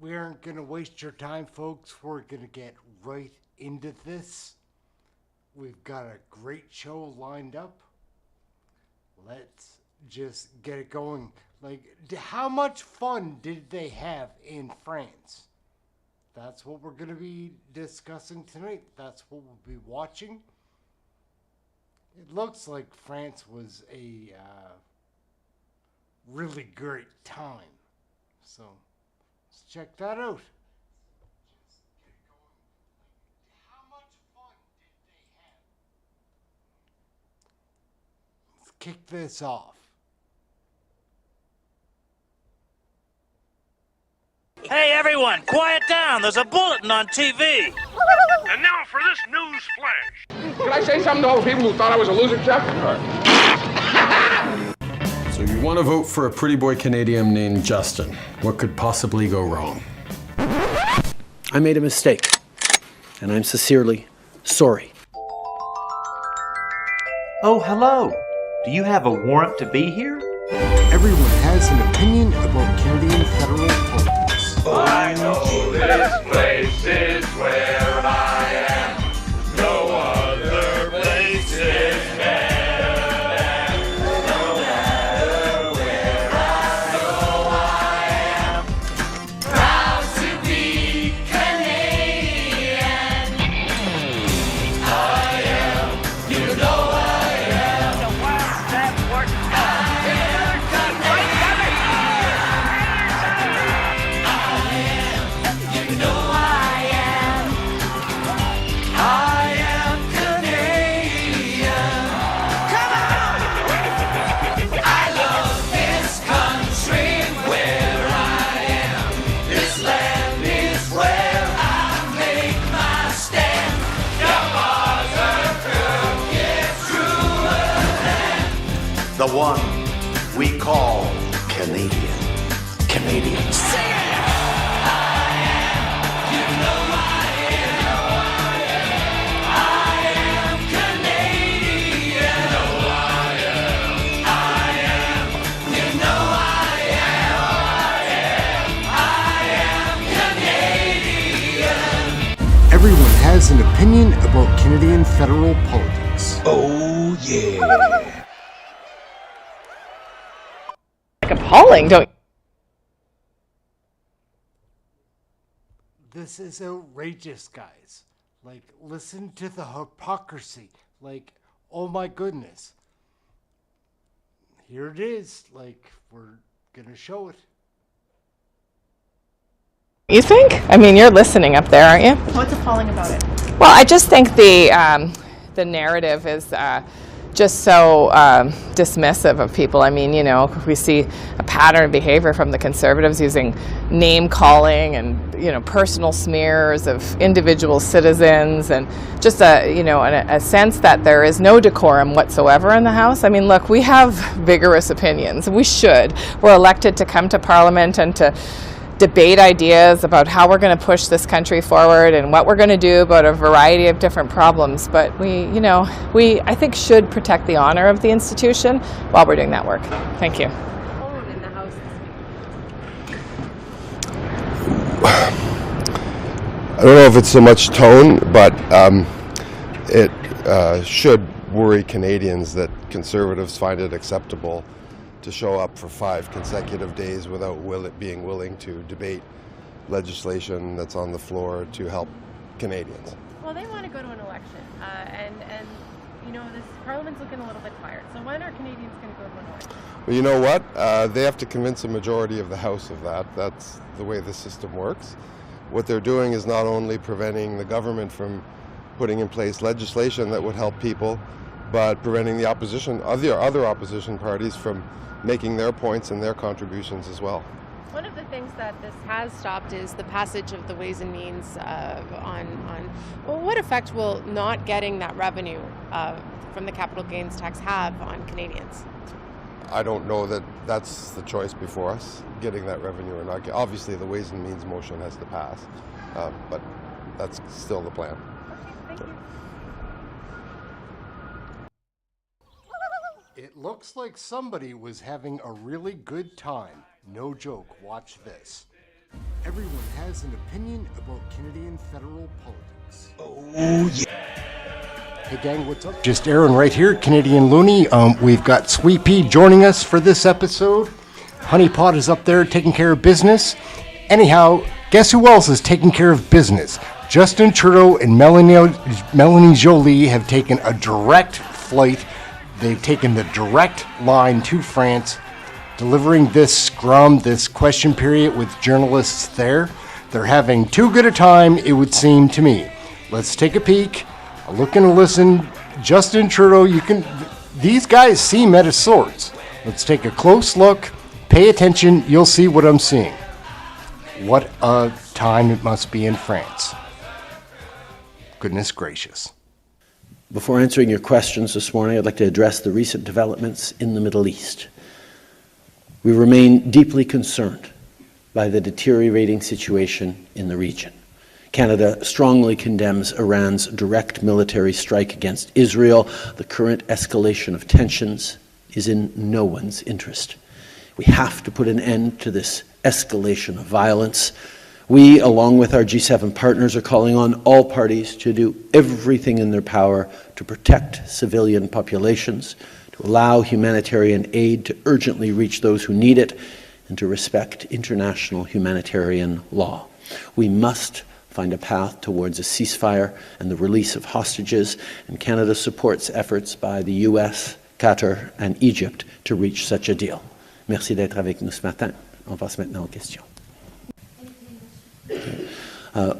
We aren't going to waste your time, folks. We're going to get right into this. We've got a great show lined up. Let's just get it going. Like, how much fun did they have in France? That's what we're going to be discussing tonight. That's what we'll be watching. It looks like France was a really great time. So, let's check that out. How much fun did they have? Let's kick this off. Hey everyone, quiet down. There's a bulletin on TV. And now for this news flash. Can I say something to all the people who thought I was a loser, Chuck? So you want to vote for a pretty boy Canadian named Justin. What could possibly go wrong? I made a mistake, and I'm sincerely sorry. Oh, hello. Do you have a warrant to be here? Everyone has an opinion about Canadian federal politics. I know this place is where I am. No other place is better. No matter where I go, I am proud to be Canadian. I am, you know I am. The worst that worked The one we call Canadians. Everyone has an opinion about Canadian federal politics. Oh, yeah. Appalling, don't you? This is outrageous, guys. Like, listen to the hypocrisy. Like, oh my goodness. Here it is. Like, we're gonna show it. You think? I mean, you're listening up there, aren't you? What's appalling about it? Well, I just think the narrative is just so dismissive of people. I mean, you know, we see a pattern of behavior from the Conservatives using name calling and, you know, personal smears of individual citizens, and just a sense that there is no decorum whatsoever in the House. I mean, look, we have vigorous opinions. We should. We're elected to come to Parliament and to debate ideas about how we're going to push this country forward and what we're going to do about a variety of different problems. But we, I think, should protect the honor of the institution while we're doing that work. Thank you. I don't know if it's so much tone, but it should worry Canadians that Conservatives find it acceptable to show up for 5 consecutive days without being willing to debate legislation that's on the floor to help Canadians. Well, they want to go to an election, and this Parliament's looking a little bit tired. So when are Canadians going to go to an election? Well, you know what? They have to convince a majority of the House of that. That's the way the system works. What they're doing is not only preventing the government from putting in place legislation that would help people, but preventing the opposition, other opposition parties from making their points and their contributions as well. One of the things that this has stopped is the passage of the Ways and Means well, what effect will not getting that revenue from the capital gains tax have on Canadians? I don't know that that's the choice before us, getting that revenue or not. Obviously, the Ways and Means motion has to pass, but that's still the plan. Okay, thank you. It looks like somebody was having a really good time. No joke, watch this. Everyone has an opinion about Canadian federal politics. Oh, yeah. Hey gang, what's up? Just Aaron right here, Canadian Looney. We've got Sweet Pea joining us for this episode. Honeypot is up there taking care of business. Anyhow, guess who else is taking care of business? Justin Trudeau and Melanie Joly have taken a direct flight. They've taken the direct line to France, delivering this scrum, this question period with journalists there. They're having too good a time, it would seem to me. Let's take a peek, a look and a listen. Justin Trudeau, these guys seem at a swords. Let's take a close look, pay attention, you'll see what I'm seeing. What a time it must be in France. Goodness gracious. Before answering your questions this morning, I'd like to address the recent developments in the Middle East. We remain deeply concerned by the deteriorating situation in the region. Canada strongly condemns Iran's direct military strike against Israel. The current escalation of tensions is in no one's interest. We have to put an end to this escalation of violence. We, along with our G7 partners, are calling on all parties to do everything in their power to protect civilian populations, to allow humanitarian aid to urgently reach those who need it, and to respect international humanitarian law. We must find a path towards a ceasefire and the release of hostages, and Canada supports efforts by the US, Qatar, and Egypt to reach such a deal. Merci d'être avec nous ce matin. On passe maintenant aux questions.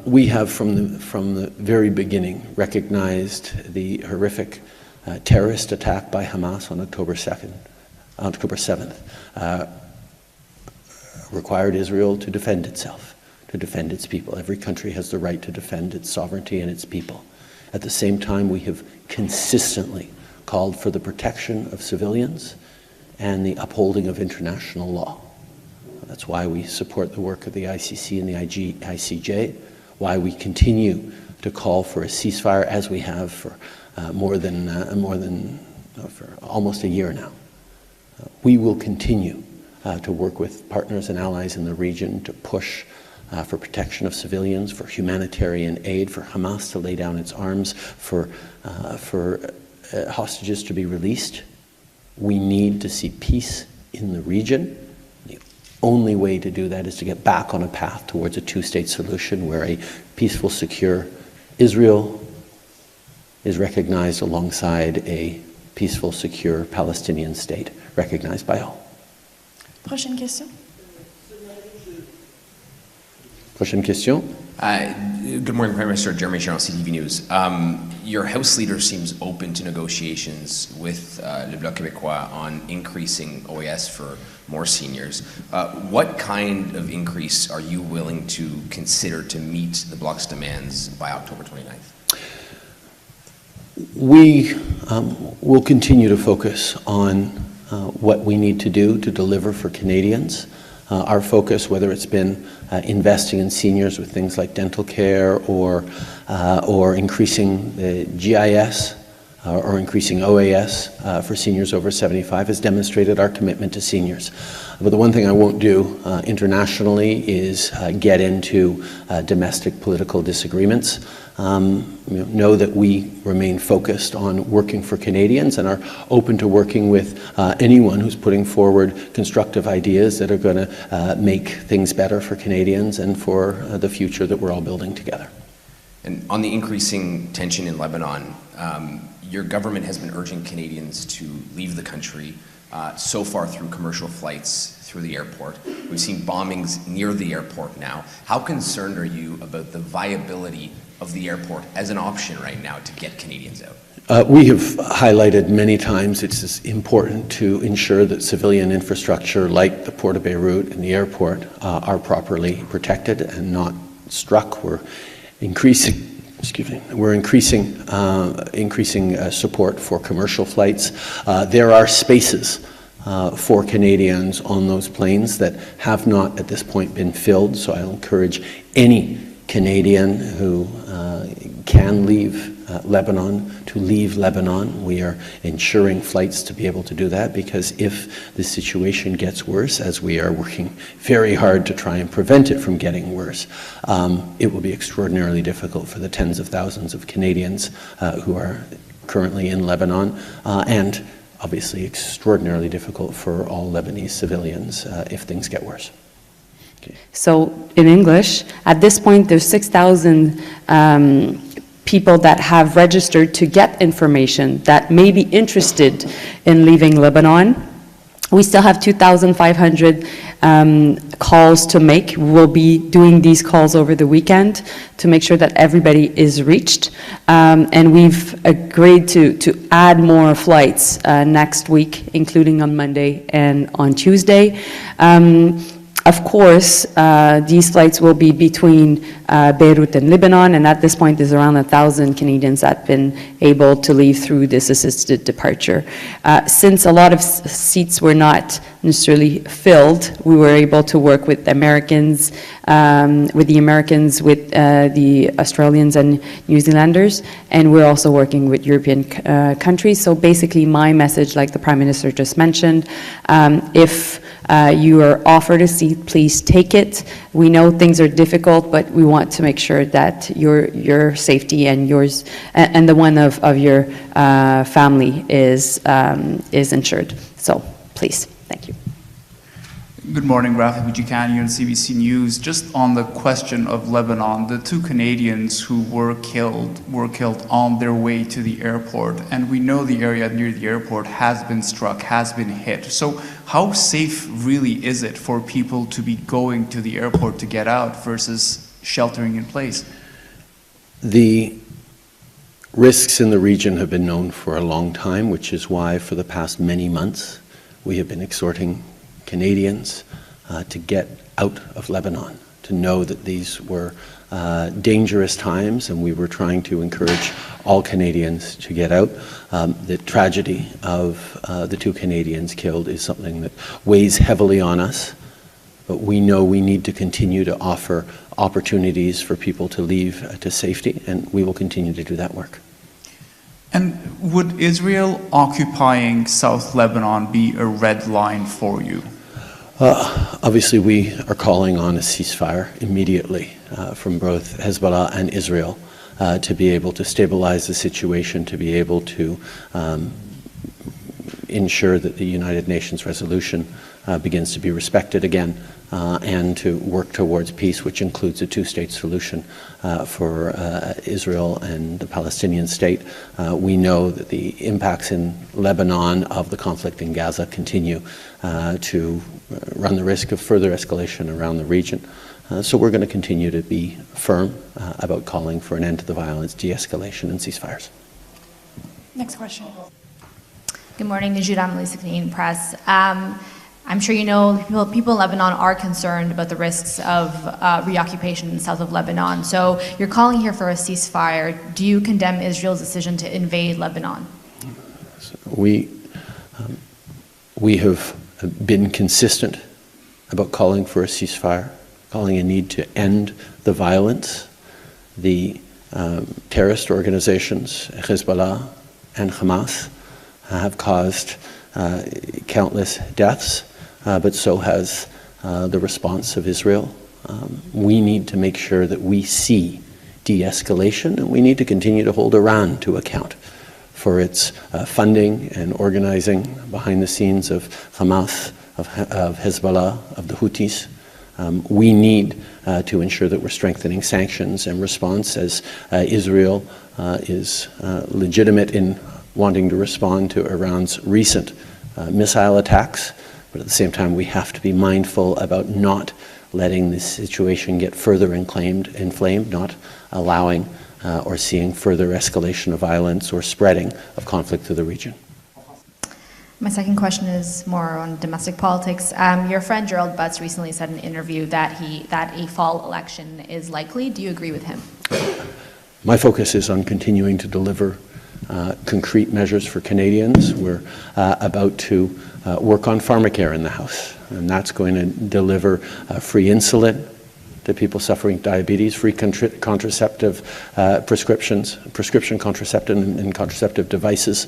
We have, from the very beginning, recognized the horrific terrorist attack by Hamas on October 7th, required Israel to defend itself, to defend its people. Every country has the right to defend its sovereignty and its people. At the same time, we have consistently called for the protection of civilians and the upholding of international law. That's why we support the work of the ICC and the ICJ, why we continue to call for a ceasefire as we have for for almost a year now. We will continue to work with partners and allies in the region to push for protection of civilians, for humanitarian aid, for Hamas to lay down its arms, for hostages to be released. We need to see peace in the region. The only way to do that is to get back on a path towards a two-state solution where a peaceful, secure Israel is recognized alongside a peaceful, secure Palestinian state recognized by all. Prochaine question. Prochaine question. Good morning, Prime Minister. Jeremy Sharon, CTV News. Your House leader seems open to negotiations with Le Bloc Québécois on increasing OAS for more seniors. What kind of increase are you willing to consider to meet the Bloc's demands by October 29th? We will continue to focus on what we need to do to deliver for Canadians. Our focus, whether it's been investing in seniors with things like dental care or increasing the GIS or increasing OAS for seniors over 75, has demonstrated our commitment to seniors. But the one thing I won't do internationally is get into domestic political disagreements. Know that we remain focused on working for Canadians and are open to working with anyone who's putting forward constructive ideas that are going to make things better for Canadians and for the future that we're all building together. And on the increasing tension in Lebanon, your government has been urging Canadians to leave the country, so far through commercial flights through the airport. We've seen bombings near the airport now. How concerned are you about the viability of the airport as an option right now to get Canadians out? We have highlighted many times it's important to ensure that civilian infrastructure like the Port of Beirut and the airport are properly protected and not struck. We're increasing support for commercial flights. There are spaces for Canadians on those planes that have not at this point been filled, so I'll encourage any Canadian who can leave Lebanon to leave Lebanon. We are ensuring flights to be able to do that, because if the situation gets worse, as we are working very hard to try and prevent it from getting worse, it will be extraordinarily difficult for the tens of thousands of Canadians who are currently in Lebanon, and obviously extraordinarily difficult for all Lebanese civilians if things get worse. Okay. So in English, at this point there's 6,000 people that have registered to get information that may be interested in leaving Lebanon. We still have 2,500 calls to make. We'll be doing these calls over the weekend to make sure that everybody is reached. And we've agreed to add more flights next week, including on Monday and on Tuesday. Of course, these flights will be between Beirut and Lebanon, and at this point there's around 1,000 Canadians that have been able to leave through this assisted departure. Since a lot of seats were not necessarily filled, we were able to work with Americans, with the Australians and New Zealanders, and we're also working with European countries. So basically my message, like the Prime Minister just mentioned, if you are offered a seat, please take it. We know things are difficult, but we want to make sure that your safety and yours and the one of your family is ensured. So please, thank you. Good morning, Rafi Bujikan here on CBC News. Just on the question of Lebanon, the 2 Canadians who were killed on their way to the airport, and we know the area near the airport has been struck, has been hit. So how safe really is it for people to be going to the airport to get out versus sheltering in place? The risks in the region have been known for a long time, which is why for the past many months we have been exhorting Canadians to get out of Lebanon, to know that these were dangerous times, and we were trying to encourage all Canadians to get out. The tragedy of the 2 Canadians killed is something that weighs heavily on us, but we know we need to continue to offer opportunities for people to leave to safety, and we will continue to do that work. And would Israel occupying South Lebanon be a red line for you? Obviously, we are calling on a ceasefire immediately from both Hezbollah and Israel to be able to stabilize the situation, to be able to ensure that the United Nations resolution begins to be respected again, and to work towards peace, which includes a 2-state solution for Israel and the Palestinian state. We know that the impacts in Lebanon of the conflict in Gaza continue to run the risk of further escalation around the region. So we're going to continue to be firm about calling for an end to the violence, de-escalation, and ceasefires. Next question. Good morning, Najid Amelie, Canadian Press. I'm sure you know people in Lebanon are concerned about the risks of reoccupation south of Lebanon. So you're calling here for a ceasefire. Do you condemn Israel's decision to invade Lebanon? We have been consistent about calling for a ceasefire, calling a need to end the violence. The terrorist organizations, Hezbollah and Hamas, have caused countless deaths, but so has the response of Israel. We need to make sure that we see de-escalation, and we need to continue to hold Iran to account for its funding and organizing behind the scenes of Hamas, of Hezbollah, of the Houthis. We need to ensure that we're strengthening sanctions and response, as Israel is legitimate in wanting to respond to Iran's recent missile attacks. But at the same time, we have to be mindful about not letting this situation get further inflamed, not allowing or seeing further escalation of violence or spreading of conflict to the region. My second question is more on domestic politics. Your friend Gerald Butts recently said in an interview that a fall election is likely. Do you agree with him? My focus is on continuing to deliver concrete measures for Canadians. We're about to work on pharmacare in the House, and that's going to deliver free insulin, to people suffering diabetes, free contraceptive prescription contraceptive and contraceptive devices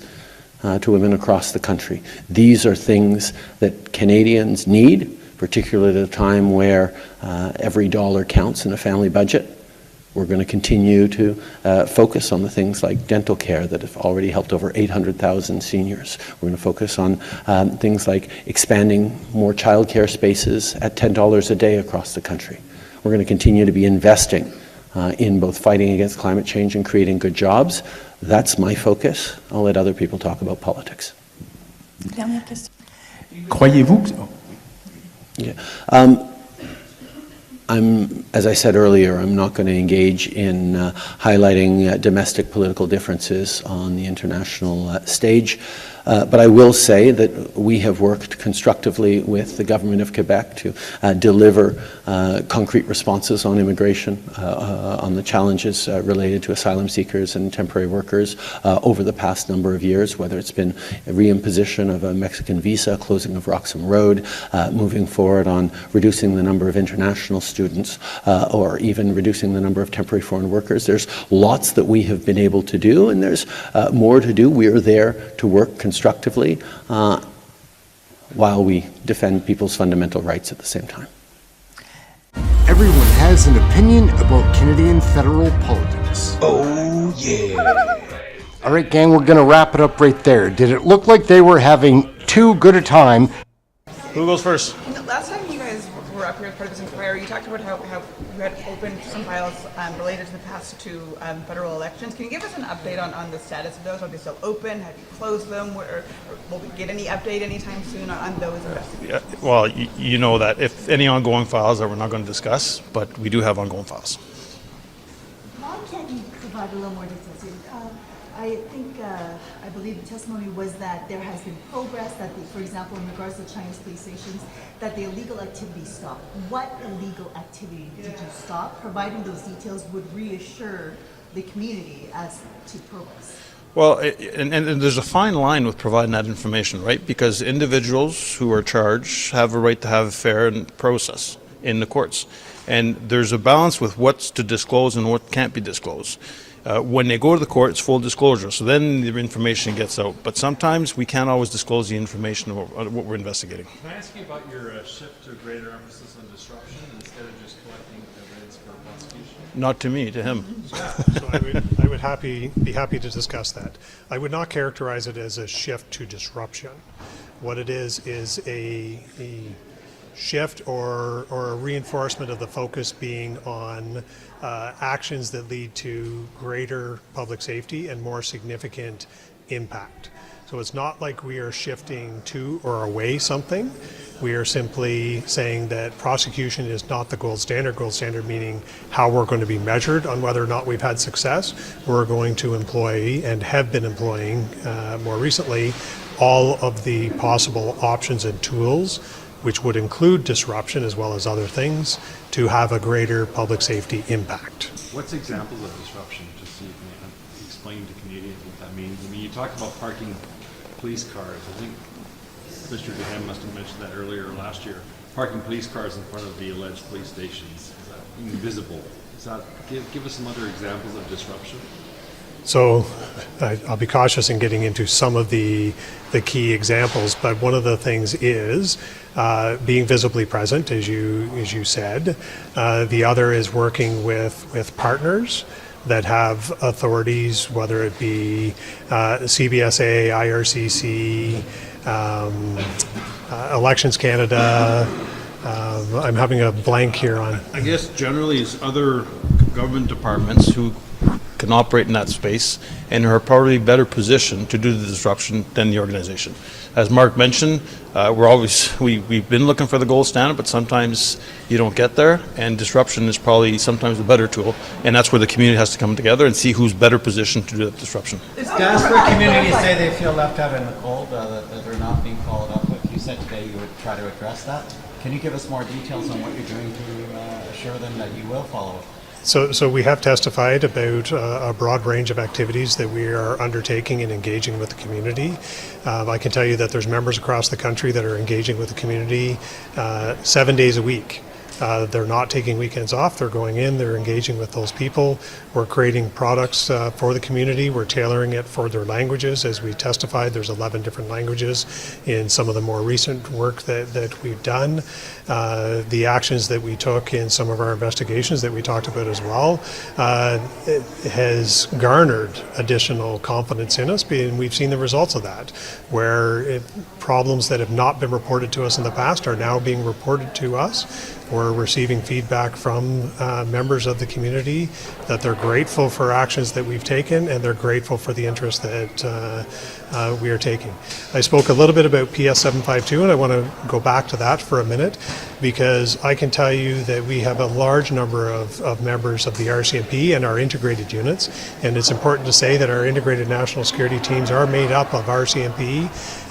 to women across the country. These are things that Canadians need, particularly at a time where every dollar counts in a family budget. We're going to continue to focus on the things like dental care that have already helped over 800,000 seniors. We're going to focus on things like expanding more childcare spaces at $10 a day across the country. We're going to continue to be investing in both fighting against climate change and creating good jobs. That's my focus. I'll let other people talk about politics. Croyez-vous? Yeah. As I said earlier, I'm not going to engage in highlighting domestic political differences on the international stage. But I will say that we have worked constructively with the Government of Quebec to deliver concrete responses on immigration, on the challenges related to asylum seekers and temporary workers over the past number of years, whether it's been a reimposition of a Mexican visa, closing of Roxham Road, moving forward on reducing the number of international students, or even reducing the number of temporary foreign workers. There's lots that we have been able to do, and there's more to do. We are there to work constructively while we defend people's fundamental rights at the same time. Everyone has an opinion about Canadian federal politics. Oh, yeah. All right, gang, we're going to wrap it up right there. Did it look like they were having too good a time? Who goes first? Last time you guys were up here as part of this inquiry, you talked about how you had opened some files related to the past two federal elections. Can you give us an update on the status of those? Are they still open? Have you closed them? Or will we get any update anytime soon on those investigations? Yeah, well, you know that if any ongoing files that we're not going to discuss, but we do have ongoing files. Mom, can you provide a little more details? I believe the testimony was that there has been progress, that for example, in regards to Chinese police stations, that the illegal activity stopped. What illegal activity did you stop? Providing those details would reassure the community as to progress. Well, and there's a fine line with providing that information, right? Because individuals who are charged have a right to have a fair process in the courts. And there's a balance with what's to disclose and what can't be disclosed. When they go to the court, it's full disclosure, so then the information gets out. But sometimes we can't always disclose the information of what we're investigating. Can I ask you about your shift to a greater emphasis on disruption instead of just collecting evidence for prosecution? Not to me, to him. So I would be happy to discuss that. I would not characterize it as a shift to disruption. What it is a shift or a reinforcement of the focus being on actions that lead to greater public safety and more significant impact. So it's not like we are shifting to or away something. We are simply saying that prosecution is not the gold standard meaning how we're going to be measured on whether or not we've had success. We're going to employ and have been employing more recently all of the possible options and tools, which would include disruption as well as other things, to have a greater public safety impact. What's examples of disruption, just so you can explain to Canadians what that means? I mean, you talk about parking police cars. I think Mr. Dehem must have mentioned that earlier last year. Parking police cars in front of the alleged police stations. Is that invisible? Is that, give us some other examples of disruption. So I'll be cautious in getting into some of the key examples, but one of the things is being visibly present, as you said. The other is working with partners that have authorities, whether it be CBSA, IRCC, Elections Canada. I'm having a blank here on. I guess generally it's other government departments who can operate in that space and are probably better positioned to do the disruption than the organization. As Mark mentioned, we've been looking for the gold standard, but sometimes you don't get there, and disruption is probably sometimes a better tool, and that's where the community has to come together and see who's better positioned to do that disruption. Jasper communities say they feel left out in the cold, that they're not being followed up with. You said today you would try to address that. Can you give us more details on what you're doing to assure them that you will follow up? So we have testified about a broad range of activities that we are undertaking and engaging with the community. I can tell you that there's members across the country that are engaging with the community 7 days a week They're not taking weekends off. They're going in, they're engaging with those people. We're creating products for the community. We're tailoring it for their languages. As we testified, there's 11 different languages in some of the more recent work that we've done. The actions that we took in some of our investigations that we talked about as well, it has garnered additional confidence in us, and we've seen the results of that, where problems that have not been reported to us in the past are now being reported to us. We're receiving feedback from members of the community that they're grateful for actions that we've taken, and they're grateful for the interest that we are taking. I spoke a little bit about PS 752, and I want to go back to that for a minute, because I can tell you that we have a large number of members of the RCMP and our integrated units, and it's important to say that our integrated national security teams are made up of RCMP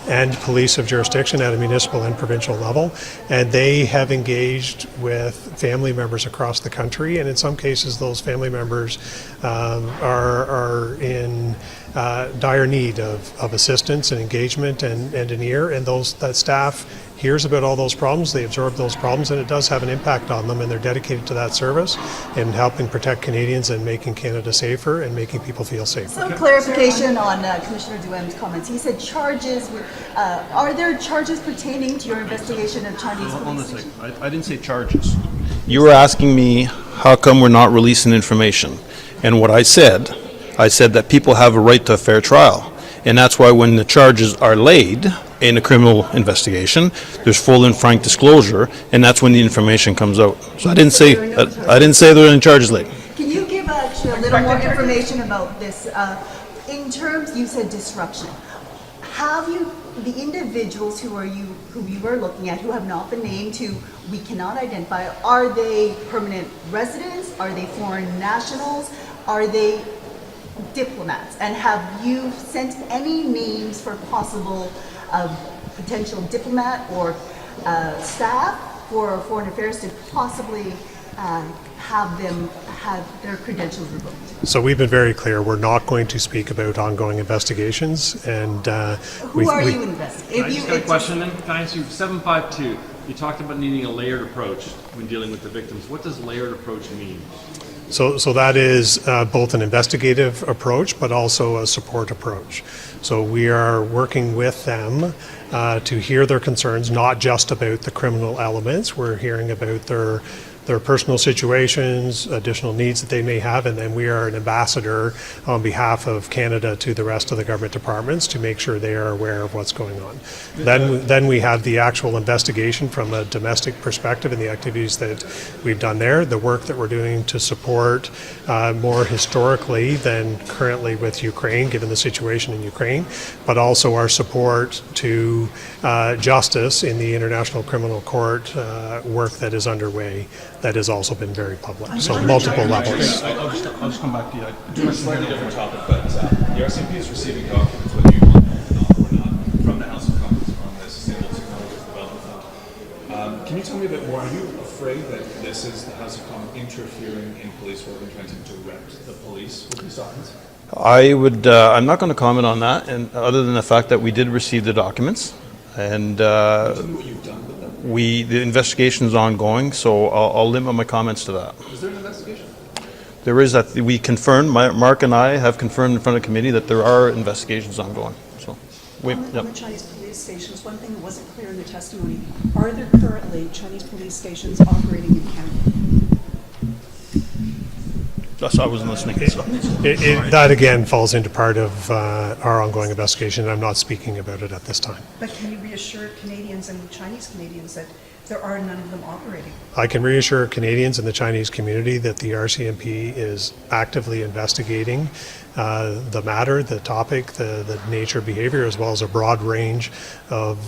and police of jurisdiction at a municipal and provincial level, and they have engaged with family members across the country, and in some cases those family members are in dire need of assistance and engagement and an ear, and that staff hears about all those problems, they absorb those problems, and it does have an impact on them, and they're dedicated to that service and helping protect Canadians and making Canada safer and making people feel safer. Some clarification on Commissioner Duhame's comments. He said charges. Are there charges pertaining to your investigation of Chinese police stations? I didn't say charges. You were asking me how come we're not releasing information, and what I said that people have a right to a fair trial, and that's why when the charges are laid in a criminal investigation, there's full and frank disclosure, and that's when the information comes out. So I didn't say there are any charges laid. Can you give actually a little more information about this? In terms, you said disruption. Have you, the individuals who you were looking at, who have not been named, who we cannot identify, are they permanent residents? Are they foreign nationals? Are they diplomats? And have you sent any names for possible potential diplomat or staff for Foreign Affairs to possibly have their credentials revoked? So we've been very clear, we're not going to speak about ongoing investigations, and who are you investigating? Can I just get a question then? Can I ask you, 752, you talked about needing a layered approach when dealing with the victims. What does layered approach mean? So that is both an investigative approach, but also a support approach. So we are working with them to hear their concerns, not just about the criminal elements. We're hearing about their personal situations, additional needs that they may have, and then we are an ambassador on behalf of Canada to the rest of the government departments to make sure they are aware of what's going on. Then we have the actual investigation from a domestic perspective and the activities that we've done there, the work that we're doing to support more historically than currently with Ukraine, given the situation in Ukraine, but also our support to justice in the International Criminal Court work that is underway. That has also been very public, so multiple levels. I'll just come back to you. To a slightly different topic, but the RCMP is receiving documents, whether you want them or not, from the House of Commons on the Sustainable Technologies Development Fund. Can you tell me a bit more? Are you afraid that this is the House of Commons interfering in police work and trying to direct the police with these documents? I'm not going to comment on that, and other than the fact that we did receive the documents, and Tell me what you've done with them. the investigation is ongoing, so I'll limit my comments to that. Is there an investigation? There is that we confirmed, Mark and I have confirmed in front of the committee that there are investigations ongoing. So, on the Chinese police stations, one thing that wasn't clear in the testimony, are there currently Chinese police stations operating in Canada? I wasn't listening. That again falls into part of our ongoing investigation. I'm not speaking about it at this time. But can you reassure Canadians and Chinese Canadians that there are none of them operating? I can reassure Canadians and the Chinese community that the RCMP is actively investigating the matter, the topic, the nature of behavior, as well as a broad range of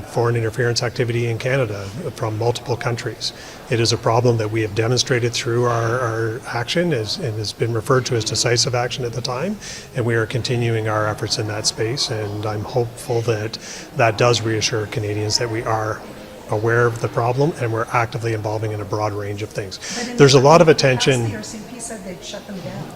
foreign interference activity in Canada from multiple countries. It is a problem that we have demonstrated through our action, and has been referred to as decisive action at the time, and we are continuing our efforts in that space, and I'm hopeful that that does reassure Canadians that we are aware of the problem and we're actively involving in a broad range of things. There's a lot of attention. The RCMP said they'd shut them down.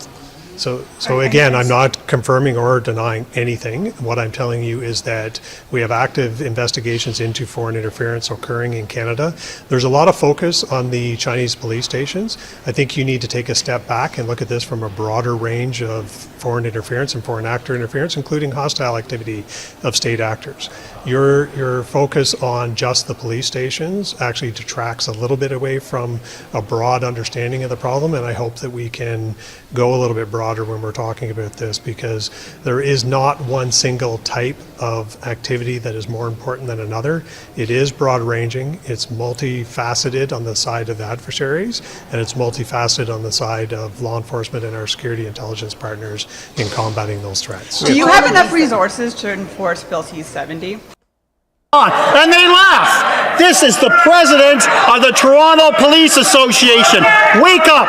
So again, I'm not confirming or denying anything. What I'm telling you is that we have active investigations into foreign interference occurring in Canada. There's a lot of focus on the Chinese police stations. I think you need to take a step back and look at this from a broader range of foreign interference and foreign actor interference, including hostile activity of state actors. Your focus on just the police stations actually detracts a little bit away from a broad understanding of the problem, and I hope that we can go a little bit broader when we're talking about this, because there is not one single type of activity that is more important than another. It is broad ranging, it's multifaceted on the side of the adversaries, and it's multifaceted on the side of law enforcement and our security intelligence partners in combating those threats. Do you have enough resources to enforce Bill C-70? And they laugh. This is the president of the Toronto Police Association. Wake up!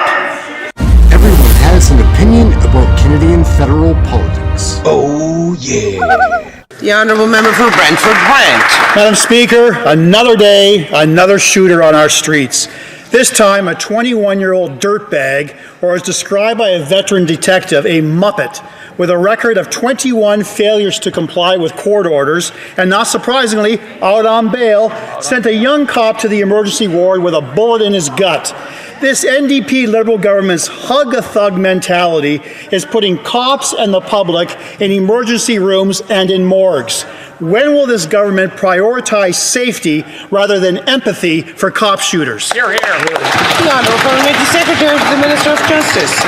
Everyone has an opinion about Canadian federal politics. Oh, yeah. The Honourable Member for Brantford-Brant. Madam Speaker, another day, another shooter on our streets. This time, a 21-year-old dirtbag, or as described by a veteran detective, a muppet, with a record of 21 failures to comply with court orders, and not surprisingly, out on bail, sent a young cop to the emergency ward with a bullet in his gut. This NDP Liberal government's hug-a-thug mentality is putting cops and the public in emergency rooms and in morgues. When will this government prioritize safety rather than empathy for cop shooters? Hear, hear. The Honourable Parliamentary Secretary to the Minister of Justice.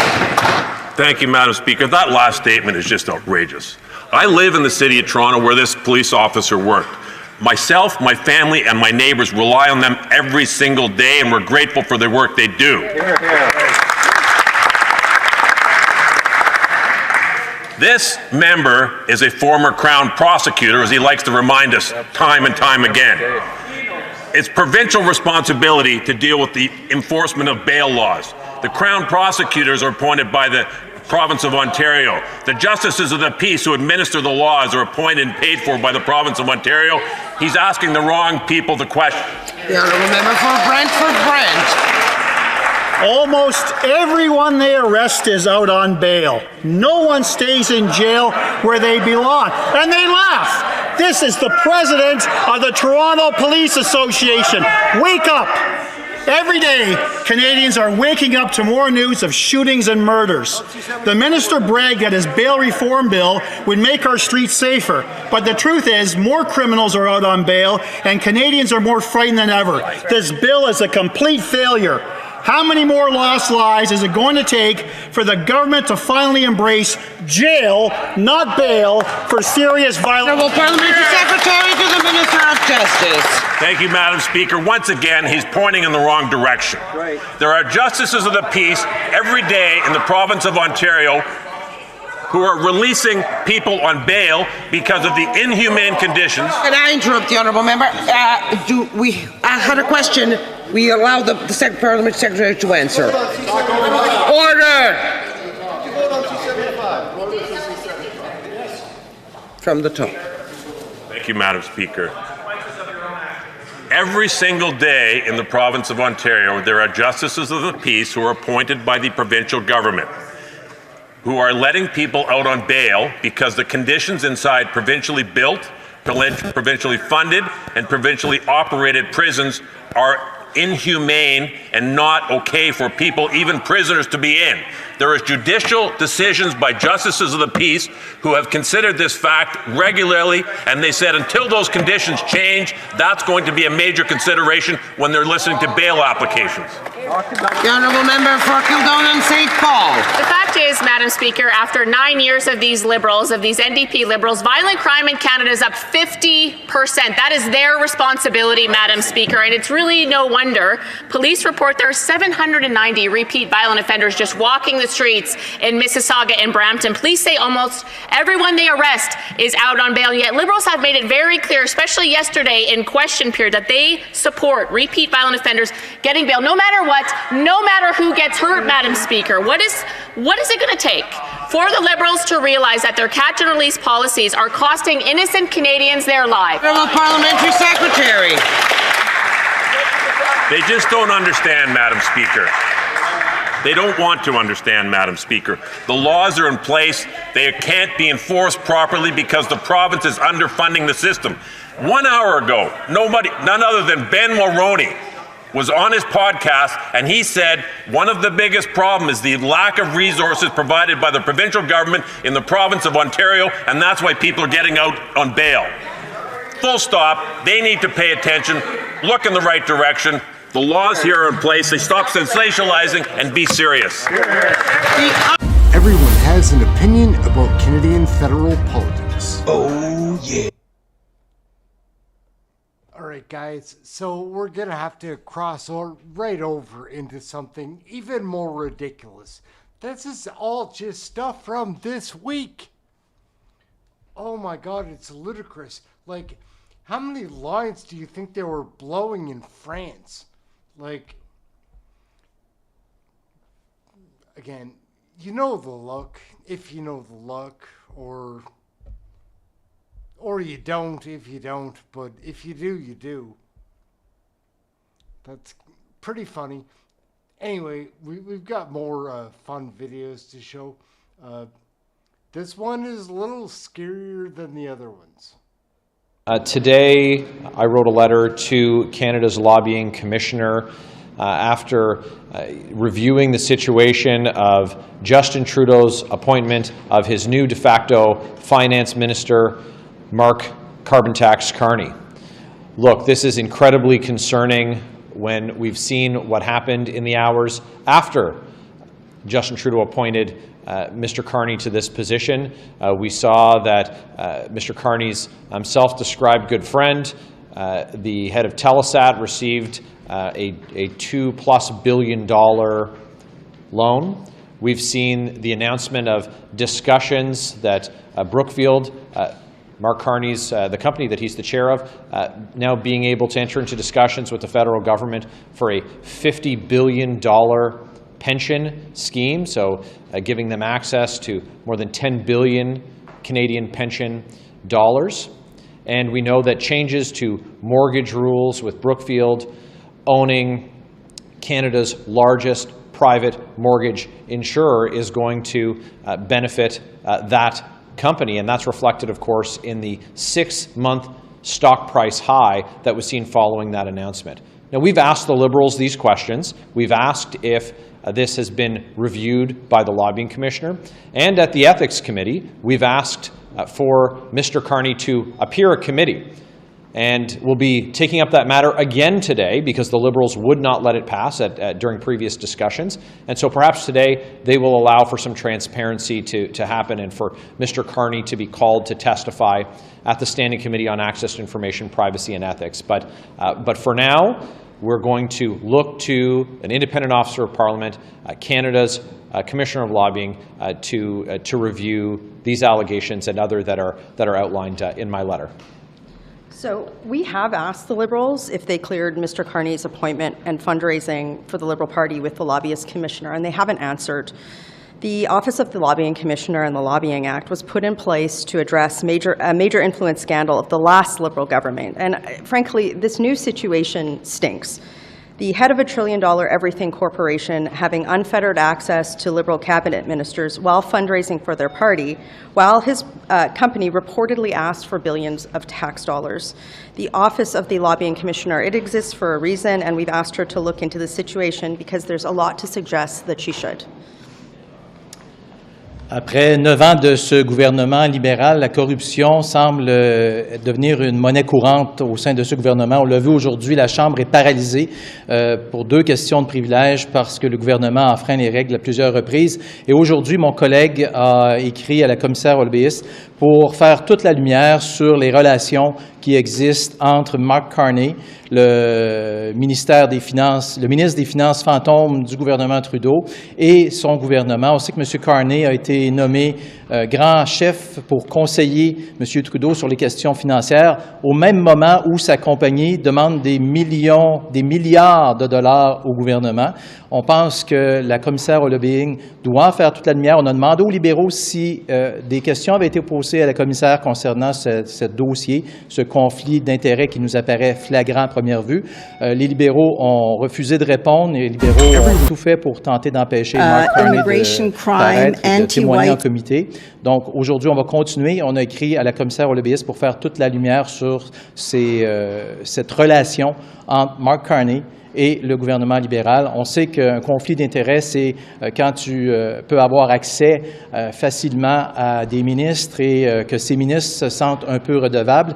Thank you, Madam Speaker. That last statement is just outrageous. I live in the city of Toronto where this police officer worked. Myself, my family, and my neighbors rely on them every single day, and we're grateful for the work they do. Hear, hear. This member is a former Crown prosecutor, as he likes to remind us time and time again. It's provincial responsibility to deal with the enforcement of bail laws. The Crown prosecutors are appointed by the province of Ontario. The justices of the peace who administer the laws are appointed and paid for by the province of Ontario. He's asking the wrong people the question. The Honourable Member for Brantford-Brant. Almost everyone they arrest is out on bail. No one stays in jail where they belong. And they laugh. This is the president of the Toronto Police Association. Wake up! Every day, Canadians are waking up to more news of shootings and murders. The minister bragged that his bail reform bill would make our streets safer, but the truth is more criminals are out on bail and Canadians are more frightened than ever. This bill is a complete failure. How many more lost lives is it going to take for the government to finally embrace jail, not bail, for serious violence? Honourable Parliamentary Secretary to the Minister of Justice. Thank you, Madam Speaker. Once again, he's pointing in the wrong direction. Right. There are justices of the peace every day in the province of Ontario who are releasing people on bail because of the inhumane conditions. Can I interrupt the Honourable Member? I had a question. We allow the Parliamentary Secretary to answer. Order! From the top. Thank you, Madam Speaker. Every single day in the province of Ontario, there are justices of the peace who are appointed by the provincial government, who are letting people out on bail because the conditions inside provincially built, provincially funded, and provincially operated prisons are inhumane and not okay for people, even prisoners, to be in. There is judicial decisions by justices of the peace who have considered this fact regularly, and they said until those conditions change, that's going to be a major consideration when they're listening to bail applications. The Honourable Member for Kildone and St. Paul. The fact is, Madam Speaker, after 9 years of these Liberals, of these NDP Liberals, violent crime in Canada is up 50%. That is their responsibility, Madam Speaker, and it's really no wonder. Police report there are 790 repeat violent offenders just walking the streets in Mississauga and Brampton. Police say almost everyone they arrest is out on bail, yet Liberals have made it very clear, especially yesterday in question period, that they support repeat violent offenders getting bail, no matter what, no matter who gets hurt, Madam Speaker. What is it going to take for the Liberals to realize that their catch and release policies are costing innocent Canadians their lives? Honourable Parliamentary Secretary. They just don't understand, Madam Speaker. They don't want to understand, Madam Speaker. The laws are in place. They can't be enforced properly because the province is underfunding the system. 1 hour ago, none other than Ben Mulroney was on his podcast, and he said one of the biggest problems is the lack of resources provided by the provincial government in the province of Ontario, and that's why people are getting out on bail. Full stop. They need to pay attention, look in the right direction. The laws here are in place. They stop sensationalizing and be serious. Everyone has an opinion about Canadian federal politics. Oh, yeah. Alright guys, so we're gonna have to cross right over into something even more ridiculous. This is all just stuff from this week. Oh my god, it's ludicrous. Like, how many lines do you think they were blowing in France? Like, again, you know the look, if you know the look, or you don't if you don't, but if you do, you do. That's pretty funny. Anyway, we've got more fun videos to show. This one is a little scarier than the other ones. Today, I wrote a letter to Canada's lobbying commissioner after reviewing the situation of Justin Trudeau's appointment of his new de facto finance minister, Mark Carbon Tax Carney. Look, this is incredibly concerning when we've seen what happened in the hours after Justin Trudeau appointed Mr. Carney to this position. We saw that Mr. Carney's self-described good friend, the head of Telesat, received a $2+ billion loan. We've seen the announcement of discussions that Brookfield, Mark Carney's, the company that he's the chair of, now being able to enter into discussions with the federal government for a $50 billion pension scheme, so giving them access to more than 10 billion Canadian pension dollars. And we know that changes to mortgage rules with Brookfield owning Canada's largest private mortgage insurer is going to benefit that company, and that's reflected, of course, in the 6-month stock price high that was seen following that announcement. Now, we've asked the Liberals these questions. We've asked if this has been reviewed by the lobbying commissioner, and at the ethics committee, we've asked for Mr. Carney to appear at committee. And we'll be taking up that matter again today because the Liberals would not let it pass during previous discussions. And so perhaps today they will allow for some transparency to happen and for Mr. Carney to be called to testify at the Standing Committee on Access to Information, Privacy and Ethics. But for now, we're going to look to an independent officer of Parliament, Canada's Commissioner of Lobbying, to review these allegations and other that are outlined in my letter. So we have asked the Liberals if they cleared Mr. Carney's appointment and fundraising for the Liberal Party with the Lobbyist Commissioner, and they haven't answered. The Office of the Lobbying Commissioner and the Lobbying Act was put in place to address a major influence scandal of the last Liberal government. And frankly, this new situation stinks. The head of a $1 trillion everything corporation having unfettered access to Liberal cabinet ministers while fundraising for their party, while his company reportedly asked for billions of tax dollars. The Office of the Lobbying Commissioner, it exists for a reason, and we've asked her to look into the situation because there's a lot to suggest that she should. Après 9 ans de ce gouvernement libéral, la corruption semble devenir une monnaie courante au sein de ce gouvernement. On l'a vu aujourd'hui, la Chambre est paralysée pour 2 questions de privilèges parce que le gouvernement enfreint les règles à plusieurs reprises. Et aujourd'hui, mon collègue a écrit à la commissaire aux lobbyistes pour faire toute la lumière sur les relations qui existent entre Mark Carney, le ministre des Finances fantôme du gouvernement Trudeau, et son gouvernement. On sait que M. Carney a été nommé grand chef pour conseiller M. Trudeau sur les questions financières, au même moment où sa compagnie demande des milliards de dollars au gouvernement. On pense que la commissaire au lobbying doit faire toute la lumière. On a demandé aux libéraux si des questions avaient été posées à la commissaire concernant ce dossier, ce conflit d'intérêts qui nous apparaît flagrant à première vue. Les libéraux ont refusé de répondre. Les libéraux ont tout fait pour tenter d'empêcher Mark Carney de paraître et de témoigner en comité. Donc, aujourd'hui, on va continuer. On a écrit à la commissaire aux lobbyistes pour faire toute la lumière sur cette relation entre Mark Carney et le gouvernement libéral. On sait qu'un conflit d'intérêts, c'est quand tu peux avoir accès facilement à des ministres et que ces ministres se sentent un peu redevables.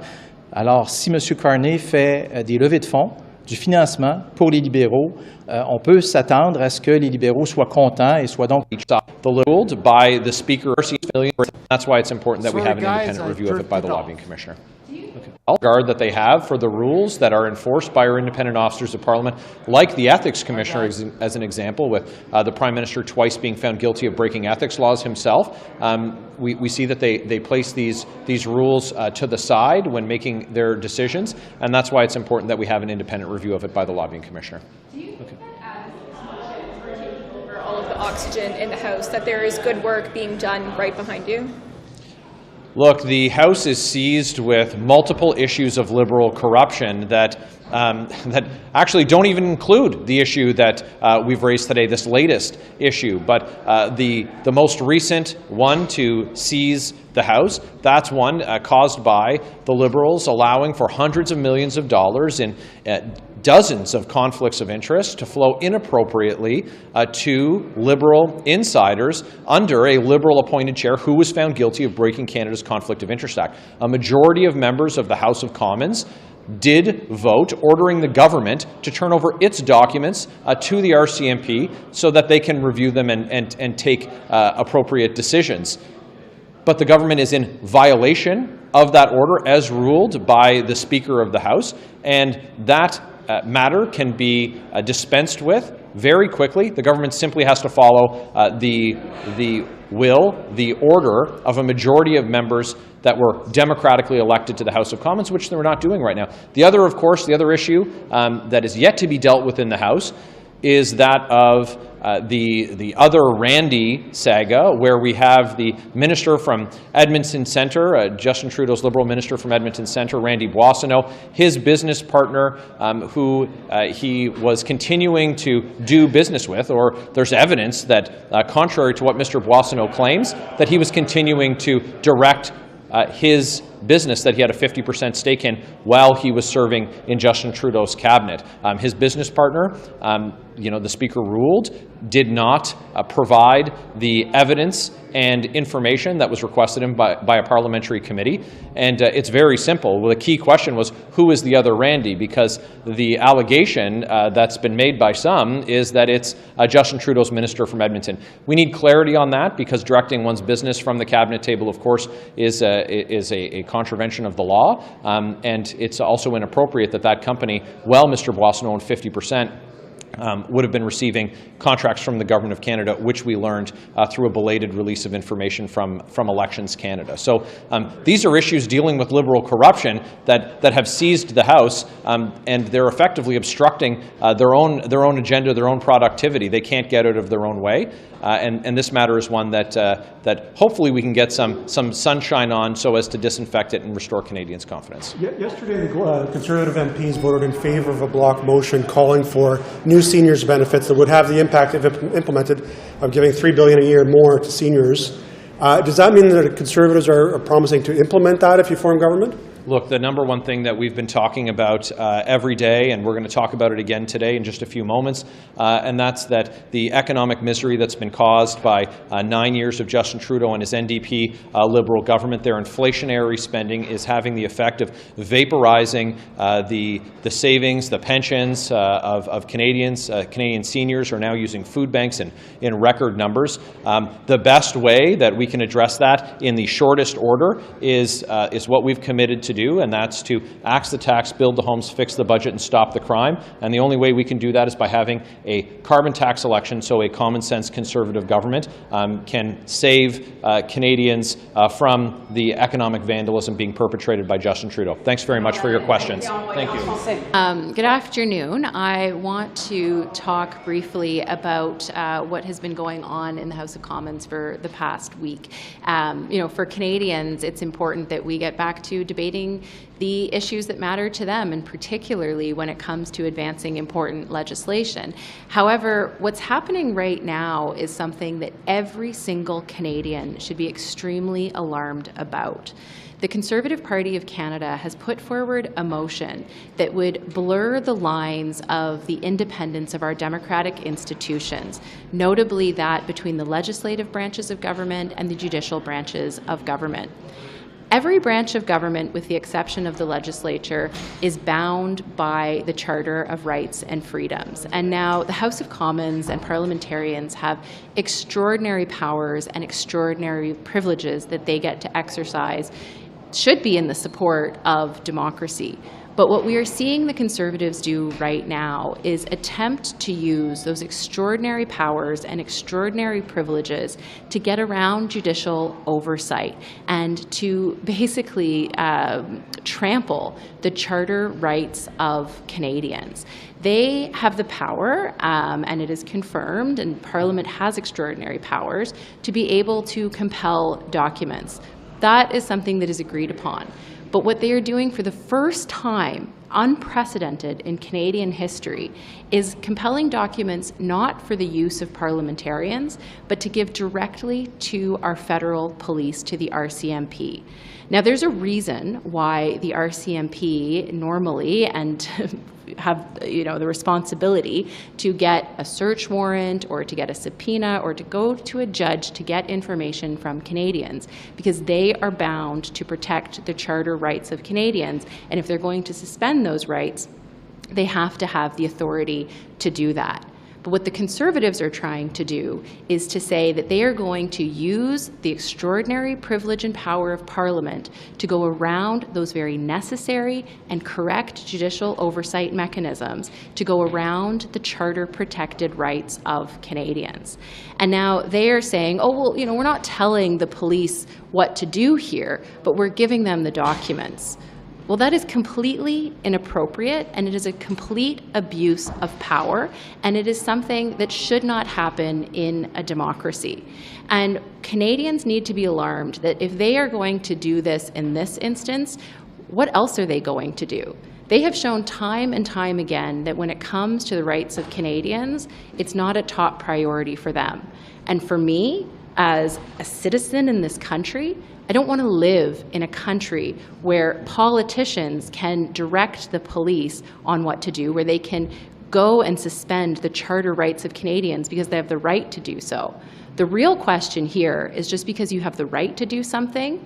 Alors, si M. Carney fait des levées de fonds, du financement pour les libéraux, on peut s'attendre à ce que les libéraux soient contents et soient donc ruled by the Speaker. That's why it's important that we have an independent review of it by the lobbying commissioner. Regard that they have for the rules that are enforced by our independent officers of Parliament, like the Ethics Commissioner, as an example, with the Prime Minister twice being found guilty of breaking ethics laws himself. We see that they place these rules to the side when making their decisions, and that's why it's important that we have an independent review of it by the Lobbying Commissioner. All of the oxygen in the House, that there is good work being done right behind you? Look, the House is seized with multiple issues of Liberal corruption that actually don't even include the issue that we've raised today, this latest issue. But the most recent one to seize the House, that's one caused by the Liberals allowing for hundreds of millions of dollars in dozens of conflicts of interest to flow inappropriately to Liberal insiders under a Liberal-appointed chair who was found guilty of breaking Canada's Conflict of Interest Act. A majority of members of the House of Commons did vote ordering the government to turn over its documents to the RCMP so that they can review them and take appropriate decisions. But the government is in violation of that order as ruled by the Speaker of the House, and that matter can be dispensed with very quickly. The government simply has to follow the order of a majority of members that were democratically elected to the House of Commons, which they're not doing right now. The other, of course, the other issue that is yet to be dealt with in the House is that of the other Randy saga, where we have the minister from Edmonton Centre, Justin Trudeau's Liberal minister from Edmonton Centre, Randy Boissonnault, his business partner who he was continuing to do business with, or there's evidence that, contrary to what Mr. Boissonnault claims, that he was continuing to direct his business that he had a 50% stake in while he was serving in Justin Trudeau's cabinet. His business partner, the Speaker ruled, did not provide the evidence and information that was requested him by a parliamentary committee. And it's very simple. Well, the key question was, who is the other Randy? Because the allegation that's been made by some is that it's Justin Trudeau's minister from Edmonton. We need clarity on that, because directing one's business from the cabinet table, of course, is a contravention of the law. And it's also inappropriate that that company, well, Mr. Boissonnault owned 50%, would have been receiving contracts from the Government of Canada, which we learned through a belated release of information from Elections Canada. So these are issues dealing with Liberal corruption that have seized the House, and they're effectively obstructing their own agenda, their own productivity. They can't get out of their own way. And this matter is one that hopefully we can get some sunshine on so as to disinfect it and restore Canadians' confidence. Yesterday, the Conservative MPs voted in favour of a block motion calling for new seniors benefits that would have the impact, if implemented, of giving $3 billion a year more to seniors. Does that mean that the Conservatives are promising to implement that if you form government? Look, the number one thing that we've been talking about every day, and we're going to talk about it again today in just a few moments, and that's that the economic misery that's been caused by 9 years of Justin Trudeau and his NDP Liberal government, their inflationary spending is having the effect of vaporizing the savings, the pensions of Canadians. Canadian seniors are now using food banks in record numbers. The best way that we can address that in the shortest order is what we've committed to do, and that's to axe the tax, build the homes, fix the budget, and stop the crime. And the only way we can do that is by having a carbon tax election, so a common sense Conservative government can save Canadians from the economic vandalism being perpetrated by Justin Trudeau. Thanks very much for your questions. Thank you. Good afternoon. I want to talk briefly about what has been going on in the House of Commons for the past week. For Canadians, it's important that we get back to debating advancing the issues that matter to them, and particularly when it comes to advancing important legislation. However, what's happening right now is something that every single Canadian should be extremely alarmed about. The Conservative Party of Canada has put forward a motion that would blur the lines of the independence of our democratic institutions, notably that between the legislative branches of government and the judicial branches of government. Every branch of government, with the exception of the legislature, is bound by the Charter of Rights and Freedoms. And now the House of Commons and parliamentarians have extraordinary powers and extraordinary privileges that they get to exercise, should be in the support of democracy. But what we are seeing the Conservatives do right now is attempt to use those extraordinary powers and extraordinary privileges to get around judicial oversight and to basically trample the charter rights of Canadians. They have the power, and it is confirmed, and Parliament has extraordinary powers, to be able to compel documents. That is something that is agreed upon. But what they are doing for the first time, unprecedented in Canadian history, is compelling documents not for the use of parliamentarians, but to give directly to our federal police, to the RCMP. Now, there's a reason why the RCMP normally and have the responsibility to get a search warrant or to get a subpoena or to go to a judge to get information from Canadians, because they are bound to protect the charter rights of Canadians, and if they're going to suspend those rights, they have to have the authority to do that. But what the Conservatives are trying to do is to say that they are going to use the extraordinary privilege and power of Parliament to go around those very necessary and correct judicial oversight mechanisms, to go around the charter-protected rights of Canadians. And now they are saying, oh, well, we're not telling the police what to do here, but we're giving them the documents. Well, that is completely inappropriate, and it is a complete abuse of power, and it is something that should not happen in a democracy. And Canadians need to be alarmed that if they are going to do this in this instance, what else are they going to do? They have shown time and time again that when it comes to the rights of Canadians, it's not a top priority for them. And for me, as a citizen in this country, I don't want to live in a country where politicians can direct the police on what to do, where they can go and suspend the charter rights of Canadians because they have the right to do so. The real question here is, just because you have the right to do something,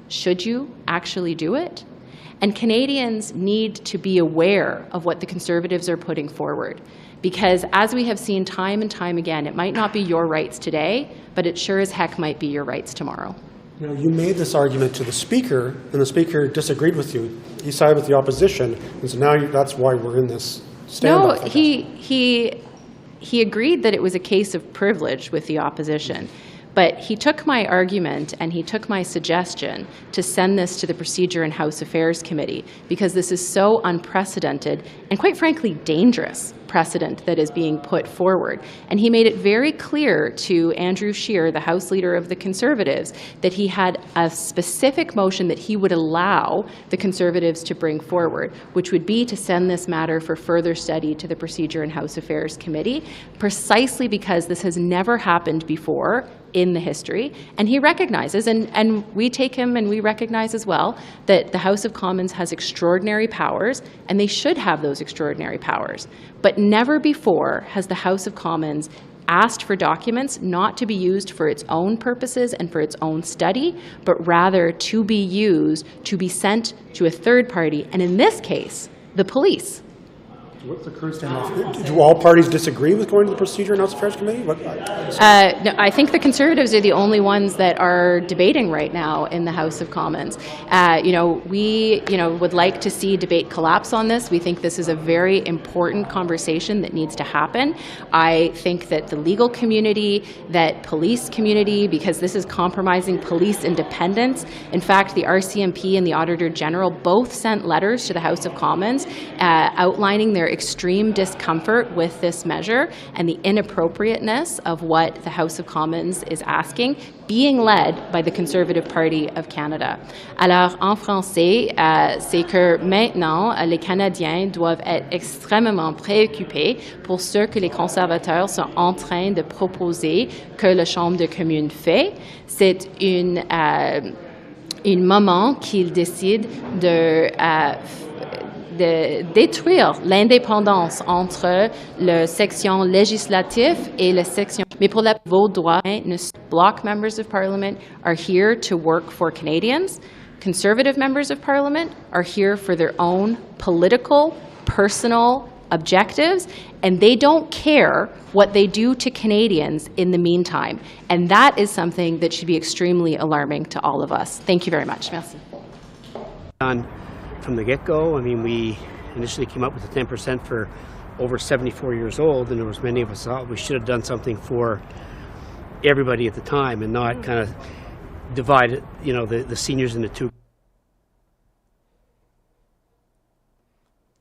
should you actually do it? And Canadians need to be aware of what the Conservatives are putting forward. Because as we have seen time and time again, it might not be your rights today, but it sure as heck might be your rights tomorrow. You made this argument to the Speaker, and the Speaker disagreed with you. He sided with the opposition, and so now that's why we're in this standoff. No, he agreed that it was a case of privilege with the opposition. But he took my argument and he took my suggestion to send this to the Procedure and House Affairs Committee, because this is so unprecedented and, quite frankly, dangerous precedent that is being put forward. And he made it very clear to Andrew Scheer, the House Leader of the Conservatives, that he had a specific motion that he would allow the Conservatives to bring forward, which would be to send this matter for further study to the Procedure and House Affairs Committee, precisely because this has never happened before in the history. And he recognizes, and we take him and we recognize as well, that the House of Commons has extraordinary powers, and they should have those extraordinary powers. But never before has the House of Commons asked for documents not to be used for its own purposes and for its own study, but rather to be used to be sent to a third party, and in this case, the police. What's the current standoff? Do all parties disagree with going to the Procedure and House Affairs Committee? No, I think the Conservatives are the only ones that are debating right now in the House of Commons. We would like to see debate collapse on this. We think this is a very important conversation that needs to happen. I think that the legal community, that police community, because this is compromising police independence. In fact, the RCMP and the Auditor General both sent letters to the House of Commons outlining their extreme discomfort with this measure and the inappropriateness of what the House of Commons is asking, being led by the Conservative Party of Canada. Alors, en français, c'est que maintenant, les Canadiens doivent être extrêmement préoccupés pour ce que les conservateurs sont en train de proposer que la Chambre des communes fait. C'est un moment qu'ils décident de détruire l'indépendance entre la section législative et la section. Mais pour la vos droits, bloc members of Parliament are here to work for Canadians. Conservative members of Parliament are here for their own political, personal objectives, and they don't care what they do to Canadians in the meantime. And that is something that should be extremely alarming to all of us. Thank you very much. Merci. From the get-go, I mean, we initially came up with the 10% for over 74 years old, and there was many of us thought we should have done something for everybody at the time and not kind of divide, you know, the seniors into two.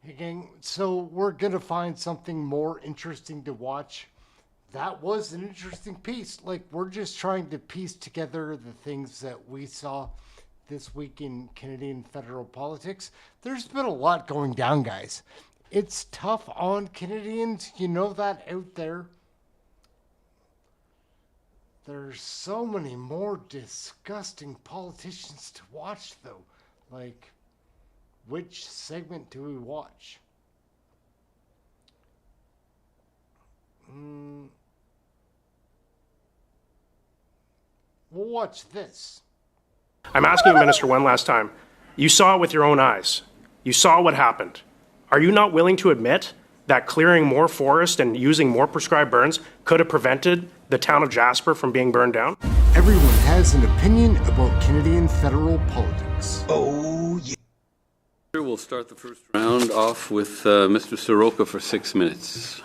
Hey gang, so we're gonna find something more interesting to watch. That was an interesting piece. Like, we're just trying to piece together the things that we saw this week in Canadian federal politics. There's been a lot going down, guys. It's tough on Canadians, you know that out there. There's so many more disgusting politicians to watch, though. Like, which segment do we watch? We'll watch this. I'm asking you, Minister, one last time. You saw it with your own eyes. You saw what happened. Are you not willing to admit that clearing more forest and using more prescribed burns could have prevented the town of Jasper from being burned down? Everyone has an opinion about Canadian federal politics. Oh, yeah. We'll start the first round off with Mr. Soroka for 6 minutes.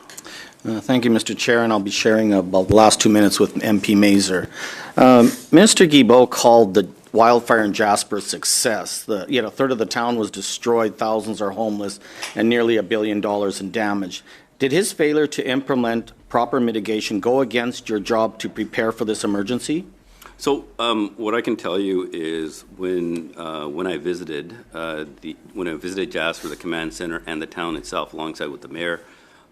Thank you, Mr. Chair, and I'll be sharing about the last 2 minutes with MP Mazur. Minister Guilbeault called the wildfire in Jasper a success. A third of the town was destroyed, thousands are homeless, and nearly $1 billion in damage. Did his failure to implement proper mitigation go against your job to prepare for this emergency? So what I can tell you is when I visited Jasper, the command center, and the town itself, alongside with the mayor,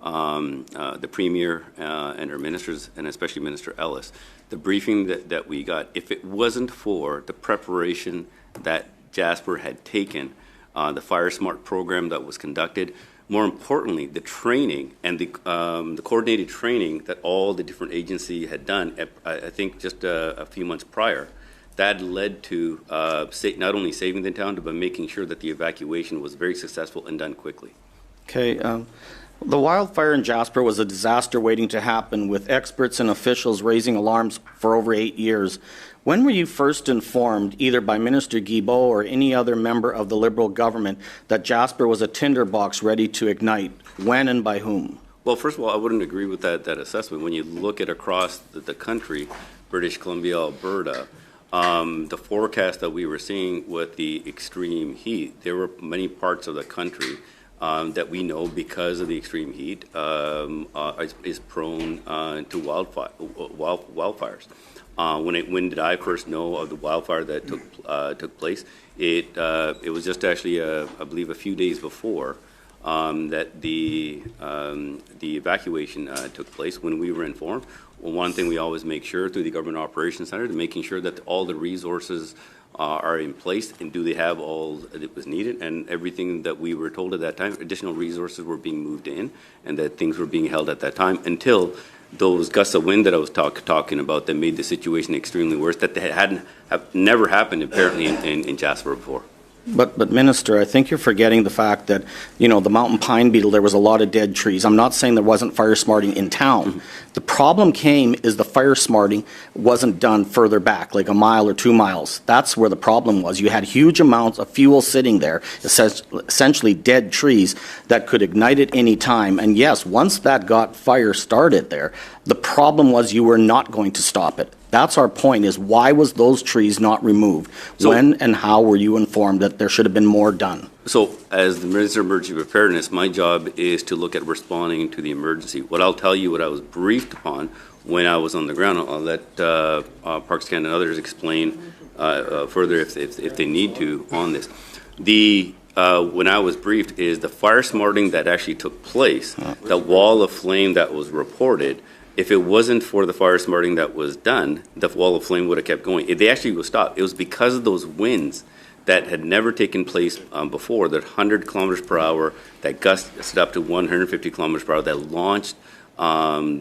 the premier, and our ministers, and especially Minister Ellis, the briefing that we got, if it wasn't for the preparation that Jasper had taken, the Fire Smart program that was conducted, more importantly, the training and the coordinated training that all the different agencies had done, I think just a few months prior, that led to not only saving the town, but making sure that the evacuation was very successful and done quickly. Okay. The wildfire in Jasper was a disaster waiting to happen, with experts and officials raising alarms for over 8 years. When were you first informed, either by Minister Guilbeault or any other member of the Liberal government, that Jasper was a tinderbox ready to ignite? When and by whom? Well, first of all, I wouldn't agree with that assessment. When you look at across the country, British Columbia, Alberta, the forecast that we were seeing with the extreme heat, there were many parts of the country that we know, because of the extreme heat, is prone to wildfires. When did I first know of the wildfire that took place? It was just actually, I believe, a few days before that the evacuation took place. When we were informed, well, one thing we always make sure through the Government Operations Center, to making sure that all the resources are in place, and do they have all that was needed, and everything that we were told at that time, additional resources were being moved in, and that things were being held at that time until those gusts of wind that I was talking about that made the situation extremely worse, that have never happened apparently in Jasper before. But Minister, I think you're forgetting the fact that, the mountain pine beetle, there was a lot of dead trees. I'm not saying there wasn't fire smarting in town. Mm-hmm. The problem came is the fire smarting wasn't done further back, like a mile or 2 miles. That's where the problem was. You had huge amounts of fuel sitting there, essentially dead trees that could ignite at any time. And yes, once that got fire started there, the problem was you were not going to stop it. That's our point, is why was those trees not removed? So, when and how were you informed that there should have been more done? So, as the Minister of Emergency Preparedness, my job is to look at responding to the emergency. What I'll tell you, what I was briefed upon when I was on the ground, I'll let Parks Canada and others explain further if they need to on this. When I was briefed is the fire smarting that actually took place, the wall of flame that was reported. If it wasn't for the fire smarting that was done, the wall of flame would have kept going. They actually would stop. It was because of those winds that had never taken place before, that 100 kilometers per hour, that gusted up to 150 kilometers per hour, that launched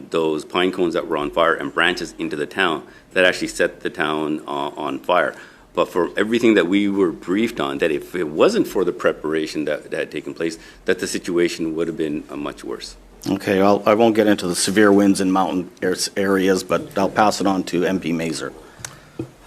those pine cones that were on fire and branches into the town, that actually set the town on fire. But for everything that we were briefed on, that if it wasn't for the preparation that had taken place, that the situation would have been much worse. Okay, I won't get into the severe winds in mountain areas, but I'll pass it on to MP Mazur.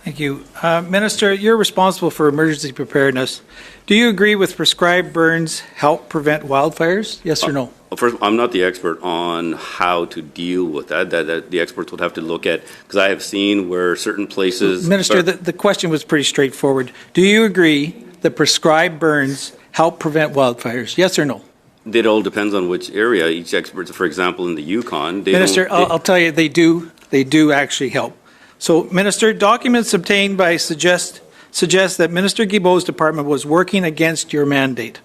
Thank you. Minister, you're responsible for emergency preparedness. Do you agree with prescribed burns help prevent wildfires? Yes or no? First, I'm not the expert on how to deal with that. That the experts would have to look at, because I have seen where certain places... Minister, the question was pretty straightforward. Do you agree that prescribed burns help prevent wildfires? Yes or no? It all depends on which area. Each expert, for example, in the Yukon... Minister, I'll tell you, they do actually help. So, Minister, documents obtained by suggest that Minister Guilbeault's department was working against your mandate.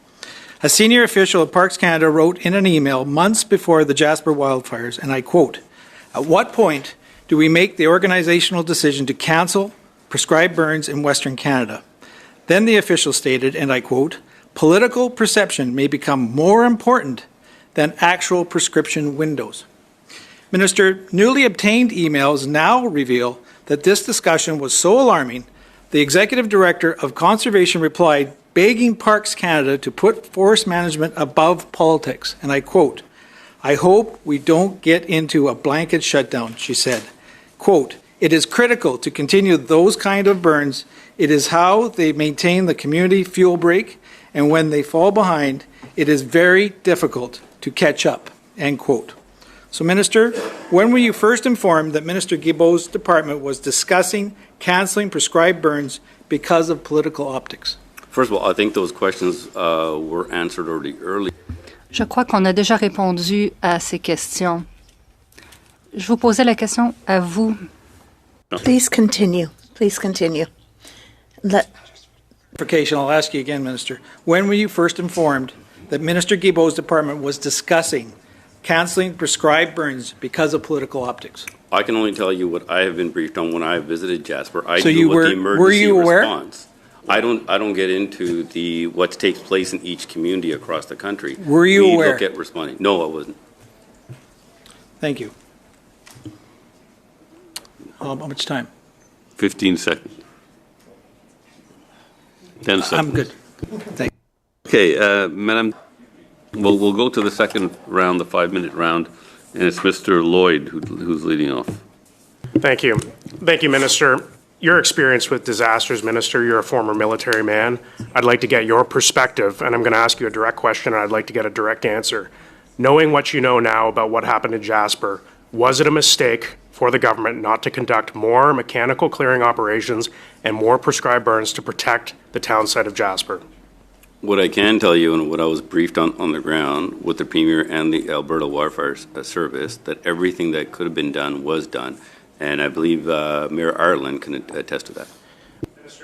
A senior official at Parks Canada wrote in an email months before the Jasper wildfires, and I quote, "At what point do we make the organizational decision to cancel prescribed burns in Western Canada?" Then the official stated, and I quote, "Political perception may become more important than actual prescription windows." Minister, newly obtained emails now reveal that this discussion was so alarming, the Executive Director of Conservation replied, begging Parks Canada to put forest management above politics. And I quote, "I hope we don't get into a blanket shutdown," she said. Quote, "It is critical to continue those kind of burns. It is how they maintain the community fuel break, and when they fall behind, it is very difficult to catch up," end quote. So, Minister, when were you first informed that Minister Guilbeault's department was discussing cancelling prescribed burns because of political optics? First of all, I think those questions were answered already early. Je crois qu'on a déjà répondu à ces questions. Je vous posais la question à vous. Please continue. Please continue. I'll ask you again, Minister. When were you first informed that Minister Guilbeault's department was discussing cancelling prescribed burns because of political optics? I can only tell you what I have been briefed on when I visited Jasper. I So deal you with were- the emergency were you aware? response. I don't get into what takes place in each community across the country. Were you we aware? Look at responding. No, I wasn't. Thank you. How much time? 15 seconds. 10 seconds. I'm good. Thank you. Okay, Madam, we'll go to the second round, the 5-minute round, and it's Mr. Lloyd who's leading off. Thank you. Thank you, Minister. Your experience with disasters, Minister, you're a former military man. I'd like to get your perspective, and I'm going to ask you a direct question, and I'd like to get a direct answer. Knowing what you know now about what happened in Jasper, was it a mistake for the government not to conduct more mechanical clearing operations and more prescribed burns to protect the town site of Jasper? What I can tell you, and what I was briefed on the ground with the Premier and the Alberta Wildfire Service, that everything that could have been done was done. And I believe Mayor Ireland can attest to that.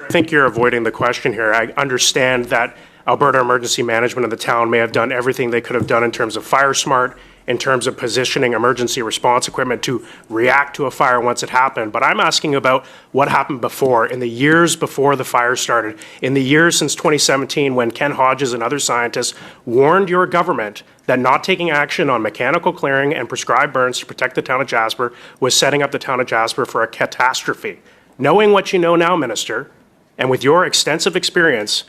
I think you're avoiding the question here. I understand that Alberta Emergency Management of the town may have done everything they could have done in terms of fire smart, in terms of positioning emergency response equipment to react to a fire once it happened. But I'm asking about what happened before, in the years before the fire started, in the years since 2017 when Ken Hodges and other scientists warned your government that not taking action on mechanical clearing and prescribed burns to protect the town of Jasper was setting up the town of Jasper for a catastrophe. Knowing what you know now, Minister, and with your extensive experience,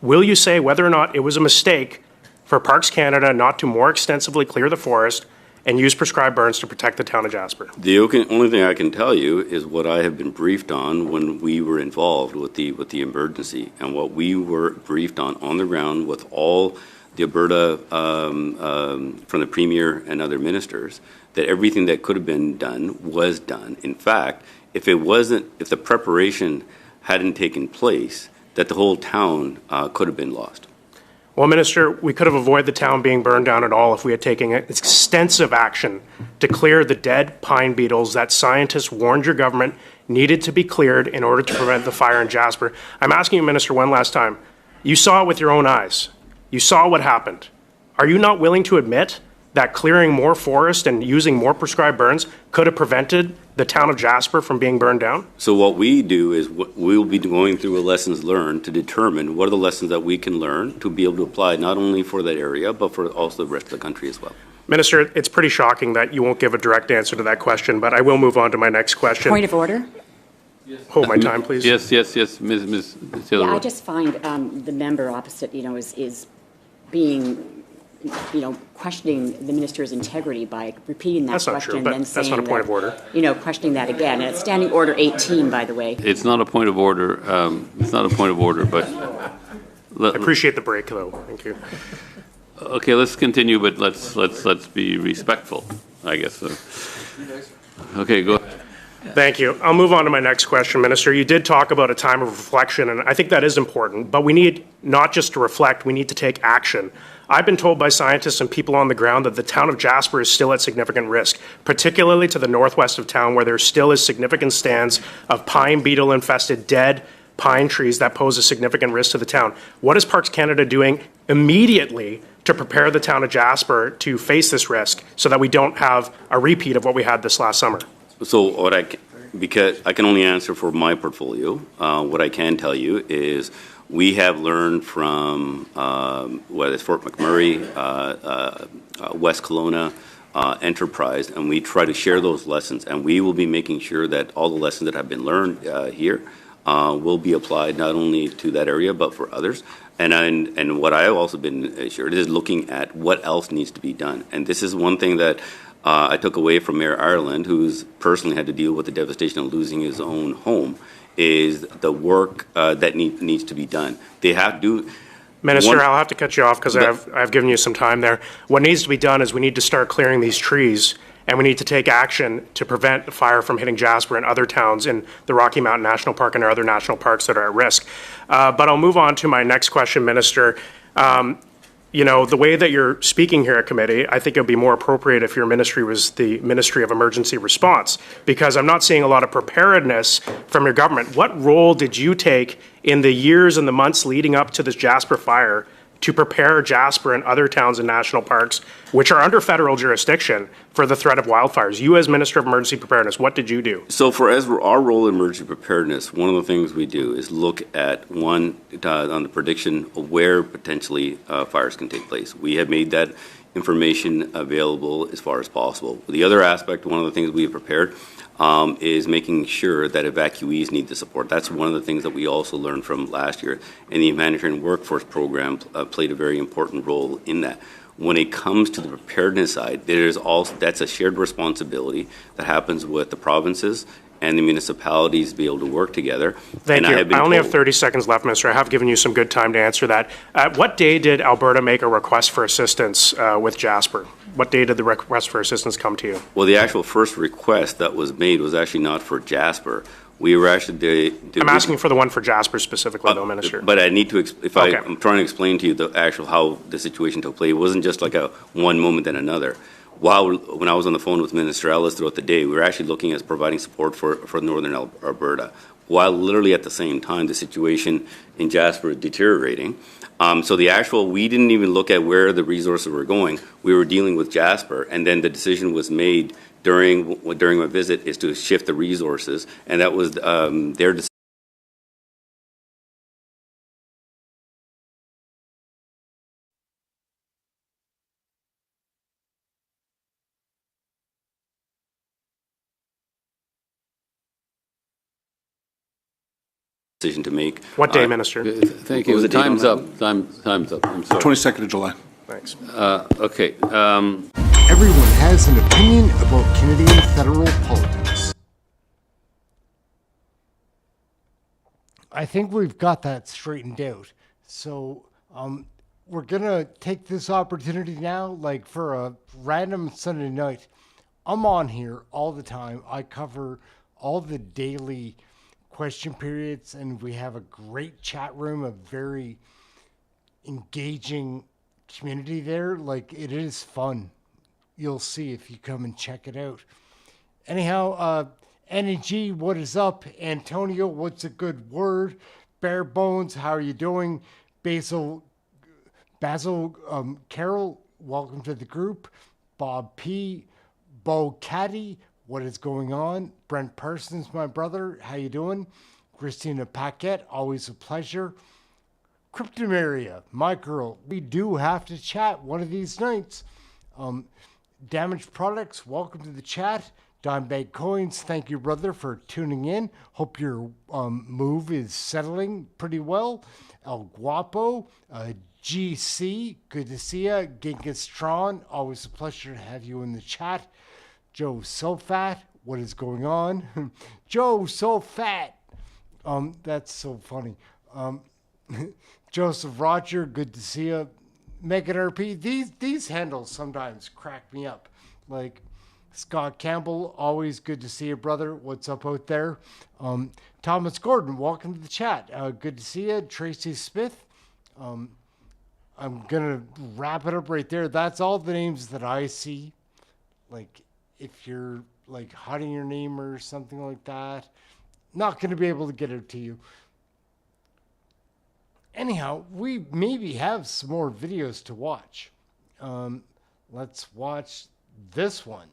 will you say whether or not it was a mistake for Parks Canada not to more extensively clear the forest and use prescribed burns to protect the town of Jasper? The only thing I can tell you is what I have been briefed on when we were involved with the emergency, and what we were briefed on the ground with all the Alberta, from the Premier and other ministers, that everything that could have been done was done. In fact, if the preparation hadn't taken place, that the whole town could have been lost. Well, Minister, we could have avoided the town being burned down at all if we had taken extensive action to clear the dead pine beetles that scientists warned your government needed to be cleared in order to prevent the fire in Jasper. I'm asking you, Minister, one last time. You saw it with your own eyes. You saw what happened. Are you not willing to admit that clearing more forest and using more prescribed burns could have prevented the town of Jasper from being burned down? So what we do is we'll be going through a lessons learned to determine what are the lessons that we can learn to be able to apply not only for that area, but for also the rest of the country as well. Minister, it's pretty shocking that you won't give a direct answer to that question, but I will move on to my next question. Point of order? Hold my time, please. Yes, Ms. Yeah, I just find the member opposite, is being, questioning the minister's integrity by repeating that That's not question true, but and then that's saying not a point of order. Questioning that again. And it's Standing Order 18, by the way. It's not a point of order. It's not a point of order, but I appreciate the break, though. Thank you. okay. Let's continue, but let's be respectful, I guess. Okay, go ahead. Thank you. I'll move on to my next question, Minister. You did talk about a time of reflection, and I think that is important, but we need not just to reflect, we need to take action. I've been told by scientists and people on the ground that the town of Jasper is still at significant risk, particularly to the northwest of town where there still is significant stands of pine beetle-infested dead pine trees that pose a significant risk to the town. What is Parks Canada doing immediately to prepare the town of Jasper to face this risk so that we don't have a repeat of what we had this last summer? So because I can only answer for my portfolio, what I can tell you is we have learned from whether it's Fort McMurray, West Kelowna, Enterprise, and we try to share those lessons. And we will be making sure that all the lessons that have been learned here will be applied not only to that area but for others. And what I have also been assured is looking at what else needs to be done. And this is one thing that I took away from Mayor Ireland, who's personally had to deal with the devastation of losing his own home, is the work that needs to be done. They have to do. Minister, I'll have to cut you off because I've given you some time there. What needs to be done is we need to start clearing these trees, and we need to take action to prevent the fire from hitting Jasper and other towns in the Rocky Mountain National Park and our other national parks that are at risk. But I'll move on to my next question, Minister. The way that you're speaking here at committee, I think it would be more appropriate if your ministry was the Ministry of Emergency Response, because I'm not seeing a lot of preparedness from your government. What role did you take in the years and the months leading up to this Jasper fire to prepare Jasper and other towns and national parks, which are under federal jurisdiction, for the threat of wildfires? You as Minister of Emergency Preparedness, what did you do? So as our role in emergency preparedness, one of the things we do is look at on the prediction of where potentially fires can take place. We have made that information available as far as possible. The other aspect, one of the things we have prepared is making sure that evacuees need the support. That's one of the things that we also learned from last year, and the humanitarian workforce program played a very important role in that. When it comes to the preparedness side, that's a shared responsibility that happens with the provinces and the municipalities to be able to work together. Thank you. I only have 30 seconds left, Minister. I have given you some good time to answer that. What day did Alberta make a request for assistance with Jasper? What day did the request for assistance come to you? Well, the actual first request that was made was actually not for Jasper. We were actually. I'm asking for the one for Jasper specifically, though, Minister. But I need to, I'm trying to explain to you the actual how the situation took place. It wasn't just like a one moment then another. When I was on the phone with Ministerial throughout the day, we were actually looking at providing support for northern Alberta, while literally at the same time the situation in Jasper is deteriorating. So we didn't even look at where the resources were going. We were dealing with Jasper, and then the decision was made during my visit is to shift the resources, and that was their decision. To make. What day, Minister? Thank you. Time's up. Time's up. I'm sorry. 22nd of July. Thanks. Okay. Everyone has an opinion about Canadian federal politics. I think we've got that straightened out. So we're going to take this opportunity now, like for a random Sunday night. I'm on here all the time. I cover all the daily question periods, and we have a great chat room of very engaging community there. Like, it is fun. You'll see if you come and check it out. Anyhow, NG, what is up? Antonio, what's a good word? Bare Bones, how are you doing? Basil, Carol, welcome to the group. Bob P, Bo Caddy, what is going on? Brent Parsons, my brother, how you doing? Christina Paquette, always a pleasure. Cryptomaria, my girl, we do have to chat one of these nights. Damaged Products, welcome to the chat. Dimebag Coins, thank you, brother, for tuning in. Hope your move is settling pretty well. El Guapo, GC, good to see you. Ginkastron, always a pleasure to have you in the chat. Joe So Fat, what is going on? Joe So Fat, that's so funny. Joseph Roger, good to see you. Megan RP, these handles sometimes crack me up. Like Scott Campbell, always good to see you, brother. What's up out there? Thomas Gordon, welcome to the chat. Good to see you. Tracy Smith. I'm gonna wrap it up right there. That's all the names that I see. Like, if you're like hiding your name or something like that, not gonna be able to get it to you. Anyhow, we maybe have some more videos to watch. Let's watch this one.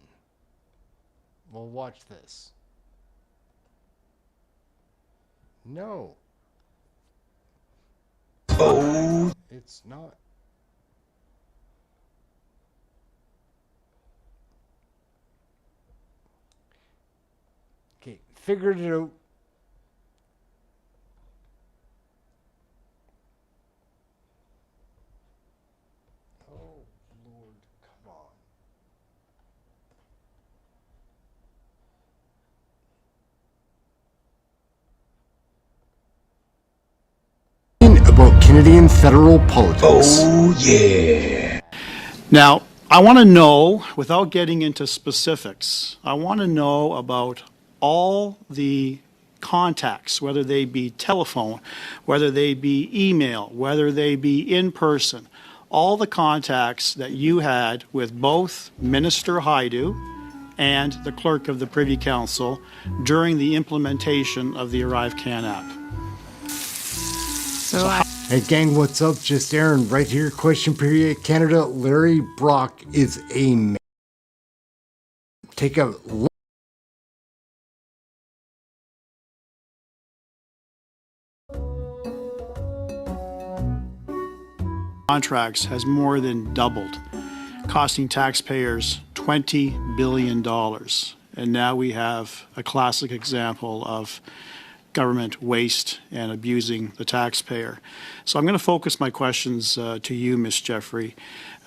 We'll watch this. No. Oh. It's not. Okay, figured it out. About Canadian federal politics. Oh, yeah. Now, I want to know, without getting into specifics, I want to know about all the contacts, whether they be telephone, whether they be email, whether they be in person, all the contacts that you had with both Minister Haidu and the clerk of the Privy Council during the implementation of the ArriveCan app. Hey gang, what's up? Just Aaron right here. Question period. Canada, Larry Brock is a man. Take a look. Contracts has more than doubled, costing taxpayers $20 billion. And now we have a classic example of government waste and abusing the taxpayer. So I'm going to focus my questions to you, Ms. Jeffrey.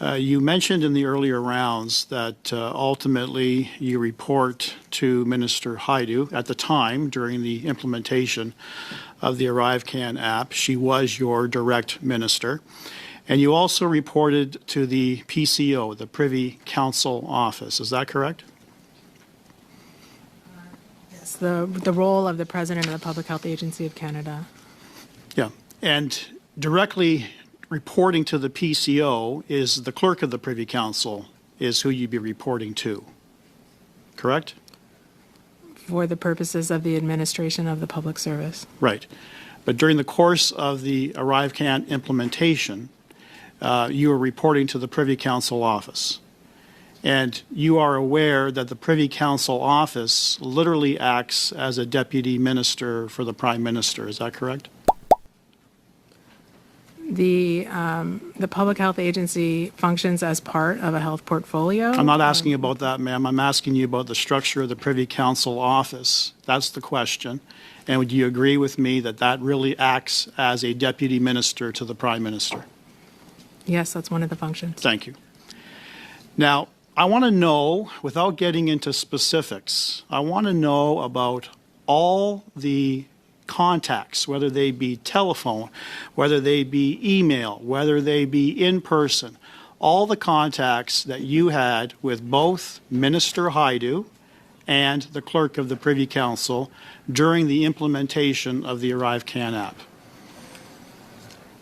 You mentioned in the earlier rounds that ultimately you report to Minister Haidu at the time during the implementation of the ArriveCan app. She was your direct minister. And you also reported to the PCO, the Privy Council Office. Is that correct? The role of the President of the Public Health Agency of Canada. Yeah, and directly reporting to the PCO is the clerk of the Privy Council is who you'd be reporting to, correct? For the purposes of the administration of the public service. Right, but during the course of the ArriveCan implementation, you were reporting to the Privy Council office. And you are aware that the Privy Council office literally acts as a deputy minister for the Prime Minister. Is that correct? The Public Health Agency functions as part of a health portfolio. I'm not asking you about that, ma'am. I'm asking you about the structure of the Privy Council office. That's the question. And would you agree with me that that really acts as a deputy minister to the Prime Minister? Yes, that's one of the functions. Thank you. Now, I want to know, without getting into specifics, I want to know about all the contacts, whether they be telephone, whether they be email, whether they be in person, all the contacts that you had with both Minister Haidu and the clerk of the Privy Council during the implementation of the ArriveCan app.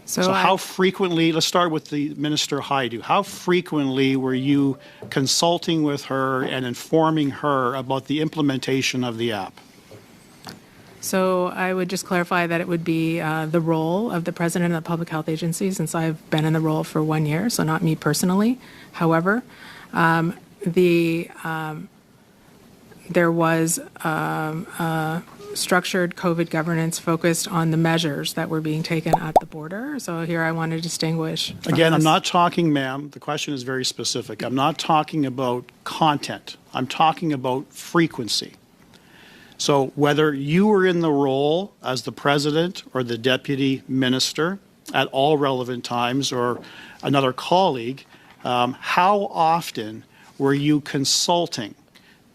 So how frequently, let's start with the Minister Haidu, how frequently were you consulting with her and informing her about the implementation of the app? So I would just clarify that it would be the role of the president of the Public Health Agency, since I've been in the role for 1 year, so not me personally. However, there was structured COVID governance focused on the measures that were being taken at the border. So here I want to distinguish. Again, I'm not talking, ma'am, the question is very specific. I'm not talking about content. I'm talking about frequency. So whether you were in the role as the president or the deputy minister at all relevant times or another colleague, how often were you consulting?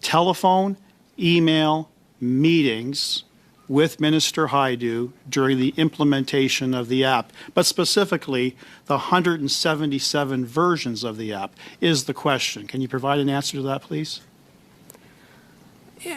Telephone, email, meetings with Minister Haidu during the implementation of the app, but specifically the 177 versions of the app is the question. Can you provide an answer to that, please?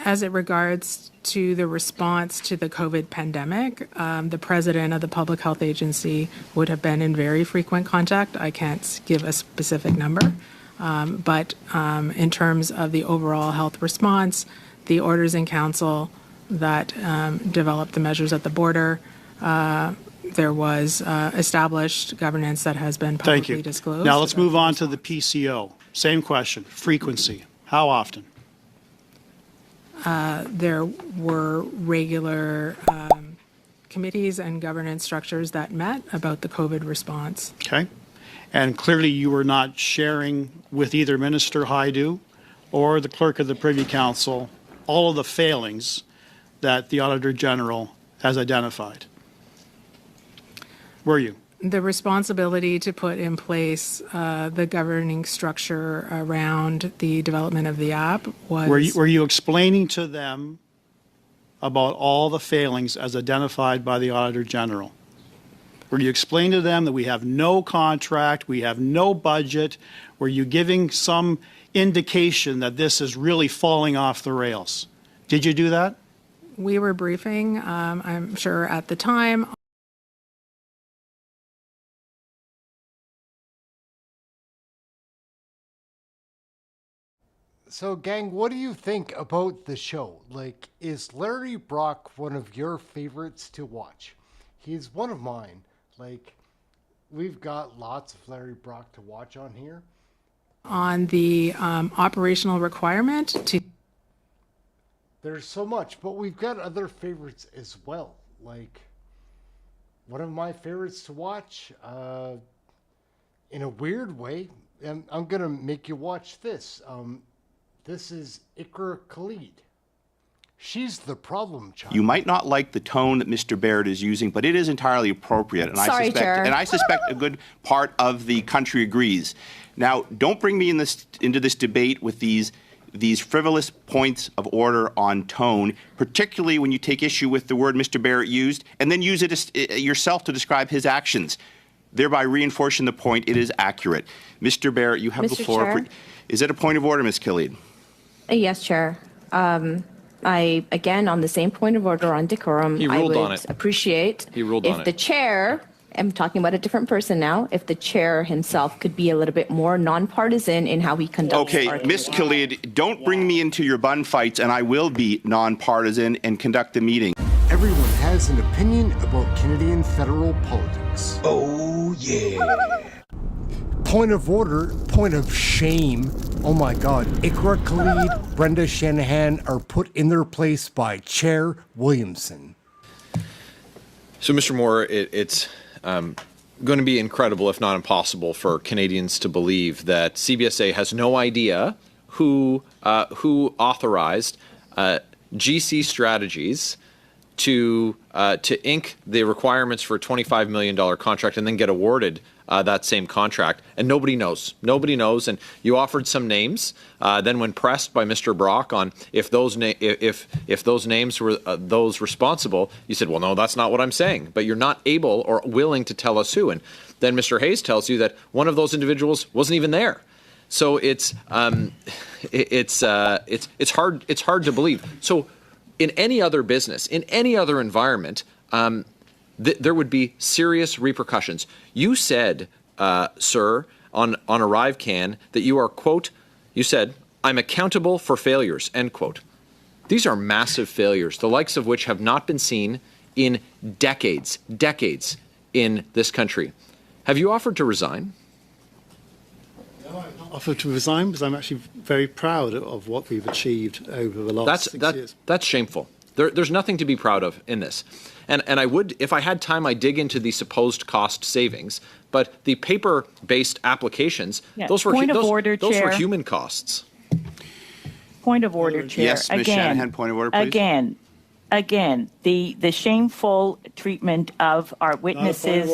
As it regards to the response to the COVID pandemic, the president of the Public Health Agency would have been in very frequent contact. I can't give a specific number, but in terms of the overall health response, the orders in council that developed the measures at the border, there was established governance that has been publicly disclosed. Now let's move on to the PCO. Same question, frequency. How often? There were regular committees and governance structures that met about the COVID response. Okay. And clearly you were not sharing with either Minister Haidu or the Clerk of the Privy Council all of the failings that the Auditor General has identified. Were you? The responsibility to put in place the governing structure around the development of the app was... Were you explaining to them about all the failings as identified by the Auditor General? Were you explaining to them that we have no contract, we have no budget? Were you giving some indication that this is really falling off the rails? Did you do that? We were briefing, I'm sure at the time. So, gang, what do you think about the show? Like, is Larry Brock one of your favorites to watch? He's one of mine. Like, we've got lots of Larry Brock to watch on here. On the operational requirement to... There's so much, but we've got other favorites as well. Like, one of my favorites to watch, in a weird way, and I'm going to make you watch this. This is Ikra Khalid. She's the problem child. You might not like the tone that Mr. Barrett is using, but it is entirely appropriate. And I suspect a good part of the country agrees. Now, don't bring me into this debate with these frivolous points of order on tone, particularly when you take issue with the word Mr. Barrett used, and then use it yourself to describe his actions, thereby reinforcing the point it is accurate. Mr. Barrett, you have the floor. Chair. Is it a point of order, Ms. Khalid? Yes, Chair. I, again, on the same point of order on decorum, He ruled on it. Appreciate He ruled on if it. the chair, I'm talking about a different person now, if the chair himself could be a little bit more nonpartisan in how he conducts Okay, our Ms. Khalid, don't bring me into your bun fights, and I will be nonpartisan and conduct the meeting. Everyone has an opinion about Canadian federal politics. Oh, yeah. Point of order, point of shame. Oh my God. Ikra Khalid, Brenda Shanahan are put in their place by Chair Williamson. So, Mr. Moore, it's going to be incredible, if not impossible, for Canadians to believe that CBSA has no idea who authorized GC Strategies to ink the requirements for a $25 million contract and then get awarded that same contract, and nobody knows. Nobody knows, and you offered some names. Then, when pressed by Mr. Brock on if those names were those responsible, you said, "Well, no, that's not what I'm saying." But you're not able or willing to tell us who. And then Mr. Hayes tells you that one of those individuals wasn't even there. So it's hard to believe. So in any other business, in any other environment, there would be serious repercussions. You said, sir, on ArriveCan that you are, quote, you said, I'm accountable for failures, end quote. These are massive failures, the likes of which have not been seen in decades in this country. Have you offered to resign? No, I've not offered to resign because I'm actually very proud of what we've achieved over the last 6 years. That's shameful. There's nothing to be proud of in this. And I would, if I had time, I'd dig into the supposed cost savings. But the paper-based applications, those were human costs. Point of order, Chair. Yes, Ms. Shanahan, point of order, please. Again, the shameful treatment of our witnesses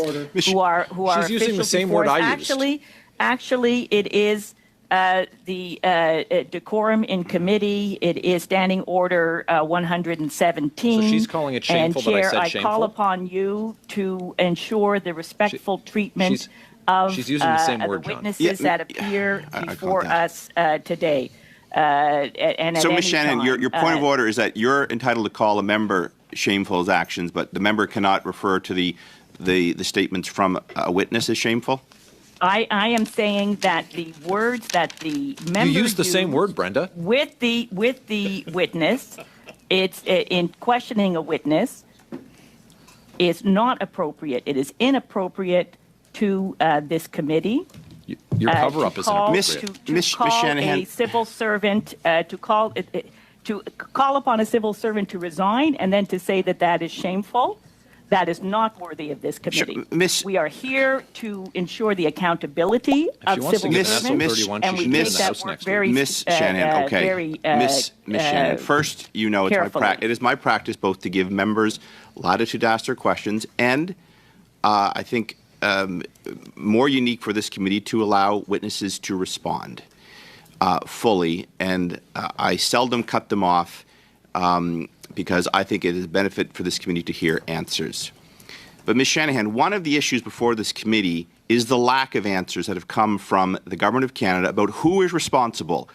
who are She's using the same word I used. Actually, it is the decorum in committee. It is Standing Order 117. So she's calling it shameful, and Chair, but I said shameful? I call upon you to ensure the respectful treatment of she's using the same word, the witnesses that appear before us today. So, Ms. Shanahan, your point of order is that you're entitled to call a member shameful as actions, but the member cannot refer to the statements from a witness as shameful? I am saying that the words that the member You used the same word, Brenda. With the witness, it's in questioning a witness, is not appropriate. It is inappropriate to this committee. Your cover-up is inappropriate. To call Shanahan. a civil servant to call upon a civil servant to resign, and then to say that that is shameful. That is not worthy of this committee. We are here to ensure the accountability of civil servants, and we take that work very, Ms. Shanahan, okay. very Ms. Shanahan, first, you know, it is my practice both to give members latitude to ask their questions and I think more unique for this committee to allow witnesses to respond fully, and I seldom cut them off because I think it is a benefit for this committee to hear answers. But Ms. Shanahan, one of the issues before this committee is the lack of answers that have come from the Government of Canada about who is responsible.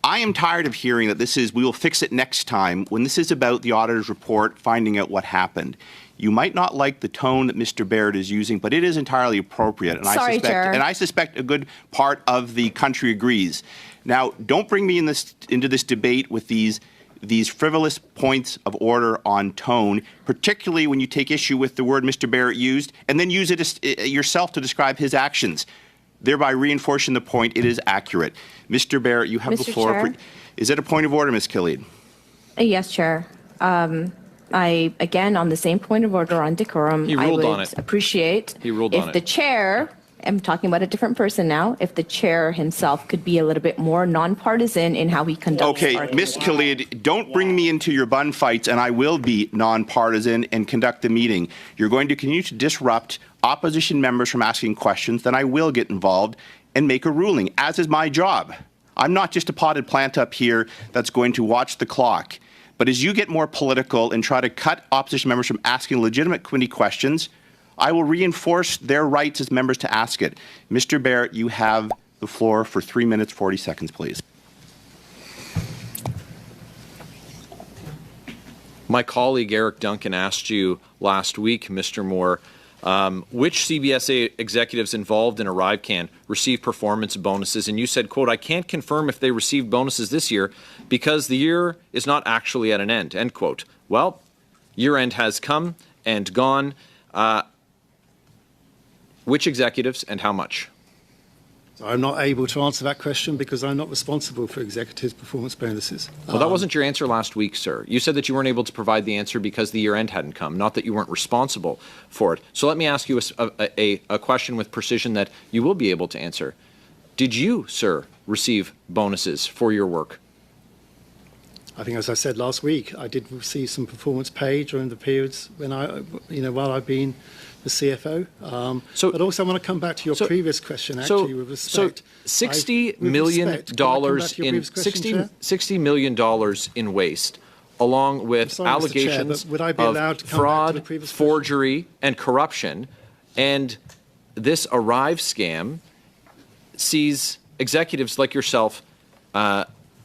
I am tired of hearing that this is, we will fix it next time, when this is about the auditor's report finding out what happened. You might not like the tone that Mr. Baird is using, but it is entirely appropriate. And I suspect a good part of the country agrees. Now, don't bring me into this debate with these frivolous points of order on tone, particularly when you take issue with the word Mr. Barrett used and then use it yourself to describe his actions, thereby reinforcing the point it is accurate. Mr. Barrett, you have the floor. Chair? Is it a point of order, Ms. Killian? Yes, Chair. Again, on the same point of order on decorum, I would appreciate if the chair, I'm talking about a different person now, if the chair himself could be a little bit more nonpartisan in how he conducts Okay, Ms. Killian, don't bring me into your bun fights, and I will be nonpartisan and conduct the meeting. You're going to continue to disrupt opposition members from asking questions, then I will get involved and make a ruling, as is my job. I'm not just a potted plant up here that's going to watch the clock. But as you get more political and try to cut opposition members from asking legitimate committee questions, I will reinforce their rights as members to ask it. Mr. Barrett, you have the floor for 3 minutes, 40 seconds, please. My colleague Eric Duncan asked you last week, Mr. Moore, which CBSA executives involved in ArriveCan received performance bonuses, and you said, quote, I can't confirm if they received bonuses this year because the year is not actually at an end, end quote. Well, year end has come and gone. Which executives and how much? I'm not able to answer that question because I'm not responsible for executives' performance bonuses. Well, that wasn't your answer last week, sir. You said that you weren't able to provide the answer because the year end hadn't come, not that you weren't responsible for it. So let me ask you a question with precision that you will be able to answer. Did you, sir, receive bonuses for your work? I think, as I said last week, I did receive some performance pay during the periods when while I've been the CFO. But also, I want to come back to your previous question, actually, with respect. So $60 million in waste, along with allegations of fraud, forgery, and corruption, and this Arrive scam sees executives like yourself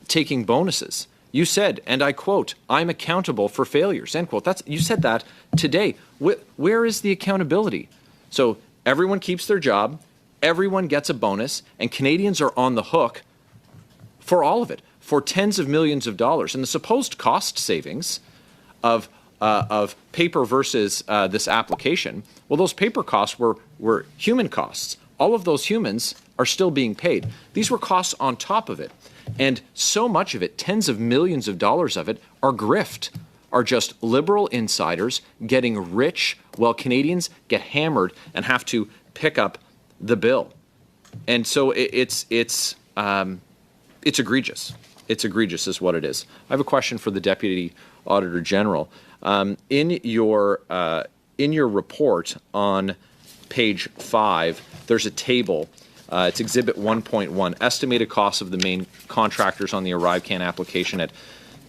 taking bonuses. You said, and I quote, "I'm accountable for failures," end quote. You said that today. Where is the accountability? So everyone keeps their job, everyone gets a bonus, and Canadians are on the hook for all of it, for tens of millions of dollars. And the supposed cost savings of paper versus this application, well, those paper costs were human costs. All of those humans are still being paid. These were costs on top of it. And so much of it, tens of millions of dollars of it, are grift, are just liberal insiders getting rich while Canadians get hammered and have to pick up the bill. And so it's egregious. It's egregious is what it is. I have a question for the Deputy Auditor General. In your report on page 5, there's a table. It's Exhibit 1.1, estimated costs of the main contractors on the ArriveCan application at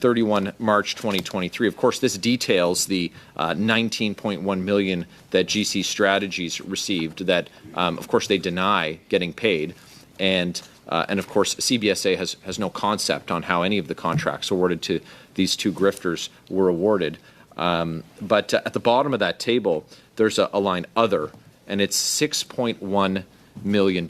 31 March 2023. Of course, this details the $19.1 million that GC Strategies received that, of course, they deny getting paid. And of course, CBSA has no concept on how any of the contracts awarded to these two grifters were awarded. But at the bottom of that table, there's a line other, and it's $6.1 million.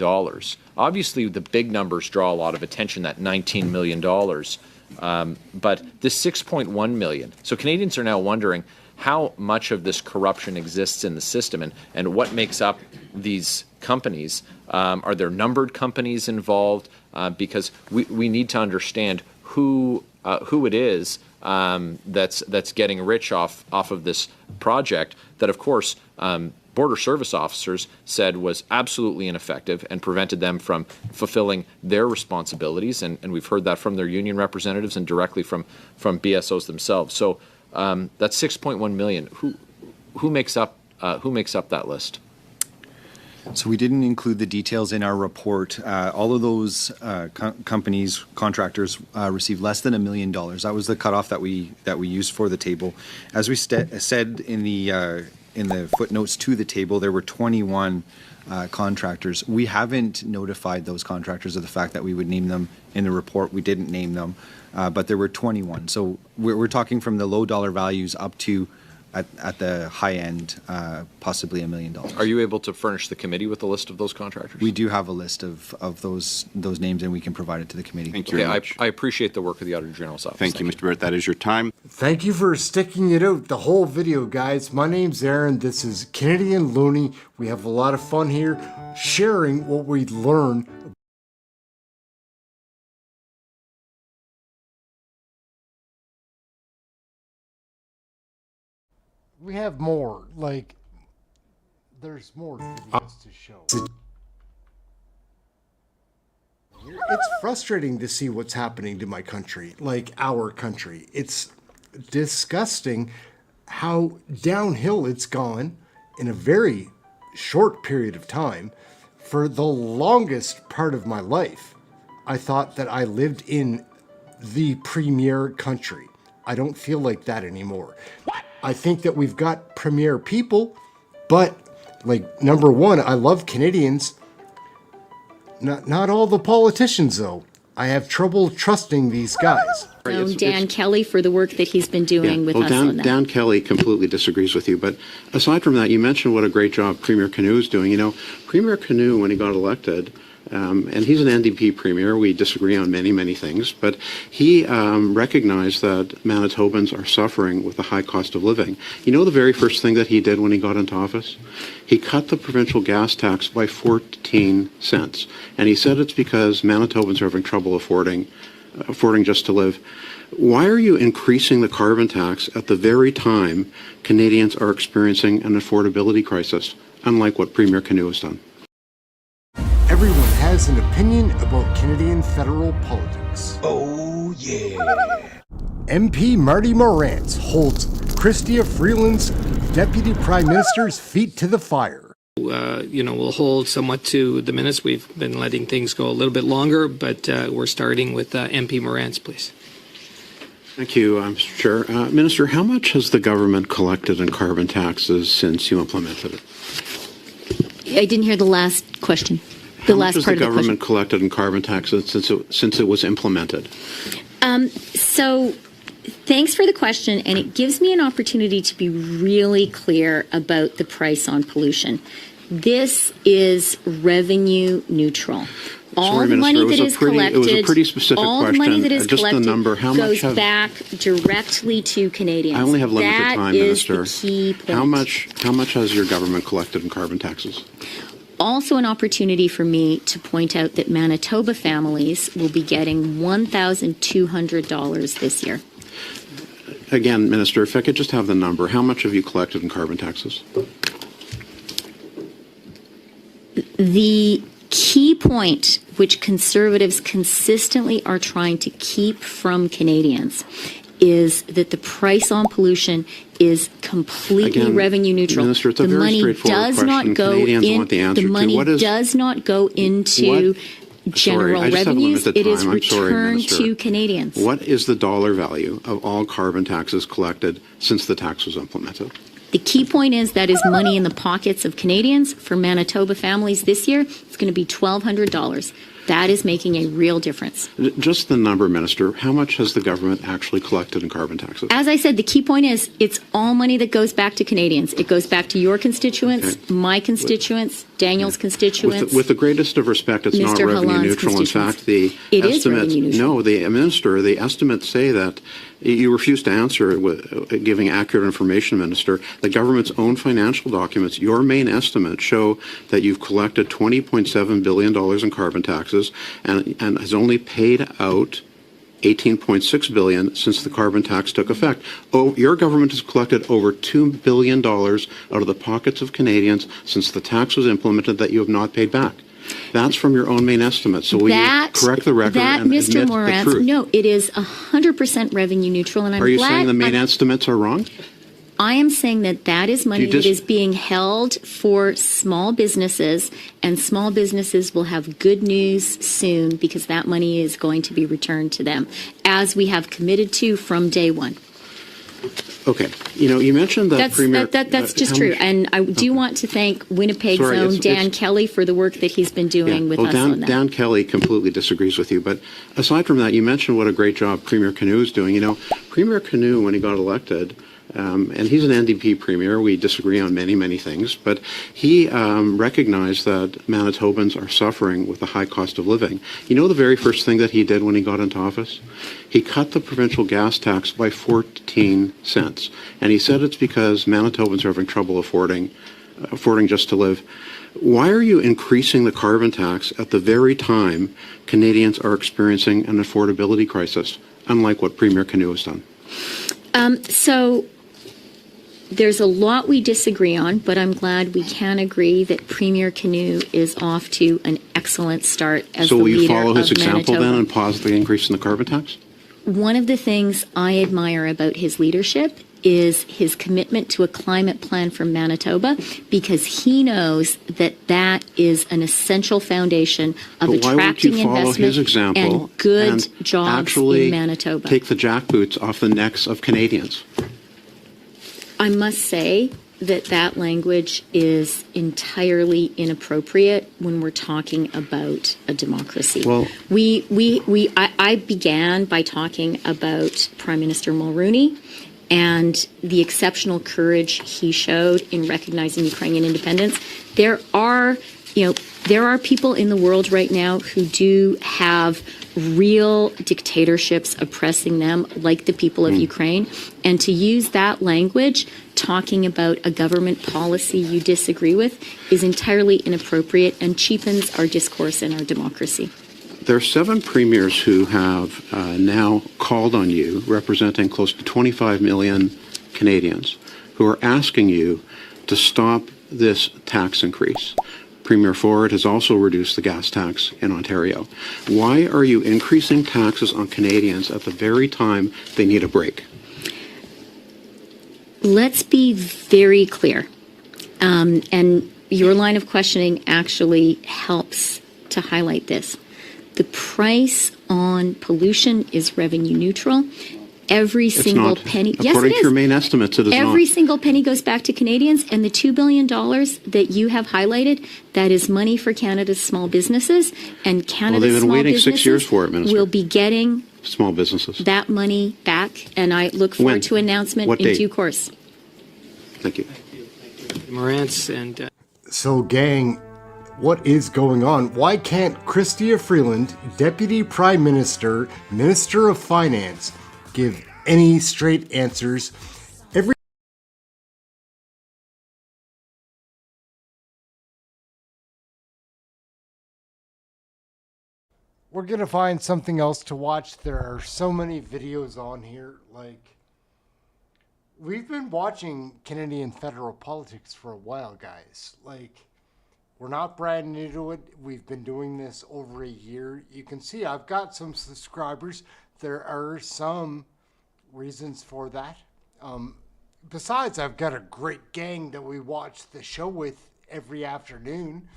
Obviously, the big numbers draw a lot of attention, that $19 million. But this $6.1 million. So Canadians are now wondering how much of this corruption exists in the system and what makes up these companies. Are there numbered companies involved? Because we need to understand who it is that's getting rich off of this project that, of course, Border Service officers said was absolutely ineffective and prevented them from fulfilling their responsibilities. And we've heard that from their union representatives and directly from BSOs themselves. So that's $6.1 million. Who makes up that list? So we didn't include the details in our report. All of those companies, contractors, received less than $1 million. That was the cutoff that we used for the table. As we said in the footnotes to the table, there were 21 contractors. We haven't notified those contractors of the fact that we would name them in the report. We didn't name them, but there were 21. So we're talking from the low dollar values up to at the high end, possibly $1 million. Are you able to furnish the committee with a list of those contractors? We do have a list of those names, and we can provide it to the committee. Thank you very much. I appreciate the work of the Auditor General's office. Thank you, Mr. Barrett. That is your time. Thank you for sticking it out the whole video, guys. My name's Aaron. This is Canadian Looney. We have a lot of fun here sharing what we learn. We have more, like, there's more videos to show. It's frustrating to see what's happening to my country, like our country. It's disgusting how downhill it's gone in a very short period of time. For the longest part of my life, I thought that I lived in the premier country. I don't feel like that anymore. What? I think that we've got premier people, but like, number one, I love Canadians. Not all the politicians, though. I have trouble trusting these guys. Dan Kelly for the work that he's been doing with us on that. Dan Kelly completely disagrees with you. But aside from that, you mentioned what a great job Premier Canoe is doing. You know, Premier Canoe, when he got elected, and he's an NDP premier. We disagree on many, many things. But he recognized that Manitobans are suffering with the high cost of living. You know the very first thing that he did when he got into office? He cut the provincial gas tax by 14 cents. And he said it's because Manitobans are having trouble affording just to live. Why are you increasing the carbon tax at the very time Canadians are experiencing an affordability crisis, unlike what Premier Canoe has done? Everyone has an opinion about Canadian federal politics. Oh, yeah. MP Marty Morantz holds Chrystia Freeland's Deputy Prime Minister's feet to the fire. We'll hold somewhat to the minutes. We've been letting things go a little bit longer, but we're starting with MP Morantz, please. Thank you, Chair. Minister, how much has the government collected in carbon taxes since you implemented it? I didn't hear the last question. How much has the government collected in carbon taxes since it was implemented? So thanks for the question, and it gives me an opportunity to be really clear about the price on pollution. This is revenue neutral. All Sorry, the Minister, money that is collected, it was a pretty specific all question. the money that is Just the collected number, how much goes back directly to Canadians. I only have limited That time, is Minister. the key point. How much has your government collected in carbon taxes? Also an opportunity for me to point out that Manitoba families will be getting $1,200 this year. Again, Minister, if I could just have the number, how much have you collected in carbon taxes? The key point, which Conservatives consistently are trying to keep from Canadians, is that the price on pollution is completely Again, revenue neutral. Minister, it's a the very money straightforward does question. not go Canadians in. want the answer The to. money What is- does not go into general I just have revenues. limited It is time. I'm sorry, returned Minister. to Canadians. What is the dollar value of all carbon taxes collected since the tax was implemented? The key point is that is money in the pockets of Canadians. For Manitoba families this year, it's going to be $1,200. That is making a real difference. Just the number, Minister. How much has the government actually collected in carbon taxes? As I said, the key point is it's all money that goes back to Canadians. It goes back to your constituents, my constituents, Daniel's constituents. With the greatest of respect, it's not Mr. revenue Halland's neutral. In fact, the It is estimates, revenue neutral. no, the Minister, the estimates say that you refuse to answer giving accurate information, Minister. The government's own financial documents, your main estimates show that you've collected $20.7 billion in carbon taxes and has only paid out $18.6 billion since the carbon tax took effect. Oh, your government has collected over $2 billion out of the pockets of Canadians since the tax was implemented that you have not paid back. That's from your own main estimate. So will you correct the record and admit the truth? No, it is 100% revenue neutral, and I'm glad. Are you saying the main estimates are wrong? I am saying that that is money that is being held for small businesses, and small businesses will have good news soon because that money is going to be returned to them, as we have committed to from day one. Okay. You know, you mentioned that Premier... That's just true. And I do want to thank Winnipeg's own Dan Kelly for the work that he's been doing with us on that. Dan Kelly completely disagrees with you. But aside from that, you mentioned what a great job Premier Canoe is doing. You know, Premier Canoe, when he got elected, and he's an NDP premier. We disagree on many, many things. But he recognized that Manitobans are suffering with the high cost of living. You know the very first thing that he did when he got into office? He cut the provincial gas tax by 14 cents. And he said it's because Manitobans are having trouble affording just to live. Why are you increasing the carbon tax at the very time Canadians are experiencing an affordability crisis, unlike what Premier Canoe has done? So there's a lot we disagree on, but I'm glad we can agree that Premier Canoe is off to an excellent start as the leader of Manitoba. So will you follow his example then and pause the increase in the carbon tax? One of the things I admire about his leadership is his commitment to a climate plan for Manitoba, because he knows that that is an essential foundation of attracting investment and good jobs in Manitoba. Take the jackboots off the necks of Canadians. I must say that that language is entirely inappropriate when we're talking about a democracy. Well, I began by talking about Prime Minister Mulroney and the exceptional courage he showed in recognizing Ukrainian independence. There are people in the world right now who do have real dictatorships oppressing them, like the people of Ukraine. And to use that language, talking about a government policy you disagree with, is entirely inappropriate and cheapens our discourse and our democracy. There are 7 premiers who have now called on you, representing close to 25 million Canadians, who are asking you to stop this tax increase. Premier Ford has also reduced the gas tax in Ontario. Why are you increasing taxes on Canadians at the very time they need a break? Let's be very clear. And your line of questioning actually helps to highlight this. The price on pollution is revenue neutral. Every single penny. Yes, it is. According to your main estimates, it is not. Every single penny goes back to Canadians, and the $2 billion that you have highlighted, that is money for Canada's small businesses, and Canada's small businesses 6 years for it, Minister. will be getting small businesses. that money back, and I look forward When? to announcement What in date? due course. Thank you. Morantz and So, gang, what is going on? Why can't Chrystia Freeland, Deputy Prime Minister, Minister of Finance, give any straight answers? We're gonna find something else to watch. There are so many videos on here. Like, we've been watching Canadian federal politics for a while, guys. Like, we're not brand new to it. We've been doing this over a year. You can see I've got some subscribers. There are some reasons for that. Besides, I've got a great gang that we watch the show with every afternoon.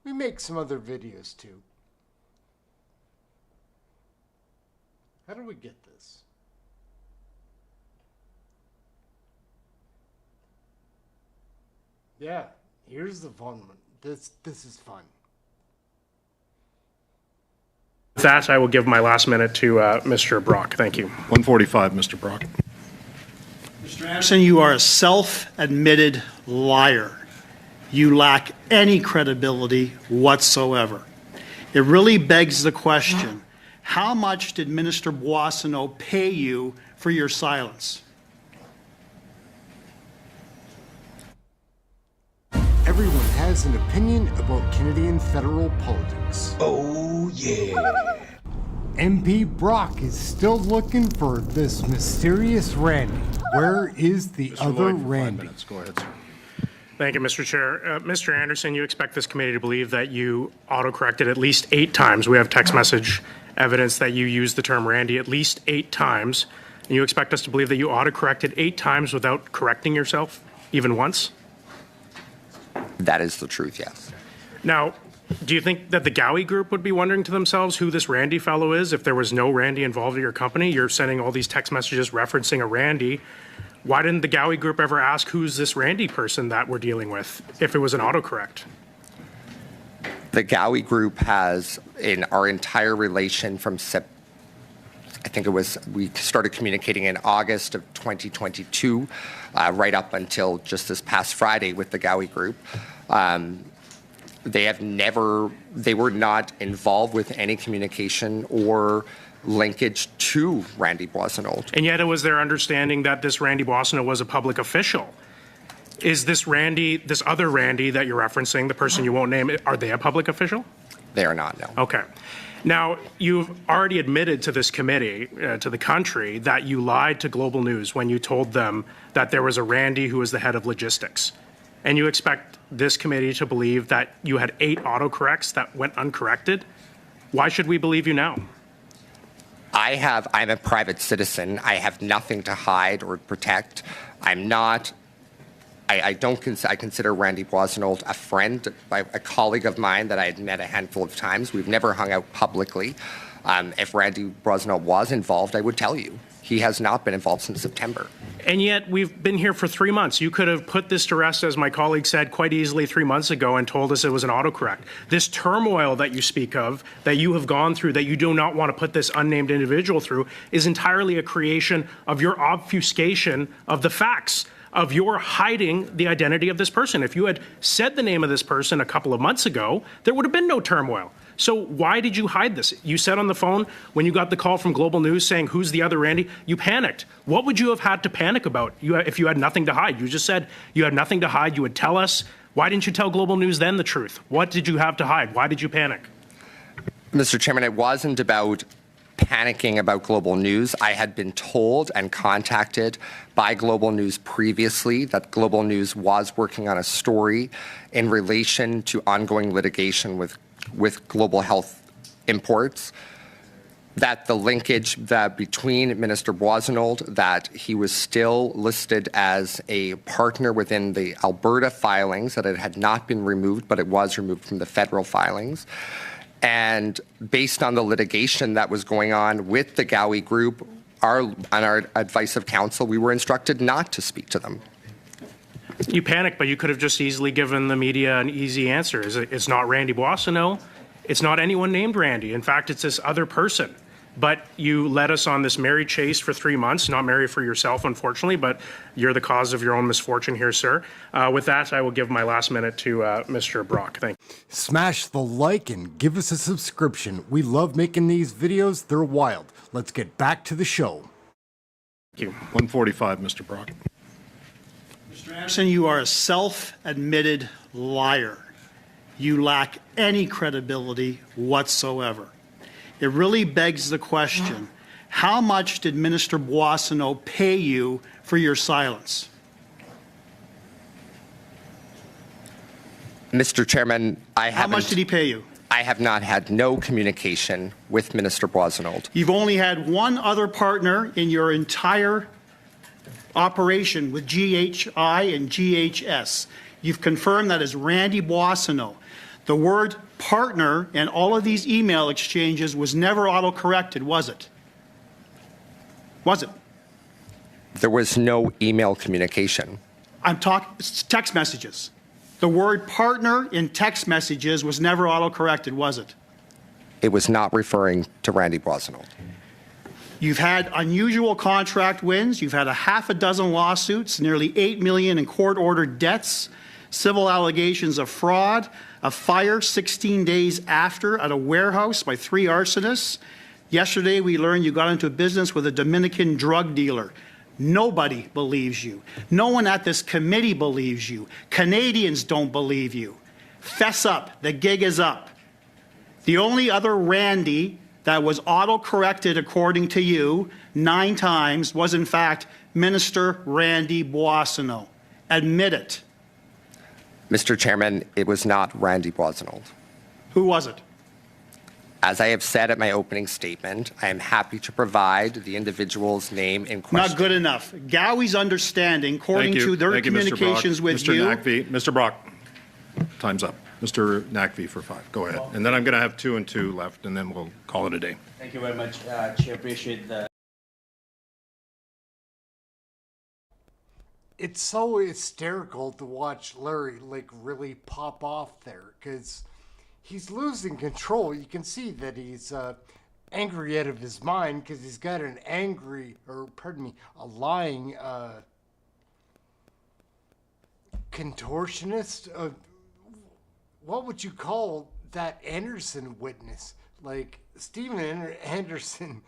We make some other videos too. How do we get this? Yeah, here's the fun one. This is fun. With that, I will give my last minute to Mr. Brock. Thank you. 145, Mr. Brock. Mr. Anderson, you are a self-admitted liar. You lack any credibility whatsoever. It really begs the question, how much did Minister Boissonnault pay you for your silence? Everyone has an opinion about Canadian federal politics. Oh, yeah. MP Brock is still looking for this mysterious Randy. Where is the other Randy? Go ahead, sir. Thank you, Mr. Chair. Mr. Anderson, you expect this committee to believe that you autocorrected at least 8 times. We have text message evidence that you used the term Randy at least 8 times. And you expect us to believe that you autocorrected 8 times without correcting yourself even once? That is the truth, yes. Now, do you think that the Gowie Group would be wondering to themselves who this Randy fellow is if there was no Randy involved in your company? You're sending all these text messages referencing a Randy. Why didn't the Gowie Group ever ask who's this Randy person that we're dealing with if it was an autocorrect? The Gowie Group has, in our entire relation from I think it was, we started communicating in August of 2022, right up until just this past Friday with the Gowie Group. They were not involved with any communication or linkage to Randy Boissonnault. And yet it was their understanding that this Randy Boissonnault was a public official. Is this Randy, this other Randy that you're referencing, the person you won't name, are they a public official? They are not, no. Okay. Now, you've already admitted to this committee, to the country, that you lied to Global News when you told them that there was a Randy who was the head of logistics. And you expect this committee to believe that you had 8 autocorrects that went uncorrected? Why should we believe you now? I'm a private citizen. I have nothing to hide or protect. I'm not, I consider Randy Boissonnault a friend, a colleague of mine that I had met a handful of times. We've never hung out publicly. If Randy Boissonnault was involved, I would tell you. He has not been involved since September. And yet we've been here for 3 months. You could have put this to rest, as my colleague said, quite easily 3 months ago and told us it was an autocorrect. This turmoil that you speak of, that you have gone through, that you do not want to put this unnamed individual through, is entirely a creation of your obfuscation of the facts, of your hiding the identity of this person. If you had said the name of this person a couple of months ago, there would have been no turmoil. So why did you hide this? You said on the phone when you got the call from Global News saying, who's the other Randy? You panicked. What would you have had to panic about if you had nothing to hide? You just said you had nothing to hide. You would tell us. Why didn't you tell Global News then the truth? What did you have to hide? Why did you panic? Mr. Chairman, it wasn't about panicking about Global News. I had been told and contacted by Global News previously that Global News was working on a story in relation to ongoing litigation with Global Health Imports, that the linkage that between Minister Boissonnault, that he was still listed as a partner within the Alberta filings, that it had not been removed, but it was removed from the federal filings. And based on the litigation that was going on with the Gowie Group, on our advice of counsel, we were instructed not to speak to them. You panicked, but you could have just easily given the media an easy answer. It's not Randy Boissonnault. It's not anyone named Randy. In fact, it's this other person. but you led us on this merry chase for 3 months. Not merry for yourself, unfortunately, but you're the cause of your own misfortune here, sir. With that, I will give my last minute to Mr. Brock. Thank you. Smash the like and give us a subscription. We love making these videos. They're wild. Let's get back to the show. Thank you. 145, Mr. Brock. Mr. Anderson, you are a self-admitted liar. You lack any credibility whatsoever. It really begs the question, how much did Minister Boissonnault pay you for your silence? Mr. Chairman, How much did he pay you? I have not had no communication with Minister Boissonnault. You've only had one other partner in your entire operation with GHI and GHS. You've confirmed that is Randy Boissonnault. The word partner in all of these email exchanges was never auto-corrected, was it? Was it? There was no email communication. I'm talking text messages. The word partner in text messages was never auto-corrected, was it? It was not referring to Randy Boissonnault. You've had unusual contract wins. You've had a half a dozen lawsuits, nearly $8 million in court-ordered debts, civil allegations of fraud, a fire 16 days after at a warehouse by 3 arsonists. Yesterday, we learned you got into business with a Dominican drug dealer. Nobody believes you. No one at this committee believes you. Canadians don't believe you. Fess up. The gig is up. The only other Randy that was auto-corrected, according to you, 9 times was, in fact, Minister Randy Boissonnault. Admit it. Mr. Chairman, it was not Randy Boissonnault. Who was it? As I have said at my opening statement, I am happy to provide the individual's name in question. Not good enough. Gowie's understanding, according to their communications with you. Mr. Nakvi, Mr. Brock, time's up. Mr. Nakvi for 5. Go ahead. And then I'm going to have 2 and 2 left, and then we'll call it a day. Thank you very much, Chair. Appreciate the. It's so hysterical to watch Larry really pop off there because he's losing control. You can see that he's angry out of his mind because he's got a lying contortionist. What would you call that Anderson witness? Like Stephen Anderson.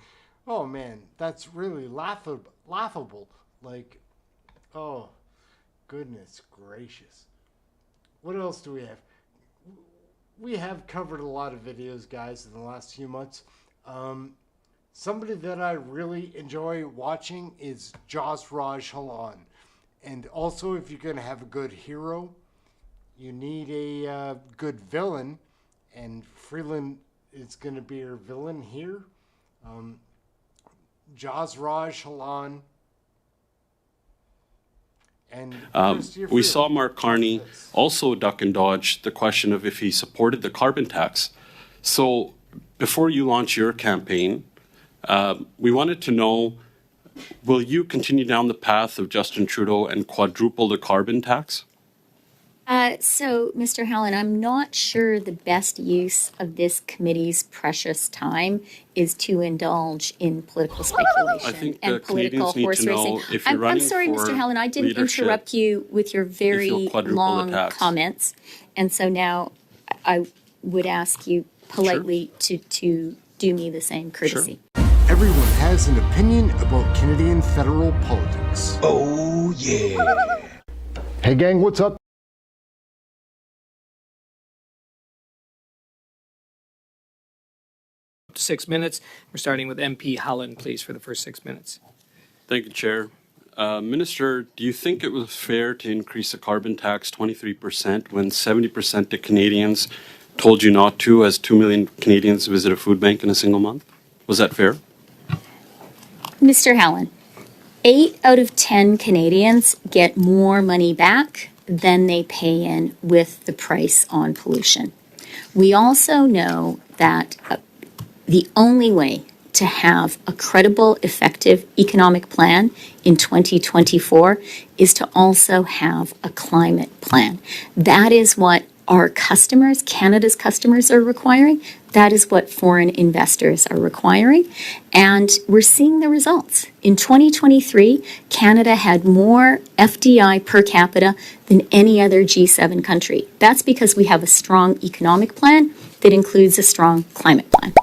Oh man, that's really laughable. Like, oh, goodness gracious. What else do we have? We have covered a lot of videos, guys, in the last few months. Somebody that I really enjoy watching is Jasraj Halan. And also, if you're going to have a good hero, you need a good villain. And Freeland is going to be your villain here. Jasraj Halan. And we saw Mark Carney also duck and dodge the question of if he supported the carbon tax. So before you launch your campaign, we wanted to know, will you continue down the path of Justin Trudeau and quadruple the carbon tax? So, Mr. Hallen, I'm not sure the best use of this committee's precious time is to indulge in political speculation and political horse racing. I'm sorry, Mr. Hallen, I didn't interrupt you with your very long comments. And so now I would ask you politely to do me the same courtesy. Sure. Everyone has an opinion about Canadian federal politics. Oh, yeah. Hey, gang, what's up? 6 minutes. We're starting with MP Hallen, please, for the first 6 minutes. Thank you, Chair. Minister, do you think it was fair to increase the carbon tax 23% when 70% of Canadians told you not to, as 2 million Canadians visit a food bank in a single month? Was that fair? Mr. Hallen, 8 out of 10 Canadians get more money back than they pay in with the price on pollution. We also know that the only way to have a credible, effective economic plan in 2024 is to also have a climate plan. That is what our customers, Canada's customers, are requiring. That is what foreign investors are requiring, and we're seeing the results. In 2023, Canada had more FDI per capita than any other G7 country. That's because we have a strong economic plan that includes a strong climate plan.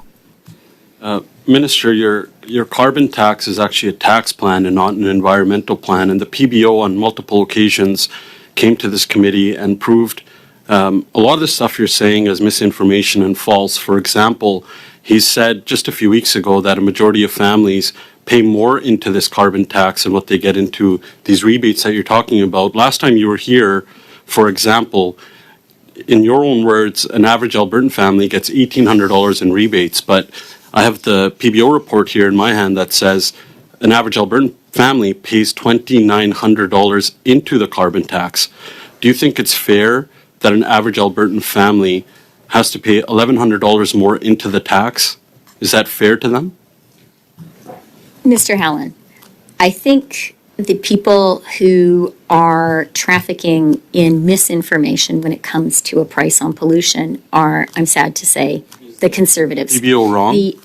Minister, your carbon tax is actually a tax plan and not an environmental plan, and the PBO on multiple occasions came to this committee and proved a lot of the stuff you're saying is misinformation and false. For example, he said just a few weeks ago that a majority of families pay more into this carbon tax than what they get into these rebates that you're talking about. Last time you were here, for example, in your own words, an average Albertan family gets $1,800 in rebates, but I have the PBO report here in my hand that says an average Albertan family pays $2,900 into the carbon tax. Do you think it's fair that an average Albertan family has to pay $1,100 more into the tax? Is that fair to them? Mr. Hallen, I think the people who are trafficking in misinformation when it comes to a price on pollution are, I'm sad to say, the Conservatives. PBO wrong? The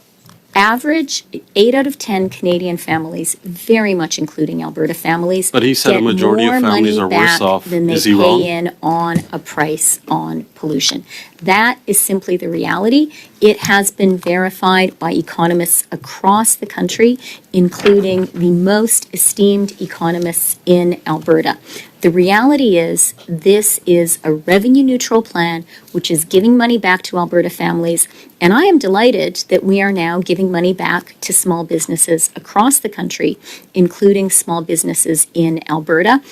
average 8 out of 10 Canadian families, very much including Alberta families, but he said get a majority more of families money are back worse off. than they Is he pay wrong? in on a price on pollution. That is simply the reality. It has been verified by economists across the country, including the most esteemed economists in Alberta. The reality is this is a revenue neutral plan which is giving money back to Alberta families, and I am delighted that we are now giving money back to small businesses across the country, including small businesses in Alberta.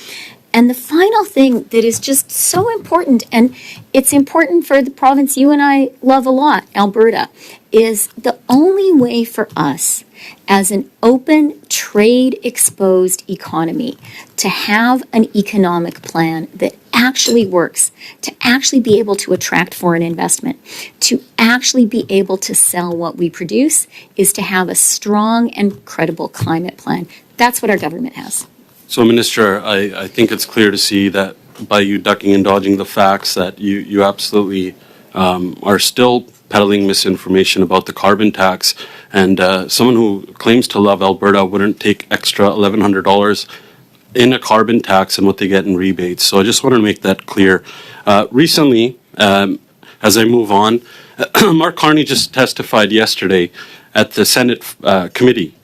And the final thing that is just so important, and it's important for the province you and I love a lot, Alberta, is the only way for us as an open, trade-exposed economy to have an economic plan that actually works, to actually be able to attract foreign investment, to actually be able to sell what we produce, is to have a strong and credible climate plan. That's what our government has. So, Minister, I think it's clear to see that by you ducking and dodging the facts that you absolutely are still peddling misinformation about the carbon tax. And someone who claims to love Alberta wouldn't take extra $1,100 in a carbon tax and what they get in rebates. So I just want to make that clear. Recently, as I move on, Mark Carney just testified yesterday at the Senate committee.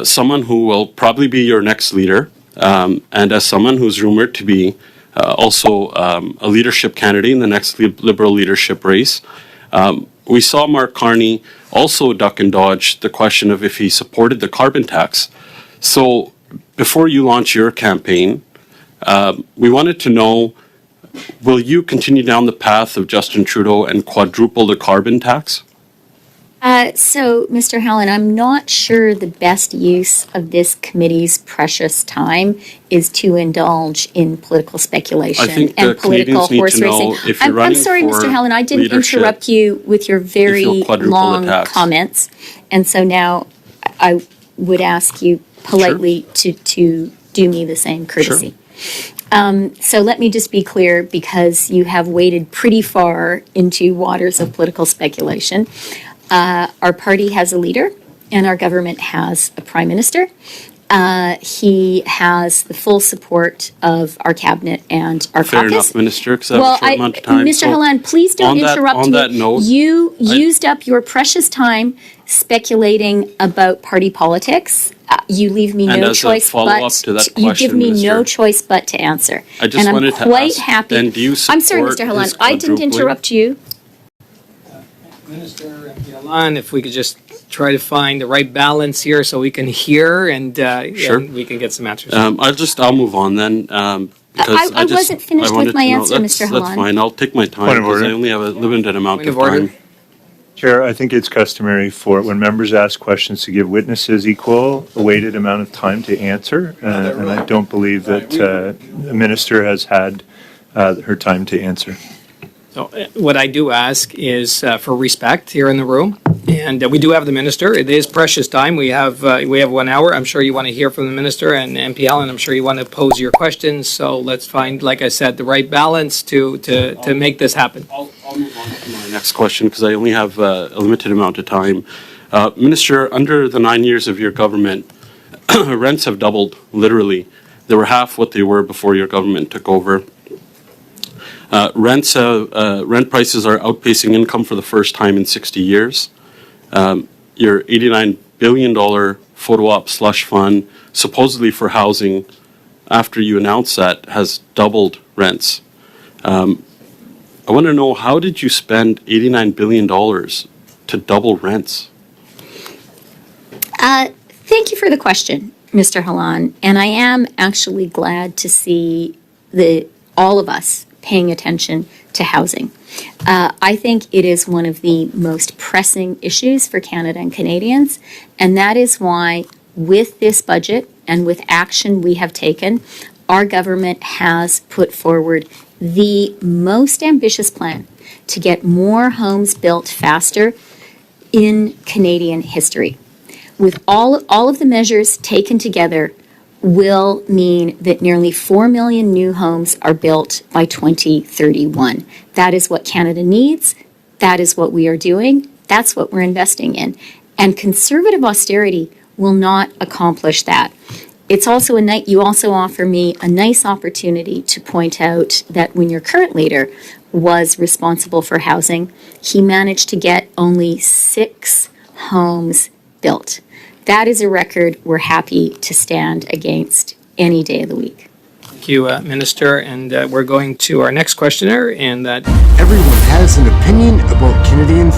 Someone who will probably be your next leader, and as someone who's rumored to be also a leadership candidate in the next Liberal leadership race. We saw Mark Carney also duck and dodge the question of if he supported the carbon tax. So before you launch your campaign, we wanted to know, will you continue down the path of Justin Trudeau and quadruple the carbon tax? So, Mr. Hallen, I'm not sure the best use of this committee's precious time is to indulge in political speculation and political horse racing. I'm sorry, Mr. Hallen, I didn't interrupt you with your very long comments, and so now I would ask you politely to do me the same courtesy. So let me just be clear, because you have waded pretty far into waters of political speculation. Our party has a leader, and our government has a prime minister. He has the full support of our cabinet and our Fair caucus. enough, Minister, because I have a short amount of time. Mr. Hallan, please don't interrupt me. On that note, you used up your precious time speculating about party politics. You leave me no choice but you give me no choice but to answer. I just and wanted I'm quite to ask, happy. then do you I'm sorry, support Mr. Hallan, his I didn't quadrupling? interrupt you. Minister Yalan, if we could just try to find the right balance here so we can hear and, Sure. and we can get some answers. I'll move on then. Because I wasn't finished with my answer, Mr. Hallan. That's fine. I'll take my time Point of because I order. only have a limited amount Point of of order. time. Chair, I think it's customary for when members ask questions to give witnesses equal a weighted amount of time to answer, and I don't believe that the minister has had her time to answer. So what I do ask is for respect here in the room, and we do have the minister. It is precious time. We have 1 hour. I'm sure you want to hear from the minister and MPL, and I'm sure you want to pose your questions. So let's find, like I said, the right balance to make this happen. I'll move on to my next question because I only have a limited amount of time. Minister, under the 9 years of your government, rents have doubled, literally. They were half what they were before your government took over. Rent prices are outpacing income for the first time in 60 years. Your $89 billion photo op slush fund, supposedly for housing, after you announced that, has doubled rents. I want to know, how did you spend $89 billion to double rents? Thank you for the question, Mr. Halan. And I am actually glad to see all of us paying attention to housing. I think it is one of the most pressing issues for Canada and Canadians, and that is why with this budget and with action we have taken, our government has put forward the most ambitious plan to get more homes built faster in Canadian history. With all of the measures taken together, will mean that nearly 4 million new homes are built by 2031. That is what Canada needs. That is what we are doing. That's what we're investing in. And conservative austerity will not accomplish that. It's also you also offer me a nice opportunity to point out that when your current leader was responsible for housing, he managed to get only 6 homes built. That is a record we're happy to stand against any day of the week. Thank you, Minister. And we're going to our next questioner, and that everyone has an opinion about Canadian.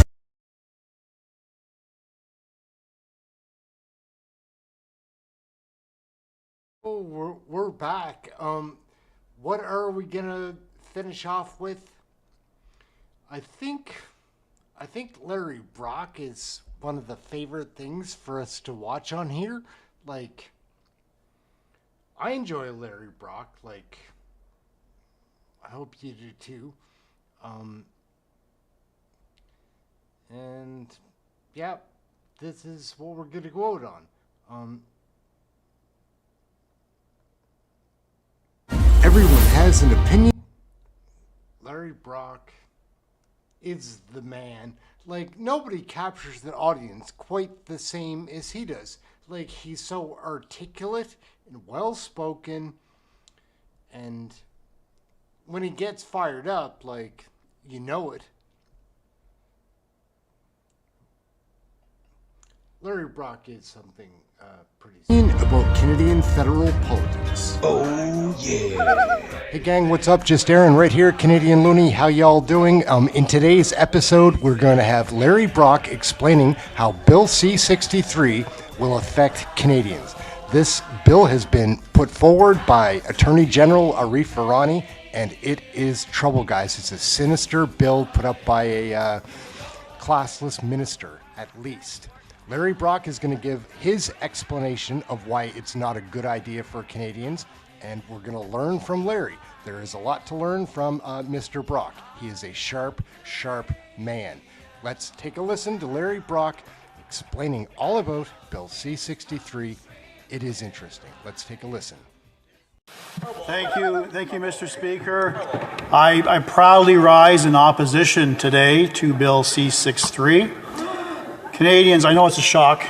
Oh, we're back. What are we gonna finish off with? I think Larry Brock is one of the favorite things for us to watch on here. Like, I enjoy Larry Brock. Like, I hope you do too. And yeah, this is what we're gonna go out on. Everyone has an opinion. Larry Brock is the man. Like, nobody captures the audience quite the same as he does. Like, he's so articulate and well-spoken, and when he gets fired up, like, you know it. Larry Brock is something pretty about Canadian federal politics. Oh, yeah. Hey gang, what's up? Just Aaron right here, Canadian Looney. How y'all doing? In today's episode, we're going to have Larry Brock explaining how Bill C-63 will affect Canadians. This bill has been put forward by Attorney General Arif, and it is trouble, guys. It's a sinister bill put up by a classless minister, at least. Larry Brock is going to give his explanation of why it's not a good idea for Canadians, and we're going to learn from Larry. There is a lot to learn from Mr. Brock. He is a sharp, sharp man. Let's take a listen to Larry Brock explaining all about Bill C-63. It is interesting. Let's take a listen. Thank you, Mr. Speaker. I proudly rise in opposition today to Bill C-63. Canadians, I know it's a shock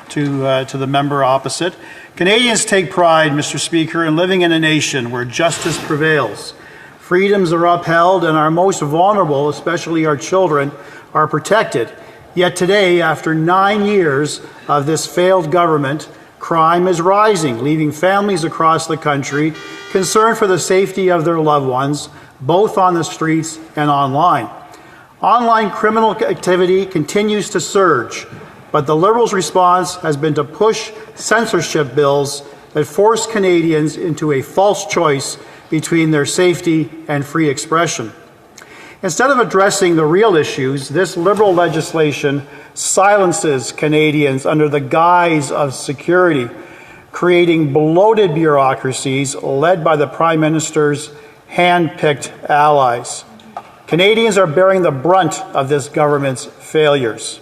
to the member opposite. Canadians take pride, Mr. Speaker, in living in a nation where justice prevails, freedoms are upheld, and our most vulnerable, especially our children, are protected. Yet today, after 9 years of this failed government, crime is rising, leaving families across the country concerned for the safety of their loved ones, both on the streets and online. Online criminal activity continues to surge, but the Liberals' response has been to push censorship bills that force Canadians into a false choice between their safety and free expression. Instead of addressing the real issues, this Liberal legislation silences Canadians under the guise of security, creating bloated bureaucracies led by the Prime Minister's hand-picked allies. Canadians are bearing the brunt of this government's failures.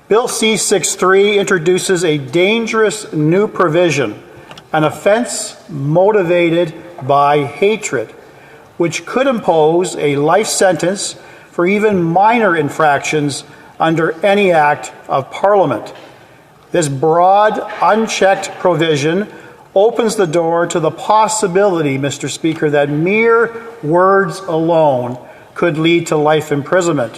Bill C-63 introduces a dangerous new provision, an offence motivated by hatred, which could impose a life sentence for even minor infractions under any act of Parliament. This broad, unchecked provision opens the door to the possibility, Mr. Speaker, that mere words alone could lead to life imprisonment.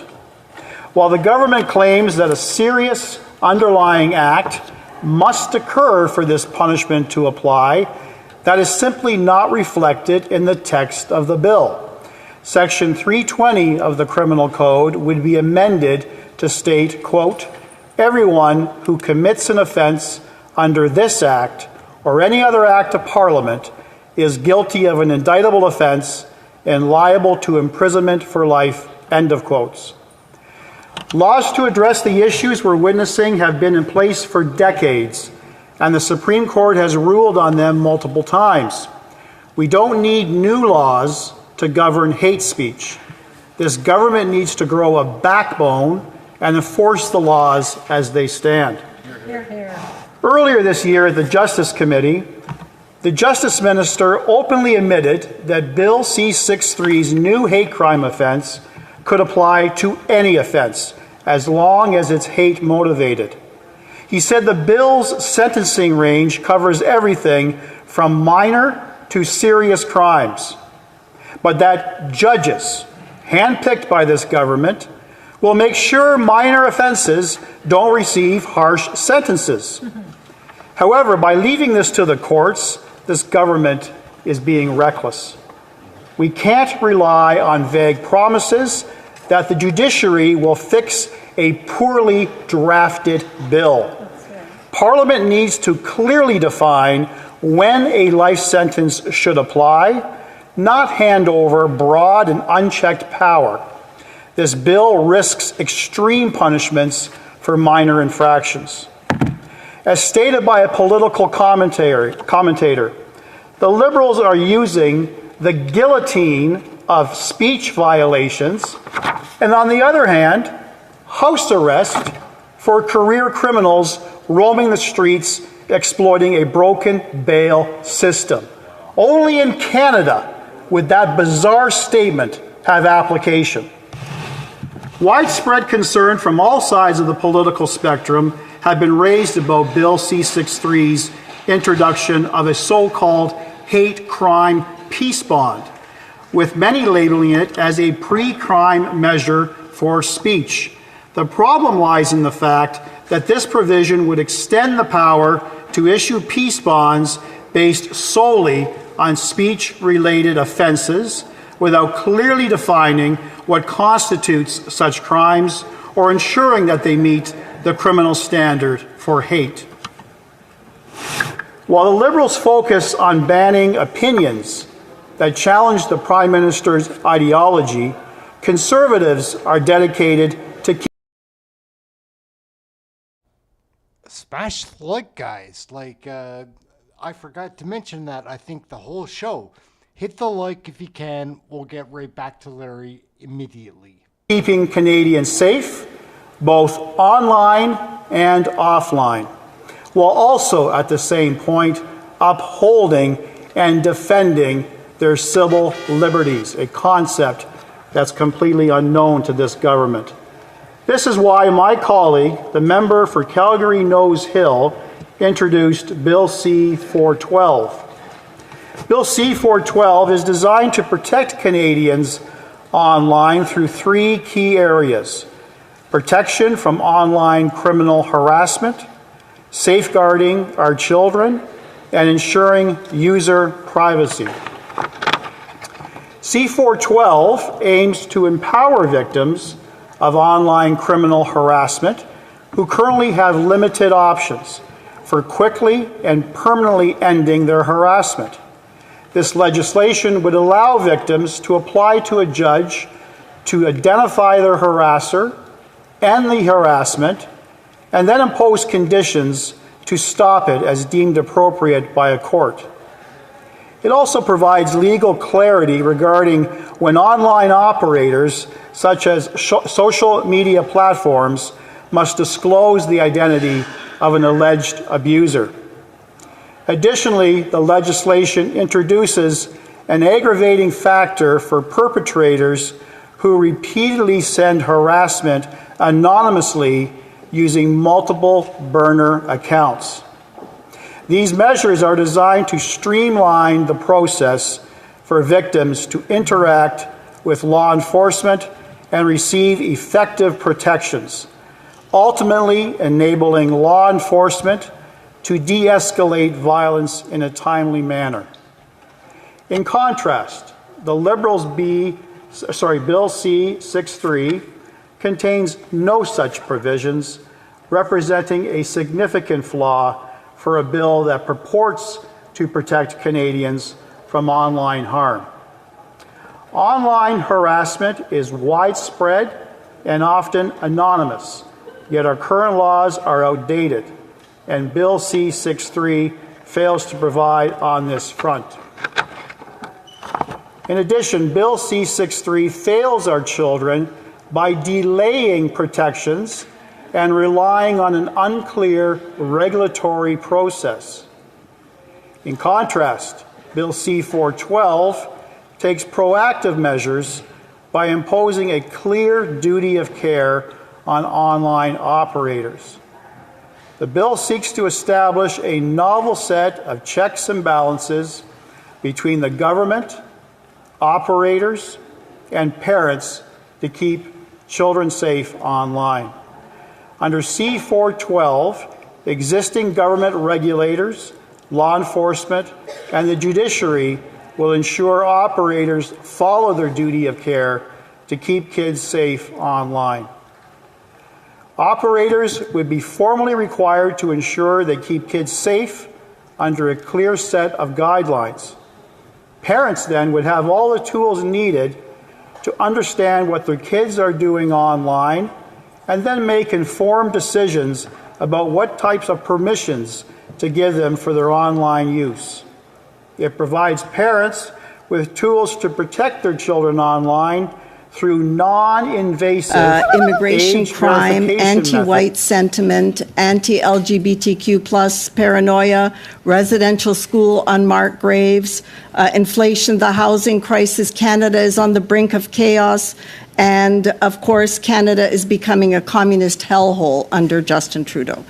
While the government claims that a serious underlying act must occur for this punishment to apply, that is simply not reflected in the text of the bill. Section 320 of the Criminal Code would be amended to state, quote, "Everyone who commits an offence under this Act or any other Act of Parliament is guilty of an indictable offence and liable to imprisonment for life," end of quotes. Laws to address the issues we're witnessing have been in place for decades, and the Supreme Court has ruled on them multiple times. We don't need new laws to govern hate speech. This government needs to grow a backbone and enforce the laws as they stand. Earlier this year at the Justice Committee, the Justice Minister openly admitted that Bill C-63's new hate crime offence could apply to any offence, as long as it's hate motivated. He said the bill's sentencing range covers everything from minor to serious crimes, but that judges, handpicked by this government, will make sure minor offences don't receive harsh sentences. However, by leaving this to the courts, this government is being reckless. We can't rely on vague promises that the judiciary will fix a poorly drafted bill. Parliament needs to clearly define when a life sentence should apply, not hand over broad and unchecked power. This bill risks extreme punishments for minor infractions. As stated by a political commentator, the Liberals are using the guillotine of speech violations, and on the other hand, house arrest for career criminals roaming the streets exploiting a broken bail system. Only in Canada would that bizarre statement have application. Widespread concern from all sides of the political spectrum have been raised about Bill C-63's introduction of a so-called hate crime peace bond, with many labeling it as a pre-crime measure for speech. The problem lies in the fact that this provision would extend the power to issue peace bonds based solely on speech-related offenses without clearly defining what constitutes such crimes or ensuring that they meet the criminal standard for hate. While the Liberals focus on banning opinions that challenge the Prime Minister's ideology, Conservatives are dedicated to smash the like, guys. I forgot to mention that, I think, the whole show. Hit the like if you can. We'll get right back to Larry immediately. keeping Canadians safe, both online and offline, while also at the same point upholding and defending their civil liberties, a concept that's completely unknown to this government. This is why my colleague, the member for Calgary-Nose Hill, introduced Bill C-412. Bill C-412 is designed to protect Canadians online through three key areas: protection from online criminal harassment, safeguarding our children, and ensuring user privacy. C-412 aims to empower victims of online criminal harassment who currently have limited options for quickly and permanently ending their harassment. This legislation would allow victims to apply to a judge to identify their harasser and the harassment, and then impose conditions to stop it as deemed appropriate by a court. It also provides legal clarity regarding when online operators, such as social media platforms, must disclose the identity of an alleged abuser. Additionally, the legislation introduces an aggravating factor for perpetrators who repeatedly send harassment anonymously using multiple burner accounts. These measures are designed to streamline the process for victims to interact with law enforcement and receive effective protections, ultimately enabling law enforcement to de-escalate violence in a timely manner. In contrast, the Liberals' Bill C-63 contains no such provisions, representing a significant flaw for a bill that purports to protect Canadians from online harm. Online harassment is widespread and often anonymous, yet our current laws are outdated, and Bill C-63 fails to provide on this front. In addition, Bill C-63 fails our children by delaying protections and relying on an unclear regulatory process. In contrast, Bill C-412 takes proactive measures by imposing a clear duty of care on online operators. The bill seeks to establish a novel set of checks and balances between the government, operators, and parents to keep children safe online. Under C-412, existing government regulators, law enforcement, and the judiciary will ensure operators follow their duty of care to keep kids safe online. Operators would be formally required to ensure they keep kids safe under a clear set of guidelines. Parents then would have all the tools needed to understand what their kids are doing online and then make informed decisions about what types of permissions to give them for their online use. It provides parents with tools to protect their children online through non-invasive immigration crime, anti-white sentiment, anti-LGBTQ plus paranoia, residential school unmarked graves, inflation, the housing crisis. Canada is on the brink of chaos. And of course, Canada is becoming a communist hellhole under Justin Trudeau.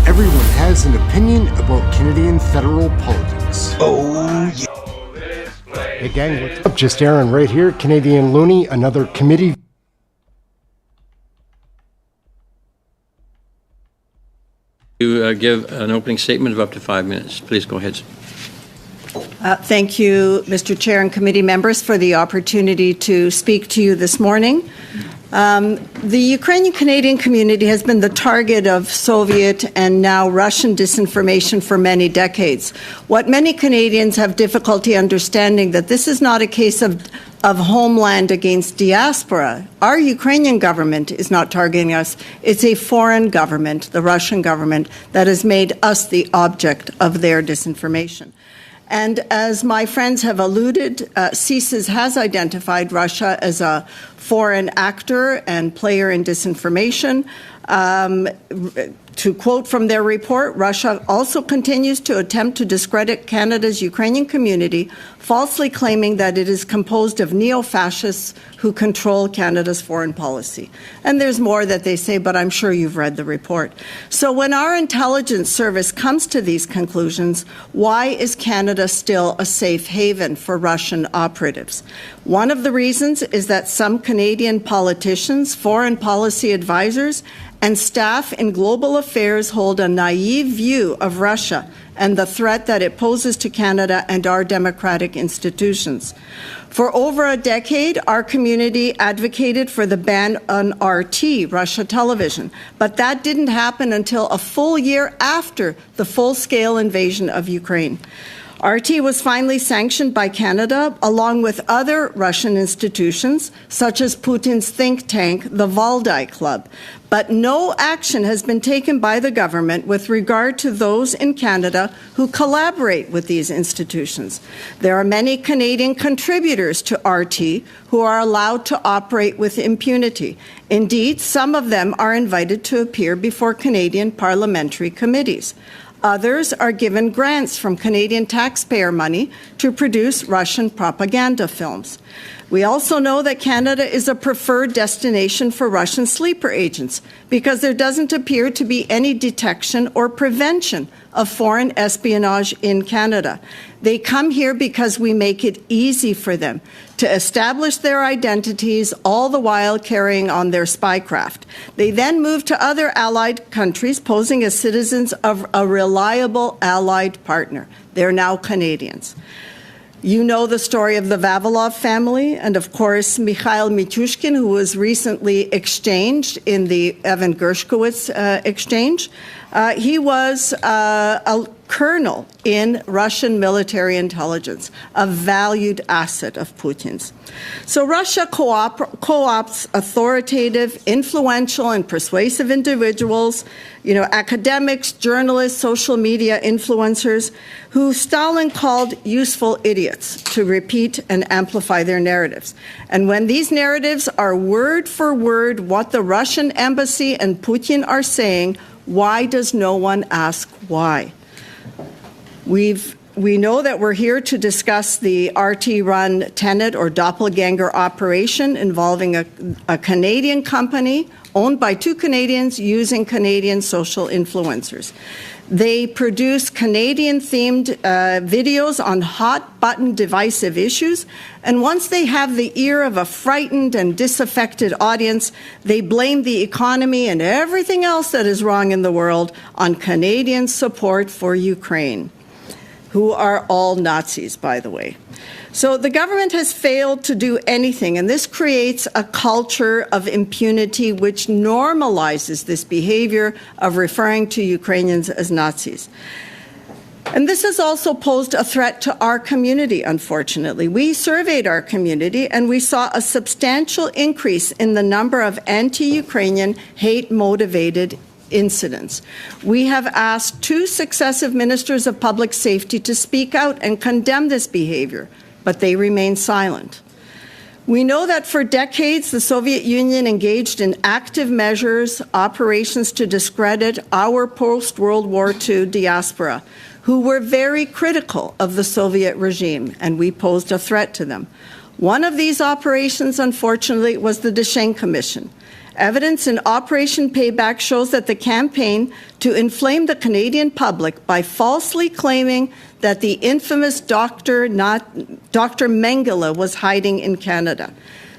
Everyone has an opinion about Canadian federal politics. Oh, yeah. Hey gang, what's up? Just Aaron right here, Canadian Looney, another committee. You give an opening statement of up to 5 minutes. Please go ahead. Thank you, Mr. Chair and committee members, for the opportunity to speak to you this morning. The Ukrainian-Canadian community has been the target of Soviet and now Russian disinformation for many decades. What many Canadians have difficulty understanding that this is not a case of homeland against diaspora. Our Ukrainian government is not targeting us. It's a foreign government, the Russian government, that has made us the object of their disinformation. And as my friends have alluded, CSIS has identified Russia as a foreign actor and player in disinformation. To quote from their report, Russia also continues to attempt to discredit Canada's Ukrainian community, falsely claiming that it is composed of neo-fascists who control Canada's foreign policy. And there's more that they say, but I'm sure you've read the report. So when our intelligence service comes to these conclusions, why is Canada still a safe haven for Russian operatives? One of the reasons is that some Canadian politicians, foreign policy advisors, and staff in global affairs hold a naive view of Russia and the threat that it poses to Canada and our democratic institutions. For over a decade, our community advocated for the ban on RT, Russia television, but that didn't happen until a full year after the full-scale invasion of Ukraine. RT was finally sanctioned by Canada, along with other Russian institutions, such as Putin's think tank, the Valdai Club. But no action has been taken by the government with regard to those in Canada who collaborate with these institutions. There are many Canadian contributors to RT who are allowed to operate with impunity. Indeed, some of them are invited to appear before Canadian parliamentary committees. Others are given grants from Canadian taxpayer money to produce Russian propaganda films. We also know that Canada is a preferred destination for Russian sleeper agents because there doesn't appear to be any detection or prevention of foreign espionage in Canada. They come here because we make it easy for them to establish their identities, all the while carrying on their spycraft. They then move to other allied countries, posing as citizens of a reliable allied partner. They're now Canadians. You know the story of the Vavilov family, and of course, Mikhail Mitushkin, who was recently exchanged in the Evan Gershkowitz exchange. He was a colonel in Russian military intelligence, a valued asset of Putin's. So Russia co-opts authoritative, influential, and persuasive individuals, academics, journalists, social media influencers, who Stalin called useful idiots to repeat and amplify their narratives. And when these narratives are word for word what the Russian embassy and Putin are saying, why does no one ask why? We know that we're here to discuss the RT-run Tenet or doppelganger operation involving a Canadian company owned by two Canadians using Canadian social influencers. They produce Canadian-themed videos on hot-button divisive issues, and once they have the ear of a frightened and disaffected audience, they blame the economy and everything else that is wrong in the world on Canadian support for Ukraine, who are all Nazis, by the way. So the government has failed to do anything, and this creates a culture of impunity which normalizes this behavior of referring to Ukrainians as Nazis. And this has also posed a threat to our community, unfortunately. We surveyed our community, and we saw a substantial increase in the number of anti-Ukrainian hate-motivated incidents. We have asked two successive ministers of public safety to speak out and condemn this behavior, but they remain silent. We know that for decades, the Soviet Union engaged in active measures, operations to discredit our post-World War II diaspora, who were very critical of the Soviet regime, and we posed a threat to them. One of these operations, unfortunately, was the Deschênes Commission. Evidence in Operation Payback shows that the campaign to inflame the Canadian public by falsely claiming that the infamous Dr. Mengele was hiding in Canada.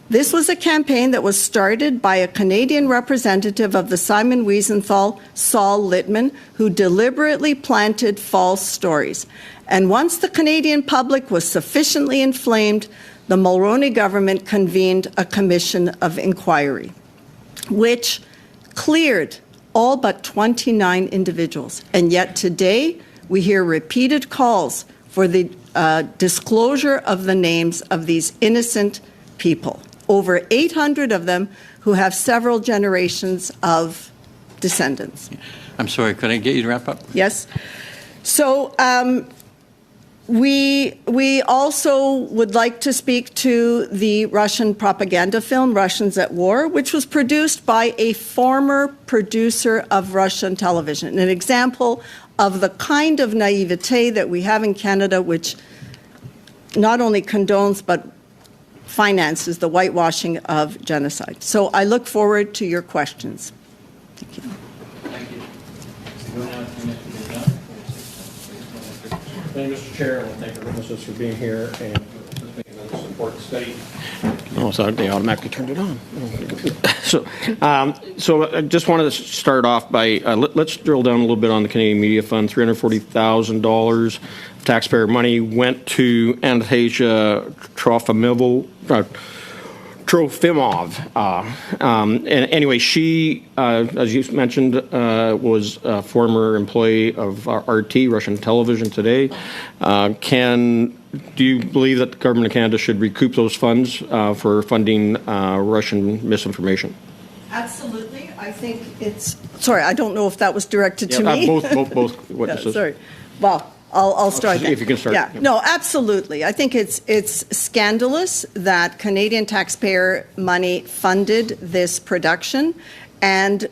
This was a campaign that was started by a Canadian representative of the Simon Wiesenthal, Saul Littman, who deliberately planted false stories. And once the Canadian public was sufficiently inflamed, the Mulroney government convened a commission of inquiry, which cleared all but 29 individuals. And yet today, we hear repeated calls for the disclosure of the names of these innocent people, over 800 of them who have several generations of descendants. I'm sorry, could I get you to wrap up? Yes. So we also would like to speak to the Russian propaganda film, Russians at War, which was produced by a former producer of Russian television, an example of the kind of naivete that we have in Canada, which not only condones but finances the whitewashing of genocide. So I look forward to your questions. Thank you. Thank you. Thank you, Mr. Chair. I want to thank our witnesses for being here and for making this important study. Oh, so they automatically turned it on. So I just wanted to start off by, let's drill down a little bit on the Canadian Media Fund. $340,000 of taxpayer money went to Anastasia Trofimov. And anyway, she, as you mentioned, was a former employee of RT, Russian Television Today. Do you believe that the government of Canada should recoup those funds for funding Russian misinformation? Absolutely. I think it's, sorry, I don't know if that was directed to me. Both witnesses. Yeah, sorry. Well, I'll start there. If you can start. Yeah, no, absolutely. I think it's scandalous that Canadian taxpayer money funded this production, and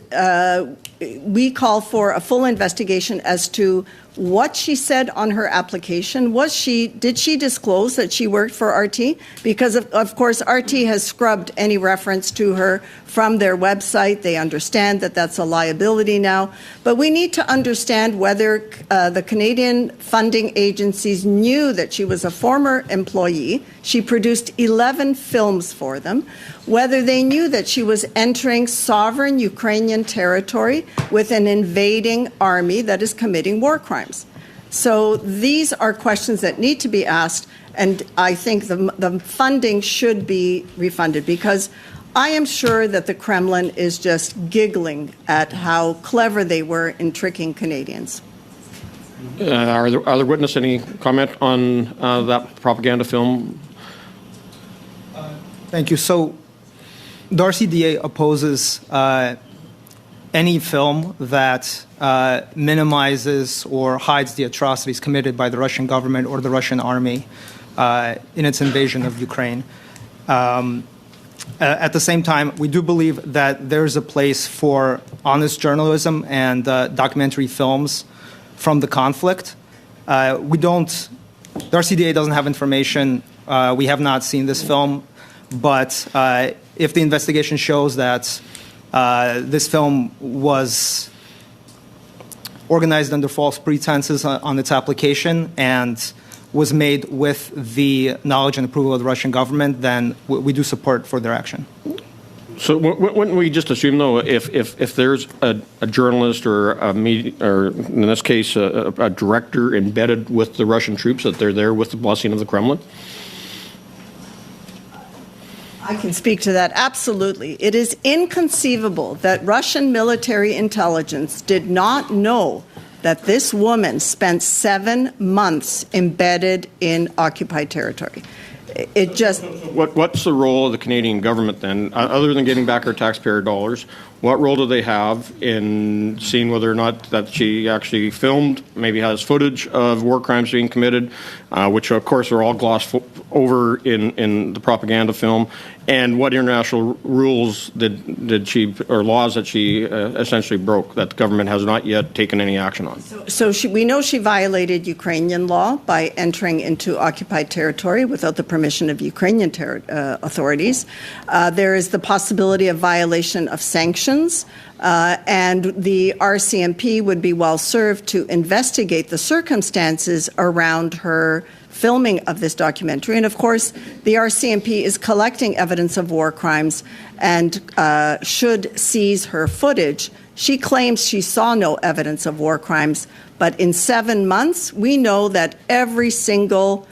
we call for a full investigation as to what she said on her application. Did she disclose that she worked for RT? Because of course RT has scrubbed any reference to her from their website. They understand that that's a liability now. But we need to understand whether the Canadian funding agencies knew that she was a former employee. She produced 11 films for them. Whether they knew that she was entering sovereign Ukrainian territory with an invading army that is committing war crimes. So these are questions that need to be asked, and I think the funding should be refunded, because I am sure that the Kremlin is just giggling at how clever they were in tricking Canadians. Are there witness any comment on that propaganda film? Thank you. So the RCDA opposes any film that minimizes or hides the atrocities committed by the Russian government or the Russian army in its invasion of Ukraine. At the same time, we do believe that there's a place for honest journalism and documentary films from the conflict. The RCDA doesn't have information. We have not seen this film, but if the investigation shows that this film was organized under false pretenses on its application and was made with the knowledge and approval of the Russian government, then we do support further action. So wouldn't we just assume, though, if there's a journalist or a media, or in this case a director embedded with the Russian troops, that they're there with the blessing of the Kremlin? I can speak to that. Absolutely. It is inconceivable that Russian military intelligence did not know that this woman spent 7 months embedded in occupied territory. It just... What's the role of the Canadian government then, other than getting back our taxpayer dollars? What role do they have in seeing whether or not that she actually filmed, maybe has footage of war crimes being committed, which of course are all glossed over in the propaganda film, and what international rules did she, or laws that she essentially broke that the government has not yet taken any action on? So we know she violated Ukrainian law by entering into occupied territory without the permission of Ukrainian authorities. There is the possibility of violation of sanctions, and the RCMP would be well served to investigate the circumstances around her filming of this documentary. And of course, the RCMP is collecting evidence of war crimes and should seize her footage. She claims she saw no evidence of war crimes, but in 7 months, we know that every single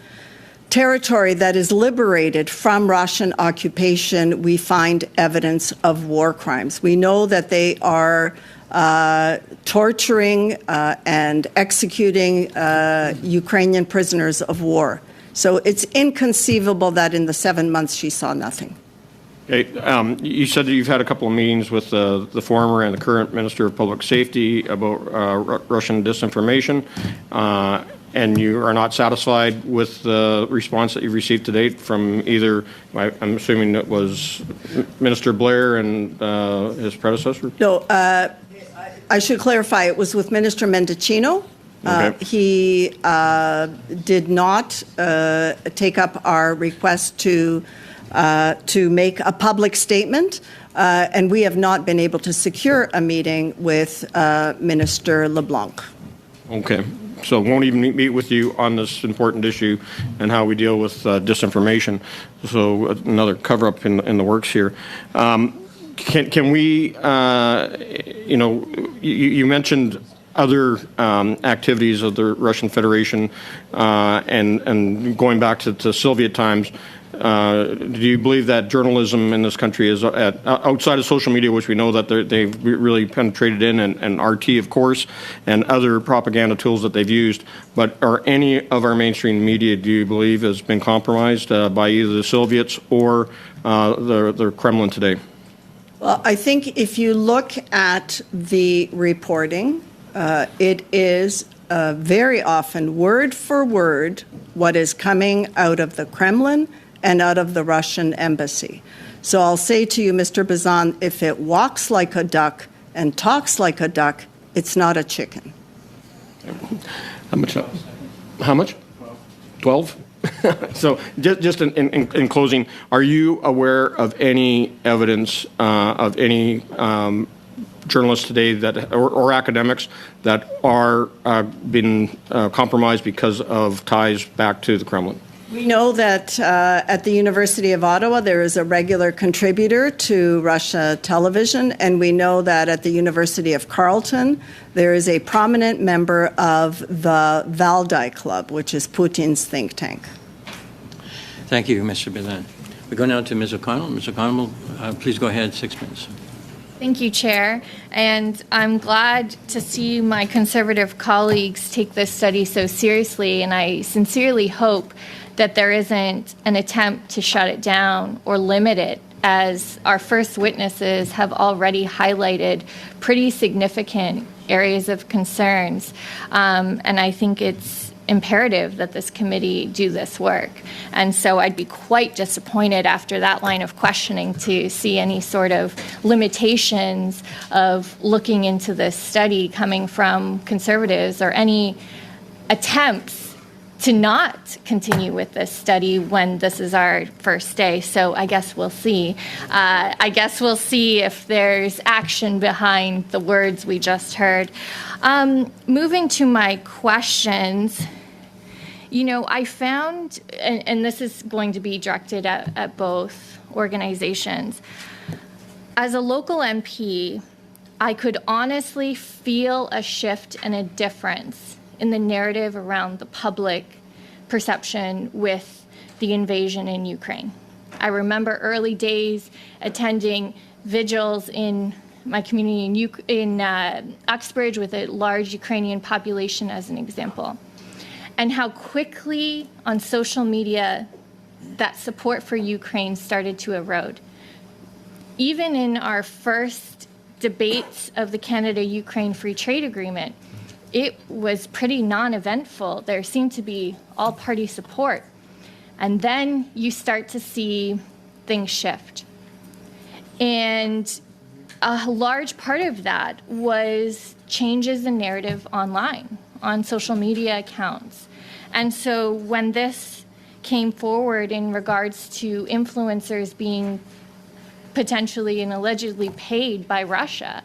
territory that is liberated from Russian occupation, we find evidence of war crimes. We know that they are torturing and executing Ukrainian prisoners of war. So it's inconceivable that in the 7 months she saw nothing. Okay, you said that you've had a couple of meetings with the former and the current Minister of Public Safety about Russian disinformation, and you are not satisfied with the response that you've received to date from either, I'm assuming it was Minister Blair and his predecessor? No, I should clarify, it was with Minister Mendicino. Okay. He did not take up our request to make a public statement, and we have not been able to secure a meeting with Minister LeBlanc. Okay. So won't even meet with you on this important issue and how we deal with disinformation. So another cover-up in the works here. Can we, you mentioned other activities of the Russian Federation and going back to Soviet times. Do you believe that journalism in this country is outside of social media, which we know that they've really penetrated in, and RT, of course, and other propaganda tools that they've used, but are any of our mainstream media, do you believe, has been compromised by either the Soviets or the Kremlin today? Well, I think if you look at the reporting, it is very often word for word what is coming out of the Kremlin and out of the Russian embassy. So I'll say to you, Mr. Bazan, if it walks like a duck, and talks like a duck, it's not a chicken. How much? How much? 12? So just in closing, are you aware of any evidence of any journalists today that, or academics that are being compromised because of ties back to the Kremlin? We know that at the University of Ottawa, there is a regular contributor to Russia television, and we know that at the University of Carleton, there is a prominent member of the Valdai Club, which is Putin's think tank. Thank you, Mr. Bilan. We go now to Ms. O'Connell. Ms. O'Connell, please go ahead, 6 minutes. Thank you, Chair. And I'm glad to see my Conservative colleagues take this study so seriously, and I sincerely hope that there isn't an attempt to shut it down or limit it, as our first witnesses have already highlighted pretty significant areas of concerns. And I think it's imperative that this committee do this work. And so I'd be quite disappointed after that line of questioning to see any sort of limitations of looking into this study coming from Conservatives, or any attempts to not continue with this study when this is our first day. So I guess we'll see. I guess we'll see if there's action behind the words we just heard. Moving to my questions, you know, I found, and this is going to be directed at both organizations, as a local MP, I could honestly feel a shift and a difference in the narrative around the public perception with the invasion in Ukraine. I remember early days attending vigils in my community in Uxbridge with a large Ukrainian population as an example, and how quickly on social media that support for Ukraine started to erode. Even in our first debates of the Canada-Ukraine Free Trade Agreement, it was pretty non-eventful. There seemed to be all-party support. And then you start to see things shift. And a large part of that was changes in narrative online, on social media accounts. And so when this came forward in regards to influencers being potentially and allegedly paid by Russia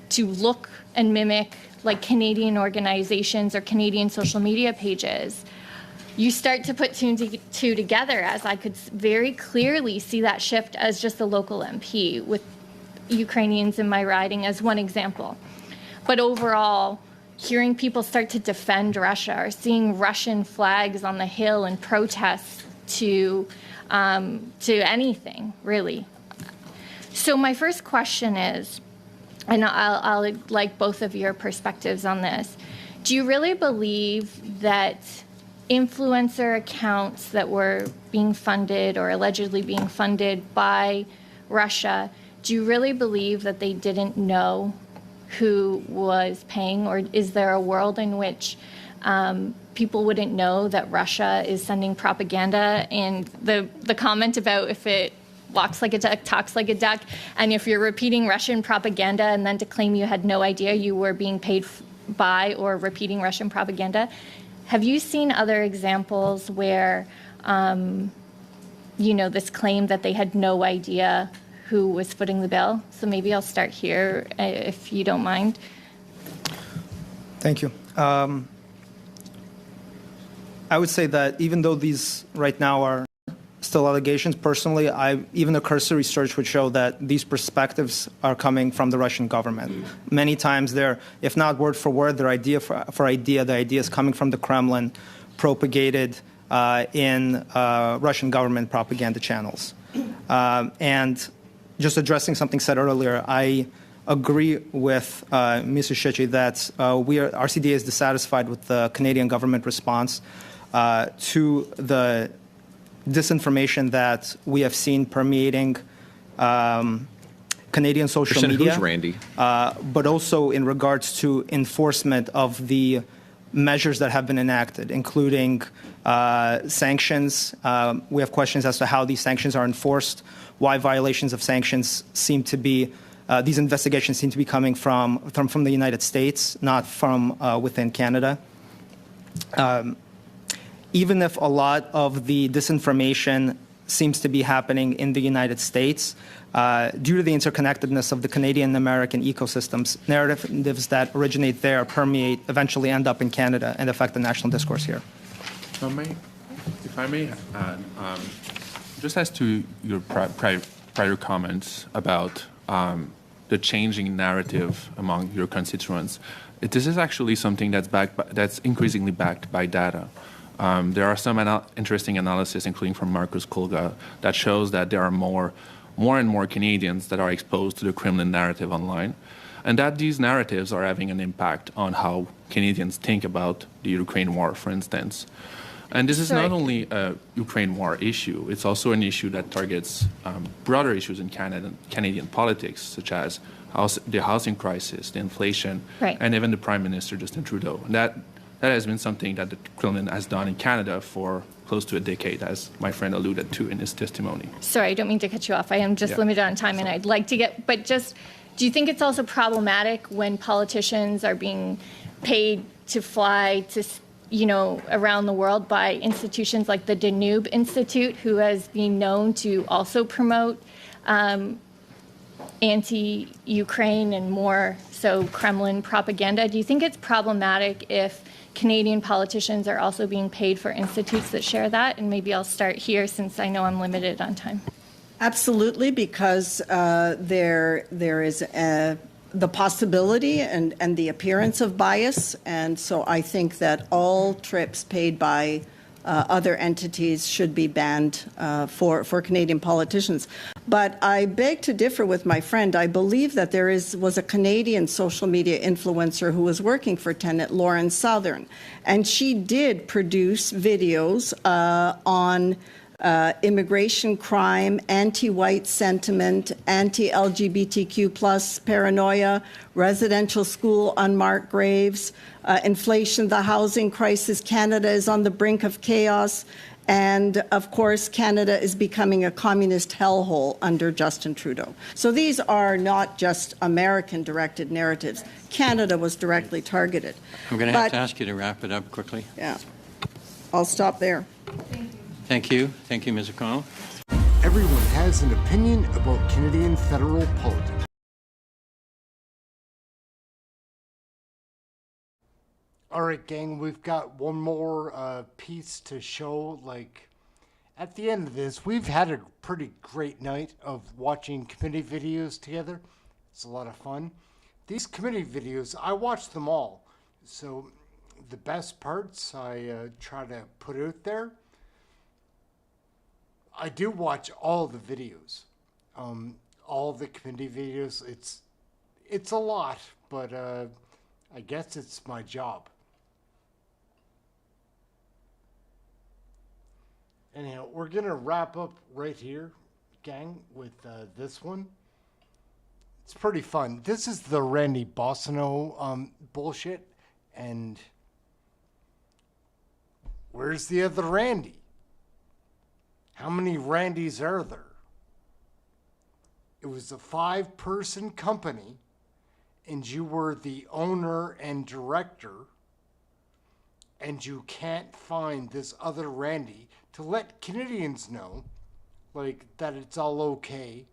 to look and mimic like Canadian organizations or Canadian social media pages, you start to put two and two together, as I could very clearly see that shift as just a local MP with Ukrainians in my riding as one example. But overall, hearing people start to defend Russia or seeing Russian flags on the Hill and protests to anything, really. So my first question is, and I'll like both of your perspectives on this, do you really believe that influencer accounts that were being funded or allegedly being funded by Russia, do you really believe that they didn't know who was paying, or is there a world in which people wouldn't know that Russia is sending propaganda? And the comment about if it walks like a duck, talks like a duck, and if you're repeating Russian propaganda and then to claim you had no idea you were being paid by or repeating Russian propaganda, have you seen other examples where, you know, this claim that they had no idea who was footing the bill? So maybe I'll start here, if you don't mind. Thank you. I would say that even though these right now are still allegations, personally, even a cursory search would show that these perspectives are coming from the Russian government. Many times they're, if not word for word, they're idea for idea. The idea is coming from the Kremlin, propagated in Russian government propaganda channels. And just addressing something said earlier, I agree with Mr. Shechi that RCDA is dissatisfied with the Canadian government response to the disinformation that we have seen permeating Canadian social media, Randy? But also in regards to enforcement of the measures that have been enacted, including sanctions. We have questions as to how these sanctions are enforced, why violations of sanctions seem to be these investigations seem to be coming from the United States, not from within Canada. Even if a lot of the disinformation seems to be happening in the United States, due to the interconnectedness of the Canadian-American ecosystems, narratives that originate there permeate, eventually end up in Canada and affect the national discourse here. If I may add, just as to your prior comments about the changing narrative among your constituents, this is actually something that's increasingly backed by data. There are some interesting analysis, including from Marcus Kolga, that shows that there are more and more Canadians that are exposed to the Kremlin narrative online, and that these narratives are having an impact on how Canadians think about the Ukraine war, for instance. And this is not only a Ukraine war issue, it's also an issue that targets broader issues in Canadian politics, such as the housing crisis, the inflation, and even the Prime Minister, Justin Trudeau. And that has been something that the Kremlin has done in Canada for close to a decade, as my friend alluded to in his testimony. Sorry, I don't mean to cut you off. I am just limited on time, and I'd like to get, but just, do you think it's also problematic when politicians are being paid to fly to, around the world by institutions like the Danube Institute, who has been known to also promote anti-Ukraine and more so Kremlin propaganda? Do you think it's problematic if Canadian politicians are also being paid for institutes that share that? And maybe I'll start here since I know I'm limited on time. Absolutely, because there is the possibility and the appearance of bias, and so I think that all trips paid by other entities should be banned for Canadian politicians. But I beg to differ with my friend. I believe that there was a Canadian social media influencer who was working for Tenet, Lauren Southern, and she did produce videos on immigration crime, anti-white sentiment, anti-LGBTQ plus paranoia, residential school unmarked graves, inflation, the housing crisis, Canada is on the brink of chaos, and of course Canada is becoming a communist hellhole under Justin Trudeau. So these are not just American-directed narratives. Canada was directly targeted. I'm going to have to ask you to wrap it up quickly. Yeah, I'll stop there. Thank you. Thank you, Ms. O'Connell. Everyone has an opinion about Canadian federal politics. All right, gang, we've got one more piece to show. At the end of this, we've had a pretty great night of watching committee videos together. It's a lot of fun. These committee videos, I watch them all. So the best parts I try to put out there. I do watch all the videos, all the committee videos. It's a lot, but I guess it's my job. Anyhow, we're gonna wrap up right here, gang, with this one. It's pretty fun. This is the Randy Bossino bullshit, and where's the other Randy? How many Randys are there? It was a 5-person company, and you were the owner and director, and you can't find this other Randy to let Canadians know, that it's all okay,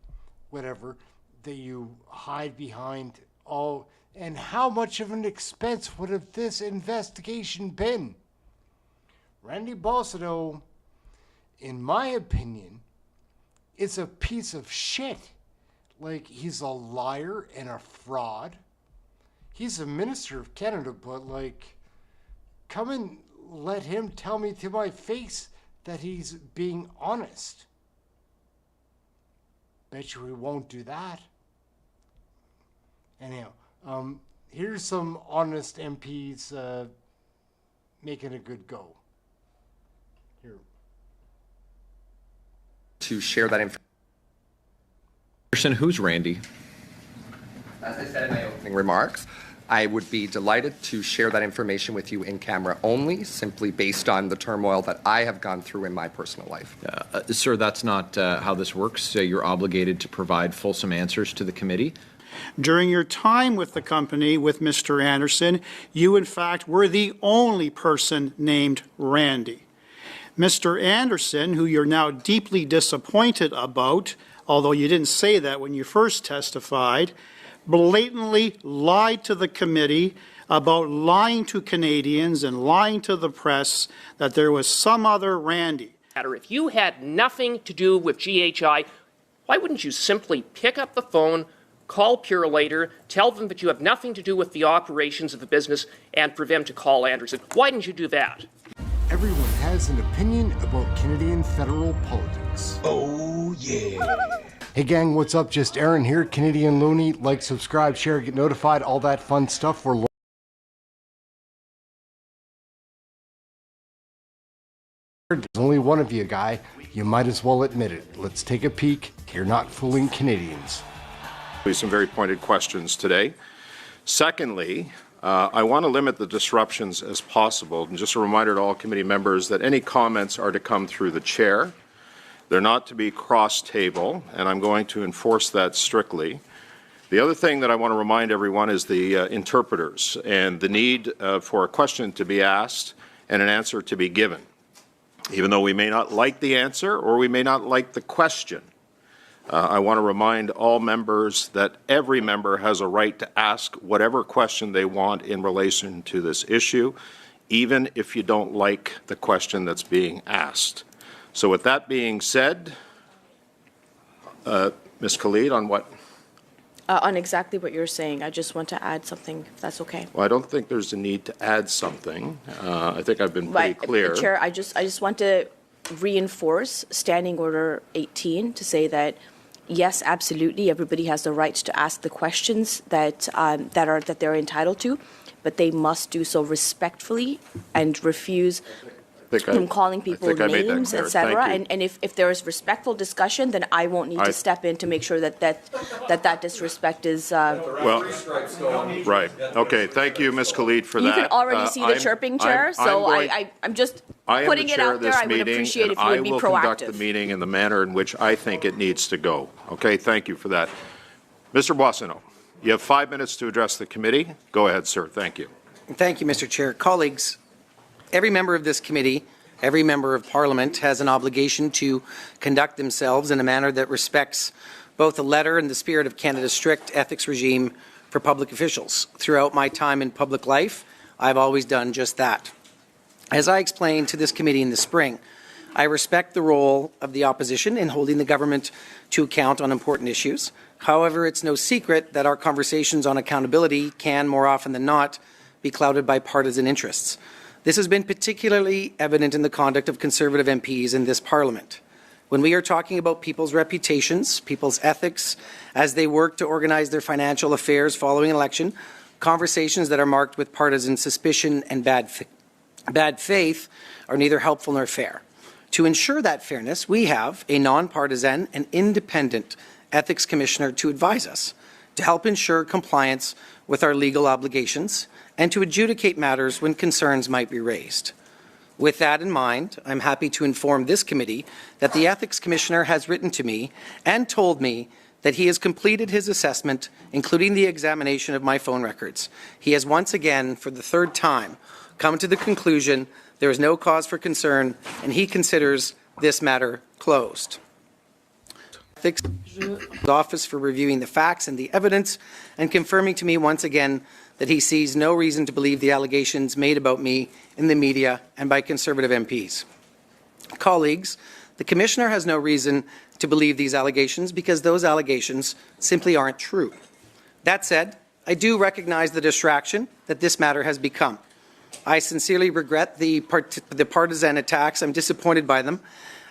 whatever, that you hide behind all. And how much of an expense would have this investigation been? Randy Bossino, in my opinion, is a piece of shit. He's a liar and a fraud. He's a minister of Canada, but come and let him tell me to my face that he's being honest. Bet you he won't do that. Anyhow, here's some honest MPs making a good go. Here. To share that information. Who's Randy? As I said in my opening remarks, I would be delighted to share that information with you in camera only, simply based on the turmoil that I have gone through in my personal life. Sir, that's not how this works. You're obligated to provide fulsome answers to the committee. During your time with the company with Mr. Anderson, you in fact were the only person named Randy. Mr. Anderson, who you're now deeply disappointed about, although you didn't say that when you first testified, blatantly lied to the committee about lying to Canadians and lying to the press that there was some other Randy. If you had nothing to do with GHI, why wouldn't you simply pick up the phone, call PIERRE later, tell them that you have nothing to do with the operations of the business, and for them to call Anderson? Why didn't you do that? Everyone has an opinion about Canadian federal politics. Oh, yeah. Hey gang, what's up? Just Aaron here, Canadian Looney. Like, subscribe, share, get notified, all that fun stuff. There's only one of you, guy. You might as well admit it. Let's take a peek. You're not fooling Canadians. Some very pointed questions today. Secondly, I want to limit the disruptions as possible. And just a reminder to all committee members that any comments are to come through the chair. They're not to be cross-table, and I'm going to enforce that strictly. The other thing that I want to remind everyone is the interpreters and the need for a question to be asked and an answer to be given. Even though we may not like the answer or we may not like the question, I want to remind all members that every member has a right to ask whatever question they want in relation to this issue, even if you don't like the question that's being asked. So with that being said, Ms. Khalid, on what? On exactly what you're saying. I just want to add something, if that's okay. Well, I don't think there's a need to add something. I think I've been pretty clear. Chair, I just want to reinforce Standing Order 18 to say that, yes, absolutely, everybody has the right to ask the questions that they're entitled to, but they must do so respectfully and refuse from calling people names, etc. And if there is respectful discussion, then I won't need to step in to make sure that disrespect is. Well, right. Okay. Thank you, Ms. Khalid, for that. You can already see the chirping, Chair. I'm just putting it out there. I would appreciate if you would be proactive. I will conduct the meeting in the manner in which I think it needs to go. Okay. Thank you for that. Mr. Boissonneau, you have 5 minutes to address the committee. Go ahead, sir. Thank you. Thank you, Mr. Chair. Colleagues, every member of this committee, every member of Parliament has an obligation to conduct themselves in a manner that respects both the letter and the spirit of Canada's strict ethics regime for public officials. Throughout my time in public life, I've always done just that. As I explained to this committee in the spring, I respect the role of the opposition in holding the government to account on important issues. However, it's no secret that our conversations on accountability can, more often than not, be clouded by partisan interests. This has been particularly evident in the conduct of Conservative MPs in this Parliament. When we are talking about people's reputations, people's ethics, as they work to organize their financial affairs following an election, conversations that are marked with partisan suspicion and bad faith are neither helpful nor fair. To ensure that fairness, we have a nonpartisan and independent ethics commissioner to advise us, to help ensure compliance with our legal obligations, and to adjudicate matters when concerns might be raised. With that in mind, I'm happy to inform this committee that the Ethics Commissioner has written to me and told me that he has completed his assessment, including the examination of my phone records. He has once again, for the third time, come to the conclusion there is no cause for concern, and he considers this matter closed. Ethics Office for reviewing the facts and the evidence and confirming to me once again that he sees no reason to believe the allegations made about me in the media and by Conservative MPs. Colleagues, the Commissioner has no reason to believe these allegations because those allegations simply aren't true. That said, I do recognize the distraction that this matter has become. I sincerely regret the partisan attacks. I'm disappointed by them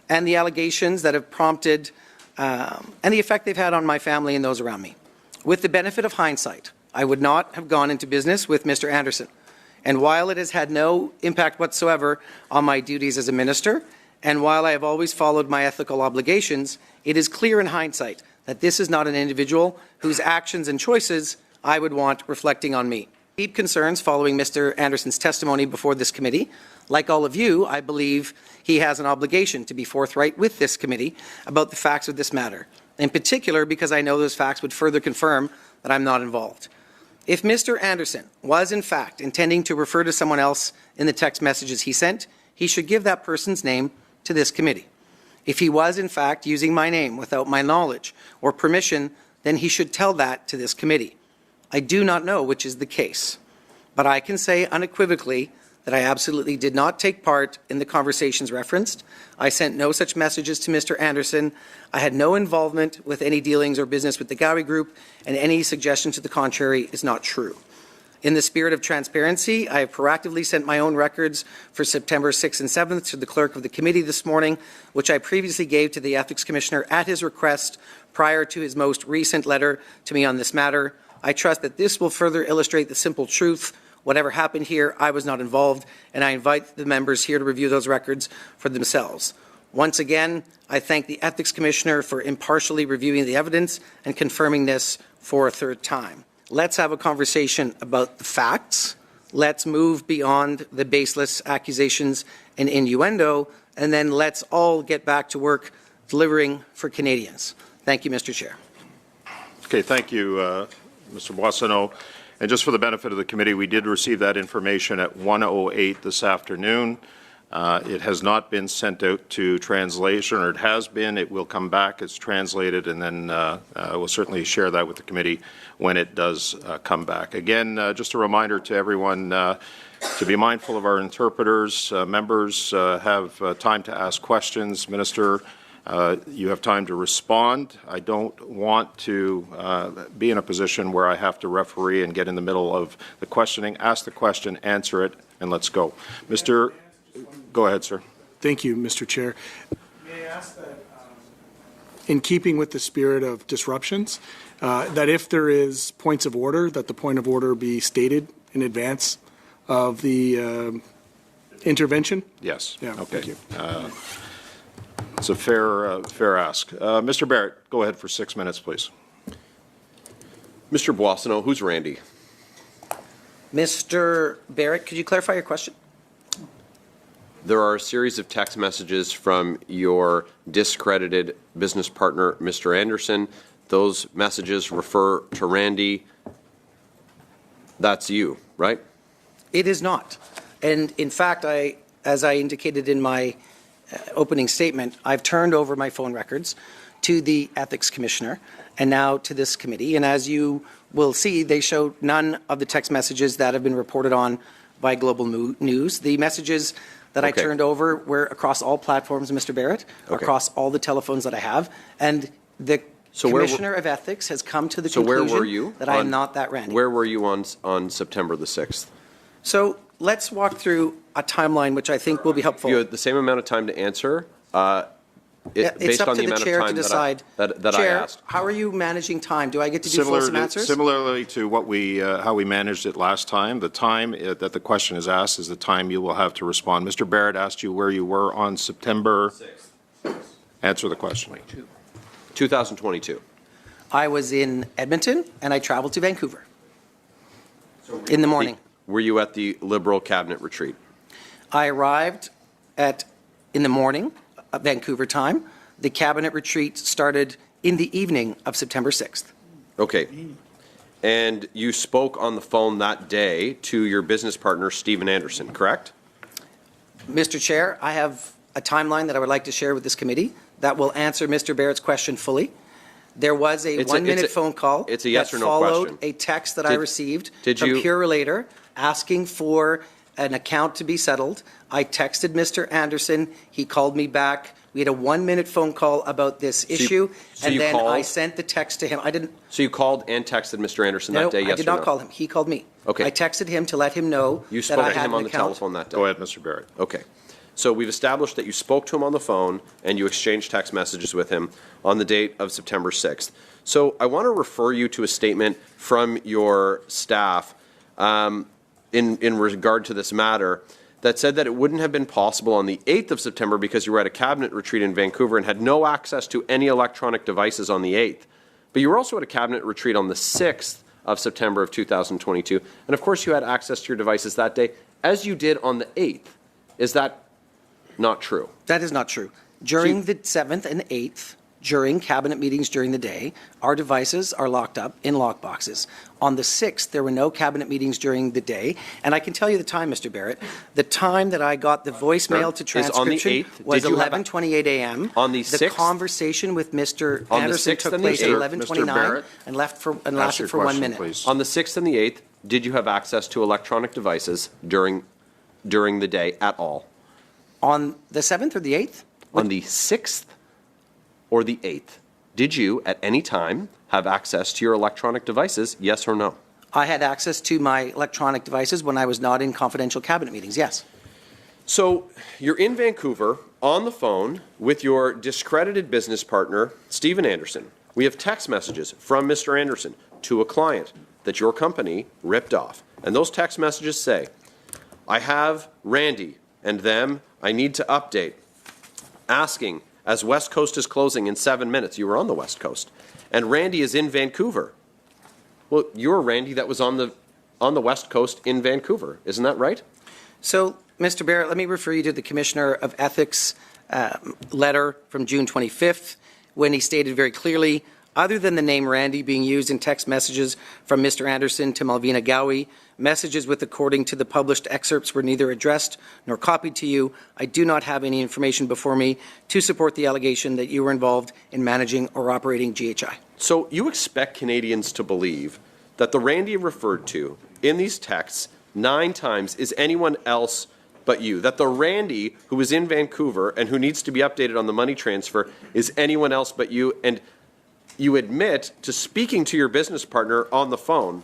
and the allegations that have prompted and the effect they've had on my family and those around me. With the benefit of hindsight, I would not have gone into business with Mr. Anderson. And while it has had no impact whatsoever on my duties as a minister, and while I have always followed my ethical obligations, it is clear in hindsight that this is not an individual whose actions and choices I would want reflecting on me. Deep concerns following Mr. Anderson's testimony before this committee. Like all of you, I believe he has an obligation to be forthright with this committee about the facts of this matter. in particular because I know those facts would further confirm that I'm not involved. If Mr. Anderson was in fact intending to refer to someone else in the text messages he sent, he should give that person's name to this committee. If he was in fact using my name without my knowledge or permission, then he should tell that to this committee. I do not know which is the case, but I can say unequivocally that I absolutely did not take part in the conversations referenced. I sent no such messages to Mr. Anderson. I had no involvement with any dealings or business with the Gowie Group, and any suggestion to the contrary is not true. In the spirit of transparency, I have proactively sent my own records for September 6th and 7th to the clerk of the committee this morning, which I previously gave to the Ethics Commissioner at his request prior to his most recent letter to me on this matter. I trust that this will further illustrate the simple truth. Whatever happened here, I was not involved, and I invite the members here to review those records for themselves. Once again, I thank the Ethics Commissioner for impartially reviewing the evidence and confirming this for a third time. Let's have a conversation about the facts. Let's move beyond the baseless accusations and innuendo, and then let's all get back to work delivering for Canadians. Thank you, Mr. Chair. Okay, thank you, Mr. Boissonneau. And just for the benefit of the committee, we did receive that information at 1:08 this afternoon. It has not been sent out to translation, or it has been. It will come back as translated, and then we'll certainly share that with the committee when it does come back. Again, just a reminder to everyone to be mindful of our interpreters. Members have time to ask questions. Minister, you have time to respond. I don't want to be in a position where I have to referee and get in the middle of the questioning. Ask the question, answer it, and let's go. Mr. Go ahead, sir. Thank you, Mr. Chair. May I ask that, in keeping with the spirit of disruptions, that if there is points of order, that the point of order be stated in advance of the intervention? Yes. Yeah, okay. Thank you. It's a fair ask. Mr. Barrett, go ahead for 6 minutes, please. Mr. Boissonneau, who's Randy? Mr. Barrett, could you clarify your question? There are a series of text messages from your discredited business partner, Mr. Anderson. Those messages refer to Randy. That's you, right? It is not. And in fact, as I indicated in my opening statement, I've turned over my phone records to the Ethics Commissioner and now to this committee. And as you will see, they show none of the text messages that have been reported on by Global News. The messages that I turned over were across all platforms, Mr. Barrett, across all the telephones that I have. And the Commissioner of Ethics has come to the conclusion where were you that I am not that Randy. Where were you on September the 6th? So let's walk through a timeline which I think will be helpful. You had the same amount of time to answer it's based up on to the amount chair of time to decide. that Chair, I asked. how are you managing time? Do I get to do fulsome answers? Similarly to what how we managed it last time, the time that the question is asked is the time you will have to respond. Mr. Barrett asked you where you were on September 6th. Answer the question. 2022. I was in Edmonton and I traveled to Vancouver in the morning. Were you at the Liberal Cabinet retreat? I arrived in the morning, Vancouver time. The Cabinet retreat started in the evening of September 6th. Okay. And you spoke on the phone that day to your business partner, Stephen Anderson, correct? Mr. Chair, I have a timeline that I would like to share with this committee that will answer Mr. Barrett's question fully. There was a 1-minute phone call it's a yes or no followed question. a text that I received from you, PIERRE asking for an account to be settled. I texted Mr. Anderson. He called me back. We had a 1-minute phone call about this issue, and then I sent the text to him. I didn't. So you called and texted Mr. Anderson that day, yes or no? I did not call him. He called me. Okay. I texted him to let him know you that I had an account. spoke to him on the telephone that day? Go ahead, Mr. Barrett. Okay. So we've established that you spoke to him on the phone and you exchanged text messages with him on the date of September 6th. So I want to refer you to a statement from your staff in regard to this matter that said that it wouldn't have been possible on the 8th of September because you were at a cabinet retreat in Vancouver and had no access to any electronic devices on the 8th. But you were also at a cabinet retreat on the 6th of September of 2022. And of course you had access to your devices that day, as you did on the 8th. Is that not true? That is not true. During the 7th and 8th, during cabinet meetings during the day. Our devices are locked up in lockboxes. On the 6th, there were no cabinet meetings during the day. And I can tell you the time, Mr. Barrett. The time that I got the voicemail to transcription was 11:28 a.m. On the 6th? The conversation with Mr. Anderson took place at 11:29 and lasted for 1 minute. Please. On the 6th and the 8th, did you have access to electronic devices during the day at all? On the 7th or the 8th? On the 6th or the 8th, did you at any time have access to your electronic devices, yes or no? I had access to my electronic devices when I was not in confidential cabinet meetings, yes. So you're in Vancouver on the phone with your discredited business partner, Stephen Anderson. We have text messages from Mr. Anderson to a client that your company ripped off. And those text messages say, I have Randy and them I need to update, asking, as West Coast is closing in 7 minutes, you were on the West Coast, and Randy is in Vancouver. Well, you're Randy that was on the West Coast in Vancouver, isn't that right? So, Mr. Barrett, let me refer you to the Commissioner of Ethics letter from June 25th, when he stated very clearly, other than the name Randy being used in text messages from Mr. Anderson to Malvina Gowie, messages with according to the published excerpts were neither addressed nor copied to you. I do not have any information before me to support the allegation that you were involved in managing or operating GHI. So you expect Canadians to believe that the Randy referred to in these texts 9 times is anyone else but you, that the Randy who is in Vancouver and who needs to be updated on the money transfer is anyone else but you, and you admit to speaking to your business partner on the phone.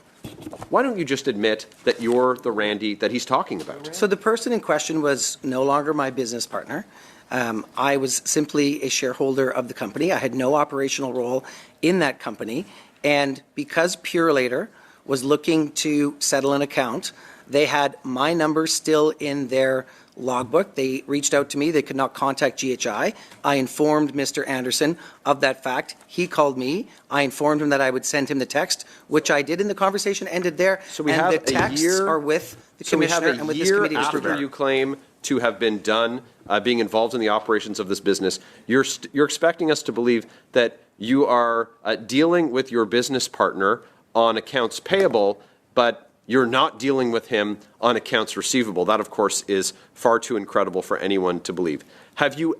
Why don't you just admit that you're the Randy that he's talking about? So the person in question was no longer my business partner. I was simply a shareholder of the company. I had no operational role in that company. And because PIERRE was looking to settle an account, they had my number still in their logbook. They reached out to me. They could not contact GHI. I informed Mr. Anderson of that fact. He called me. I informed him that I would send him the text, which I did, and the conversation ended there. So we and have the texts are with the Commissioner and with this committee. After you claim to have been done being involved in the operations of this business, you're expecting us to believe that you are dealing with your business partner on accounts payable, but you're not dealing with him on accounts receivable. That, of course, is far too incredible for anyone to believe. Have you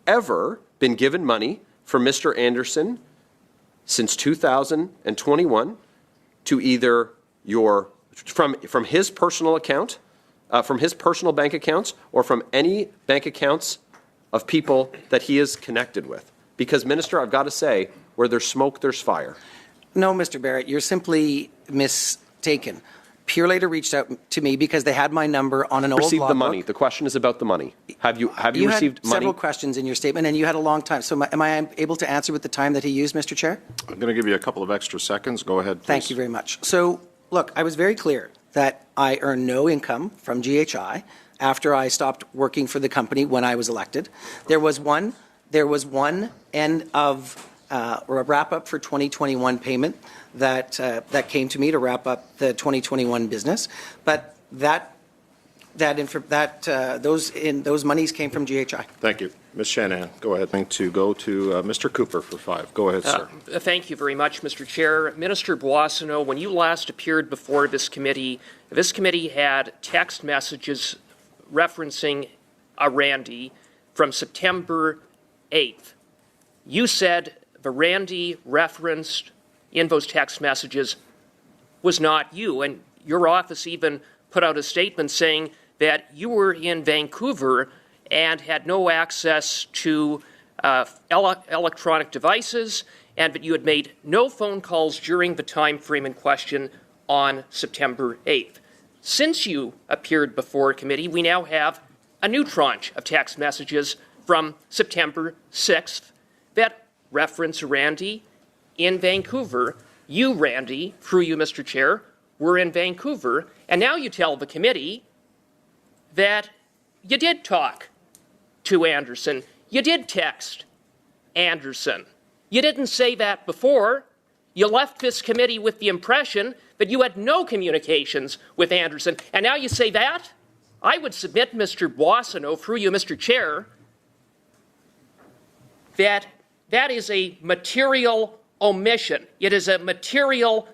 ever been given money from Mr. Anderson since 2021 to either from his personal account, from his personal bank accounts, or from any bank accounts of people that he is connected with? Because, Minister, I've got to say, where there's smoke, there's fire. No, Mr. Barrett, you're simply mistaken. PIERRE reached out to me because they had my number on an old logbook. Received the money. The question is about the money. Have you received money? You had several questions in your statement, and you had a long time. So am I able to answer with the time that he used, Mr. Chair? I'm going to give you a couple of extra seconds. Go ahead, please. Thank you very much. So, look, I was very clear that I earn no income from GHI after I stopped working for the company when I was elected. There was one end of a wrap-up for 2021 payment that came to me to wrap up the 2021 business, but those monies came from GHI. Thank you. Ms. Shanahan, go ahead. To go to Mr. Cooper for 5. Go ahead, sir. Thank you very much, Mr. Chair. Minister Boissonnault, when you last appeared before this committee had text messages referencing a Randy from September 8th. You said the Randy referenced in those text messages was not you, and your office even put out a statement saying that you were in Vancouver and had no access to electronic devices, and that you had made no phone calls during the time frame in question on September 8th. Since you appeared before committee, we now have a new tranche of text messages from September 6th that reference Randy in Vancouver. You, Randy, through you, Mr. Chair, were in Vancouver, and now you tell the committee that you did talk to Anderson. You did text Anderson. You didn't say that before. You left this committee with the impression that you had no communications with Anderson, and now you say that? I would submit, Mr. Boissonnault, through you, Mr. Chair, that that is a material omission. It is a material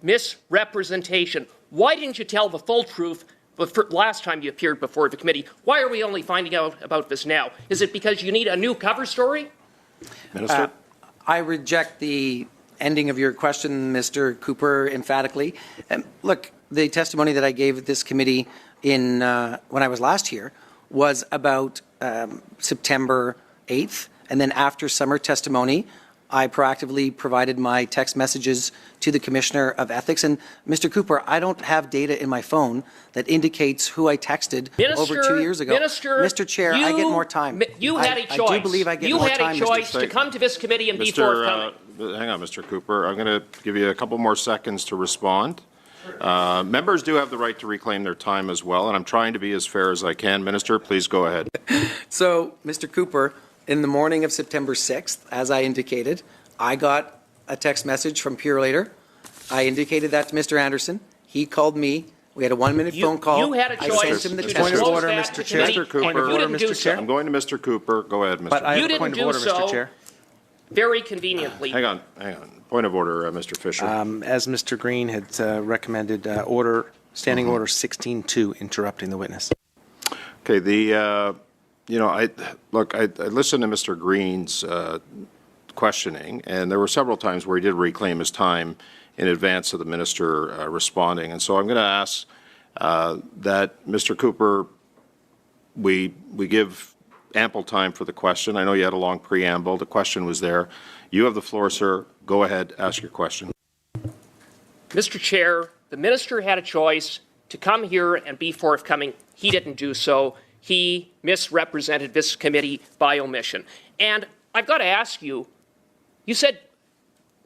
misrepresentation. Why didn't you tell the full truth last time you appeared before the committee? Why are we only finding out about this now? Is it because you need a new cover story? Minister? I reject the ending of your question, Mr. Cooper, emphatically. Look, the testimony that I gave at this committee when I was last here was about September 8th, and then after summer testimony, I proactively provided my text messages to the Commissioner of Ethics. And Mr. Cooper, I don't have data in my phone that indicates who I texted over 2 years ago. Mr. Chair, I get more time. You had a choice. I do believe I get more time. You had a choice to come to this committee and be forthcoming. Hang on, Mr. Cooper. I'm going to give you a couple more seconds to respond. Members do have the right to reclaim their time as well, and I'm trying to be as fair as I can. Minister, please go ahead. So, Mr. Cooper, in the morning of September 6th, as I indicated, I got a text message from PIERRE. I indicated that to Mr. Anderson. He called me. We had a 1-minute phone call. You had a choice. I sent him the Point text. of order, Mr. Chair. Mr. Cooper. I'm going to Mr. Cooper. Go ahead, Mr. But you didn't do so very conveniently. Hang on. Point of order, Mr. Fisher. As Mr. Green had recommended, Standing Order 16-2, interrupting the witness. Okay, I listened to Mr. Green's questioning, and there were several times where he did reclaim his time in advance of the minister responding. And so I'm going to ask that Mr. Cooper, we give ample time for the question. I know you had a long preamble. The question was there. You have the floor, sir. Go ahead, ask your question. Mr. Chair, the minister had a choice to come here and be forthcoming. He didn't do so. He misrepresented this committee by omission. And I've got to ask you, you said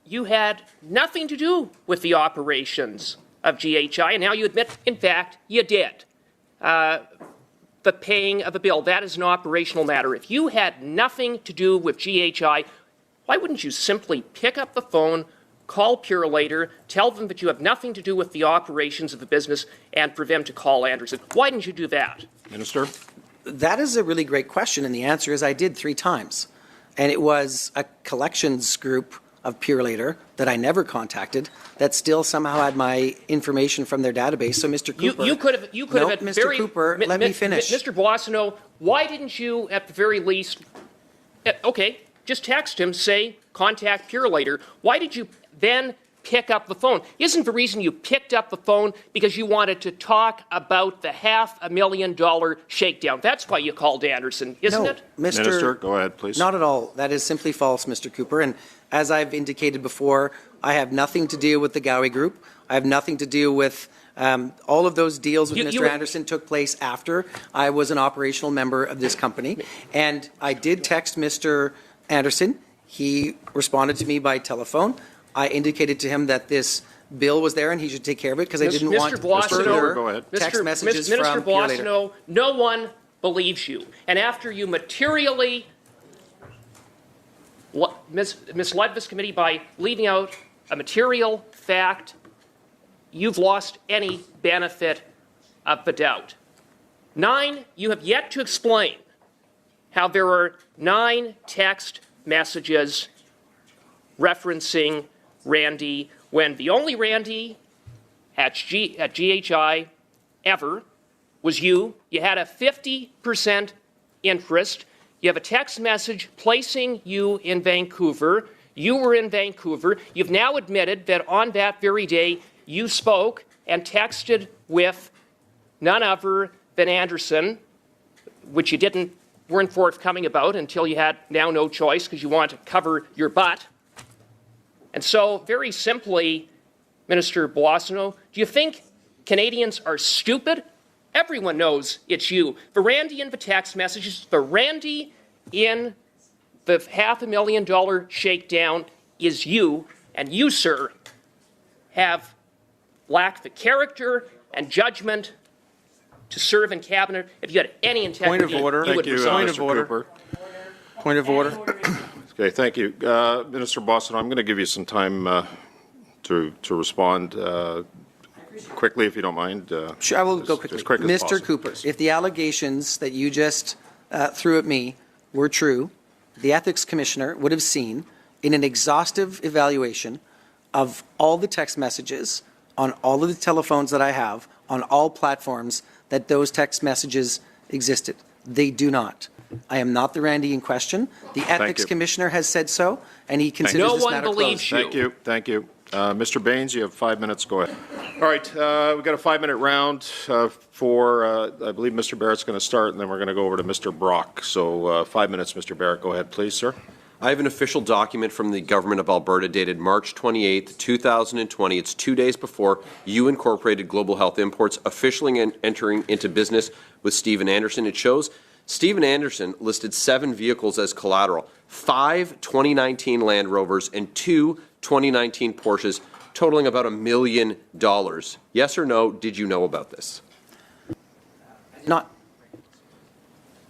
you had nothing to do with the operations of GHI, and now you admit, in fact, you did. The paying of a bill, that is an operational matter. If you had nothing to do with GHI, why wouldn't you simply pick up the phone, call PIERRE later, tell them that you have nothing to do with the operations of the business, and for them to call Anderson? Why didn't you do that? Minister? That is a really great question, and the answer is I did 3 times. And it was a collections group of PIERRE that I never contacted that still somehow had my information from their database. So, Mr. Cooper, you could have Mr. Cooper, let me finish. Mr. Boissonneau, why didn't you, at the very least, okay, just text him, say, contact PIERRE later. Why did you then pick up the phone? Isn't the reason you picked up the phone because you wanted to talk about the $500,000 shakedown? That's why you called Anderson, isn't it? Minister, go ahead, please. Not at all. That is simply false, Mr. Cooper. And as I've indicated before, I have nothing to do with the Gowie Group. I have nothing to do with all of those deals with Mr. Anderson took place after I was an operational member of this company. And I did text Mr. Anderson. He responded to me by telephone. I indicated to him that this bill was there and he should take care of it because I didn't want further text messages Minister from PIERRE later. Boissonneau, no one believes you. And after you materially misled this committee by leaving out a material fact, you've lost any benefit of the doubt. 9, you have yet to explain how there are 9 text messages referencing Randy when the only Randy at GHI ever was you. You had a 50% interest. You have a text message placing you in Vancouver. You were in Vancouver. You've now admitted that on that very day you spoke and texted with none other than Anderson, which you weren't forthcoming about until you had now no choice because you want to cover your butt. And so, very simply, Minister Boissonneau, do you think Canadians are stupid? Everyone knows it's you. The Randy in the text messages, the Randy in the $500,000 shakedown is you, and you, sir, have lacked the character and judgment to serve in cabinet. If you had any integrity, Point of order. you would resign. Point of order. Point of order. Okay, thank you. Minister Boissonneau, I'm going to give you some time to respond quickly, if you don't mind. Sure, I will go quickly. As quick as Mr. possible. Cooper, if the allegations that you just threw at me were true, the Ethics Commissioner would have seen in an exhaustive evaluation of all the text messages on all of the telephones that I have on all platforms that those text messages existed. They do not. I am not the Randy in question. The Ethics Commissioner has said so, and he considers this matter closed. Thank you. Thank you. Mr. Baines, you have 5 minutes. Go ahead. All right. We've got a 5-minute round for, I believe Mr. Barrett's going to start, and then we're going to go over to Mr. Brock. So 5 minutes, Mr. Barrett. Go ahead, please, sir. I have an official document from the Government of Alberta dated March 28th, 2020. It's 2 days before you incorporated Global Health Imports officially entering into business with Stephen Anderson. It shows Stephen Anderson listed 7 vehicles as collateral, 5 2019 Land Rovers and 2 2019 Porsches, totaling about $1 million. Yes or no, did you know about this? Not.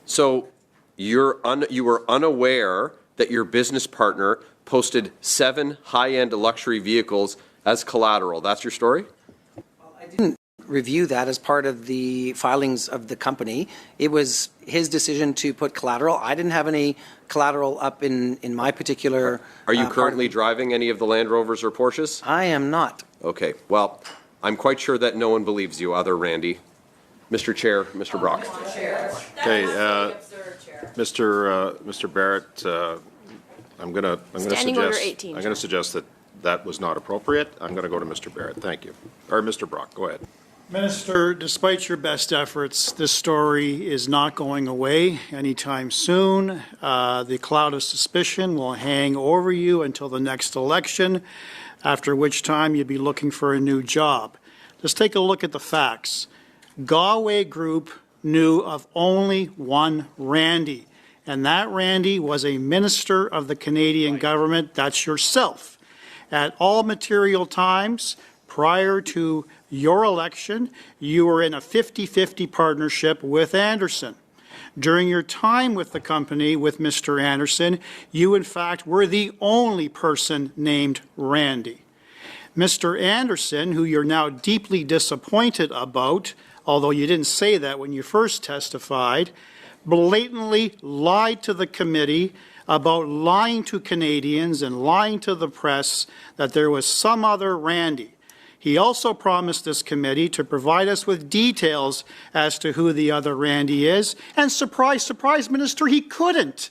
So you were unaware that your business partner posted 7 high-end luxury vehicles as collateral. That's your story? I didn't review that as part of the filings of the company. It was his decision to put collateral. I didn't have any collateral up in my particular... Are you currently driving any of the Land Rovers or Porsches? I am not. Okay. Well, I'm quite sure that no one believes you, other Randy. Mr. Chair, Mr. Brock. Mr. Chair. Okay, Mr. Barrett, I'm going to suggest that that was not appropriate. I'm going to go to Mr. Barrett. Thank you. Or Mr. Brock, go ahead. Minister, despite your best efforts, this story is not going away anytime soon. The cloud of suspicion will hang over you until the next election, after which time you'll be looking for a new job. Just take a look at the facts. Galway Group knew of only one Randy, and that Randy was a minister of the Canadian government. That's yourself. At all material times prior to your election, you were in a 50-50 partnership with Anderson. During your time with the company with Mr. Anderson, you in fact were the only person named Randy. Mr. Anderson, who you're now deeply disappointed about, although you didn't say that when you first testified, blatantly lied to the committee about lying to Canadians and lying to the press that there was some other Randy. He also promised this committee to provide us with details as to who the other Randy is, and surprise, surprise, Minister, he couldn't,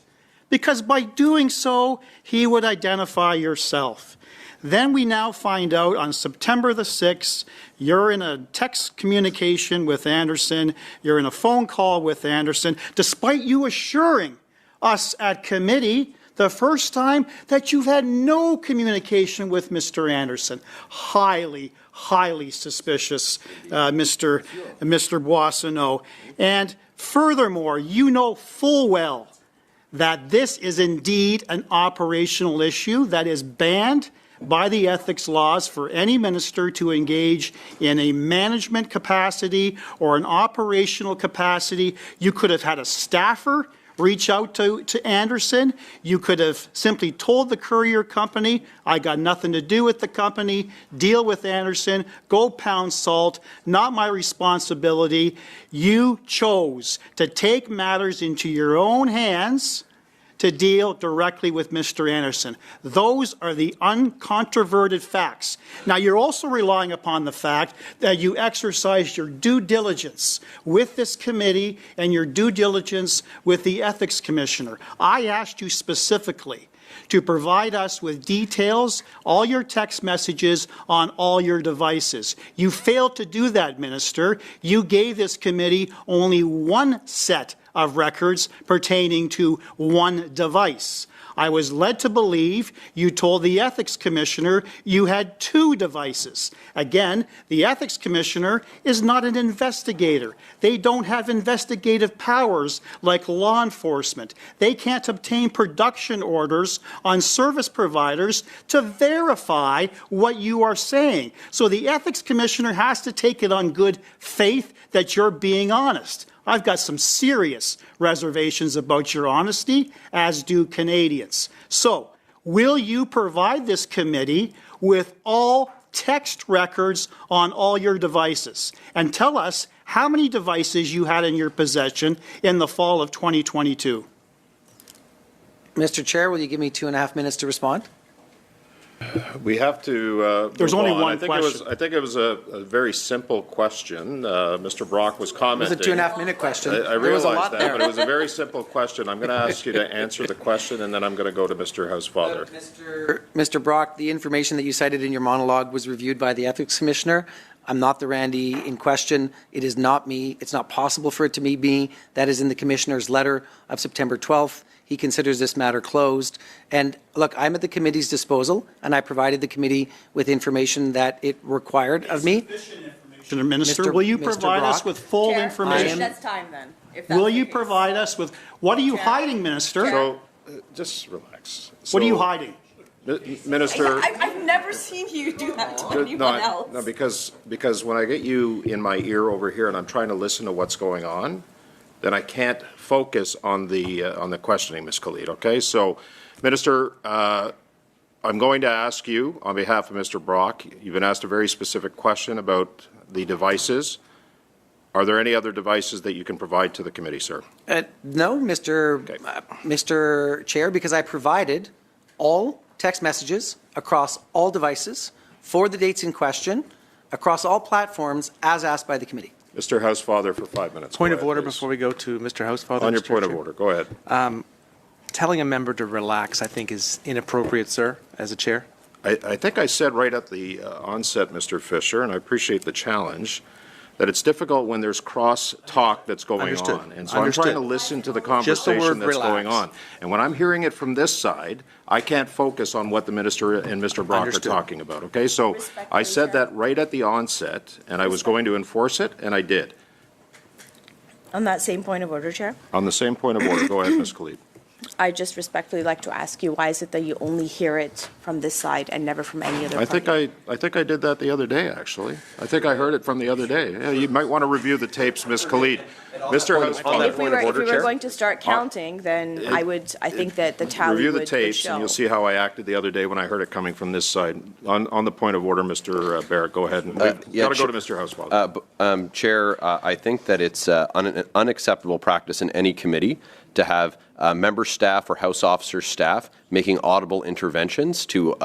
because by doing so, he would identify yourself. Then we now find out on September the 6th, you're in a text communication with Anderson, you're in a phone call with Anderson, despite you assuring us at committee the first time that you've had no communication with Mr. Anderson. Highly, highly suspicious, Mr. Boissonneau. And furthermore, you know full well that this is indeed an operational issue that is banned by the ethics laws for any minister to engage in a management capacity or an operational capacity. You could have had a staffer reach out to Anderson. You could have simply told the courier company, I got nothing to do with the company, deal with Anderson, go pound salt, not my responsibility. You chose to take matters into your own hands to deal directly with Mr. Anderson. Those are the uncontroverted facts. Now, you're also relying upon the fact that you exercised your due diligence with this committee and your due diligence with the Ethics Commissioner. I asked you specifically to provide us with details, all your text messages on all your devices. You failed to do that, Minister. You gave this committee only one set of records pertaining to one device. I was led to believe you told the Ethics Commissioner you had 2 devices. Again, the Ethics Commissioner is not an investigator. They don't have investigative powers like law enforcement. They can't obtain production orders on service providers to verify what you are saying. So the Ethics Commissioner has to take it on good faith that you're being honest. I've got some serious reservations about your honesty, as do Canadians. So, will you provide this committee with all text records on all your devices? And tell us how many devices you had in your possession in the fall of 2022. Mr. Chair, will you give me 2.5 minutes to respond? We have to. There's move only on. one I think question. I think it was a very simple question. Mr. Brock was commenting. It was a 2.5 minute question. I There was realize a lot that, there. but it was a very simple question. I'm going to ask you to answer the question, and then I'm going to go to Mr. Housefather. Mr. Brock, the information that you cited in your monologue was reviewed by the Ethics Commissioner. I'm not the Randy in question. It is not me. It's not possible for it to be me. That is in the Commissioner's letter of September 12th. He considers this matter closed. And look, I'm at the committee's disposal, and I provided the committee with information that it required of me. Mr. Minister, will you provide us with full information? That's time then. Will you provide us with, what are you hiding, Minister? So, just relax. What are you hiding? Minister. I've never seen you do that to anyone else. No, because when I get you in my ear over here and I'm trying to listen to what's going on, then I can't focus on the questioning, Ms. Khalid, okay? So, Minister, I'm going to ask you, on behalf of Mr. Brock, you've been asked a very specific question about the devices. Are there any other devices that you can provide to the committee, sir? No, Mr. Chair, because I provided all text messages across all devices for the dates in question, across all platforms, as asked by the committee. Mr. Housefather for 5 minutes. Point of order before we go to Mr. Housefather. On your Mr. point of Chair. order, go ahead. Telling a member to relax, I think, is inappropriate, sir, as a chair. I think I said right at the onset, Mr. Fisher, and I appreciate the challenge, that it's difficult when there's cross-talk that's going Understood. on. And so I'm trying to listen to the conversation that's going on. And when I'm hearing it from this side, I can't focus on what the Minister and Mr. Brock Understood. are talking about, okay? So I said that right at the onset, and I was going to enforce it, and I did. On that same point of order, Chair, On the same point of order, go ahead, Ms. Khalid. I just respectfully like to ask you, why is it that you only hear it from this side and never from any other I party? think I did that the other day, actually. I think I heard it from the other day. Yeah, you might want to review the tapes, Ms. Khalid. Mr. Housefather. If we were going to start counting, then I think that the tally Review the would tapes, show. and you'll see how I acted the other day when I heard it coming from this side. On the point of order, Mr. Barrett, go ahead. We've got to go to Mr. Housefather. Chair, I think that it's an unacceptable practice in any committee to have member staff or House officer staff making audible interventions to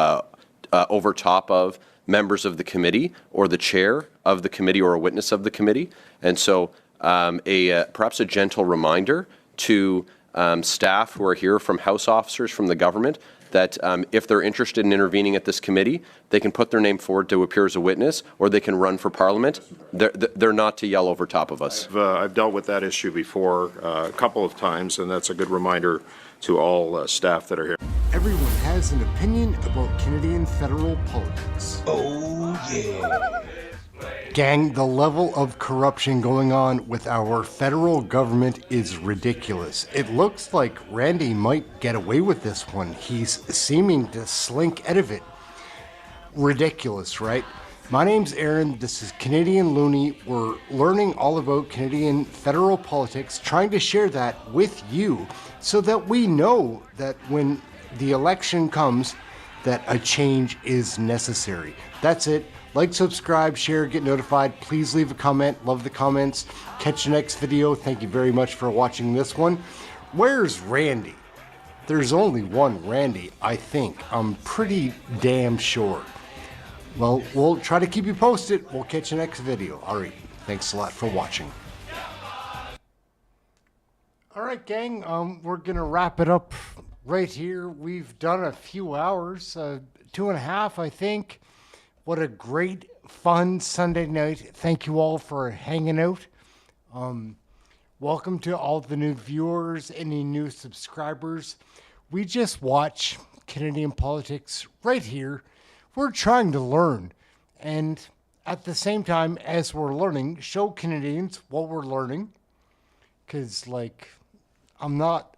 over top of members of the committee or the chair of the committee or a witness of the committee. And so perhaps a gentle reminder to staff who are here from House officers from the government that if they're interested in intervening at this committee, they can put their name forward to appear as a witness, or they can run for Parliament. They're not to yell over top of us. I've dealt with that issue before a couple of times, and that's a good reminder to all staff that are here. Everyone has an opinion about Canadian federal politics. Oh, yeah. Gang, the level of corruption going on with our federal government is ridiculous. It looks like Randy might get away with this one. He's seeming to slink out of it. Ridiculous, right? My name's Aaron. This is Canadian Looney. We're learning all about Canadian federal politics, trying to share that with you so that we know that when the election comes, that a change is necessary. That's it. Like, subscribe, share, get notified. Please leave a comment. Love the comments. Catch the next video. Thank you very much for watching this one. Where's Randy? There's only one Randy, I think. I'm pretty damn sure. Well, we'll try to keep you posted. We'll catch you next video. All right. Thanks a lot for watching. All right, gang. We're going to wrap it up right here. We've done a few hours, 2.5, I think. What a great, fun Sunday night. Thank you all for hanging out. Welcome to all the new viewers, any new subscribers. We just watch Canadian politics right here. We're trying to learn. And at the same time, as we're learning, show Canadians what we're learning. Because, like, I'm not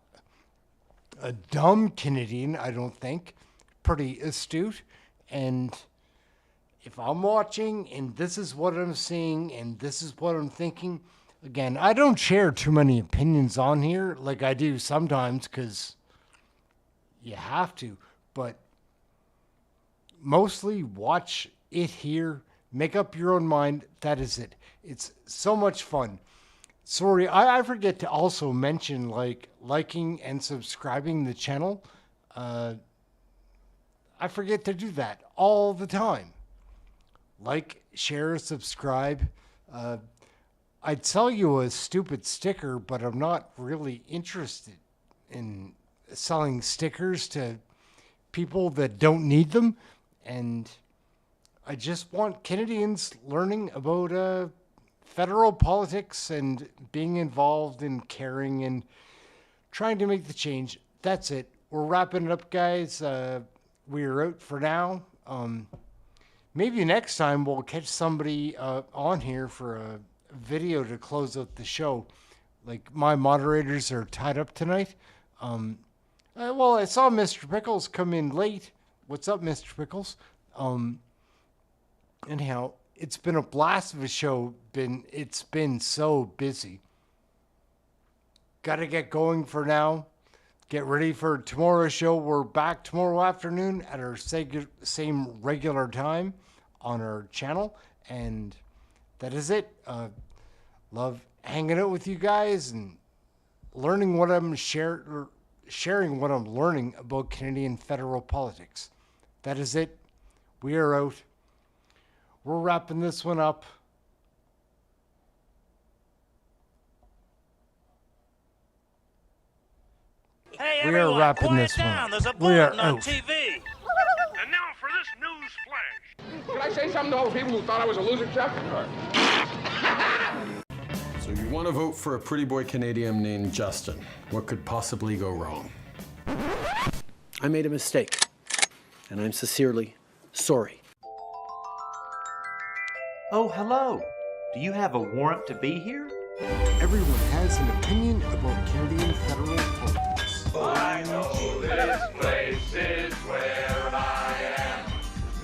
a dumb Canadian, I don't think. Pretty astute. And if I'm watching and this is what I'm seeing and this is what I'm thinking, again, I don't share too many opinions on here like I do sometimes because you have to, but mostly watch it here, make up your own mind. That is it. It's so much fun. Sorry, I forget to also mention, like, liking and subscribing the channel. I forget to do that all the time. Like, share, subscribe. I'd sell you a stupid sticker, but I'm not really interested in selling stickers to people that don't need them. And I just want Canadians learning about federal politics and being involved in caring and trying to make the change. That's it. We're wrapping it up, guys. We're out for now. Maybe next time we'll catch somebody on here for a video to close out the show. Like, my moderators are tied up tonight. Well, I saw Mr. Pickles come in late. What's up, Mr. Pickles? Anyhow, it's been a blast of a show. It's been so busy. Gotta get going for now. Get ready for tomorrow's show. We're back tomorrow afternoon at our same regular time on our channel. And that is it. Love hanging out with you guys and learning what I'm sharing what I'm learning about Canadian federal politics. That is it. We are out. We're wrapping this one up. Hey, we everyone, are wrapping quiet this down. one. There's a We are bulletin on out. TV. And now for this news flash. Can I say something to all the people who thought I was a loser, Chuck? So you want to vote for a pretty boy Canadian named Justin. What could possibly go wrong? I made a mistake, and I'm sincerely sorry. Oh, hello. Do you have a warrant to be here? Everyone has an opinion about Canadian federal politics. I know this place is where I am.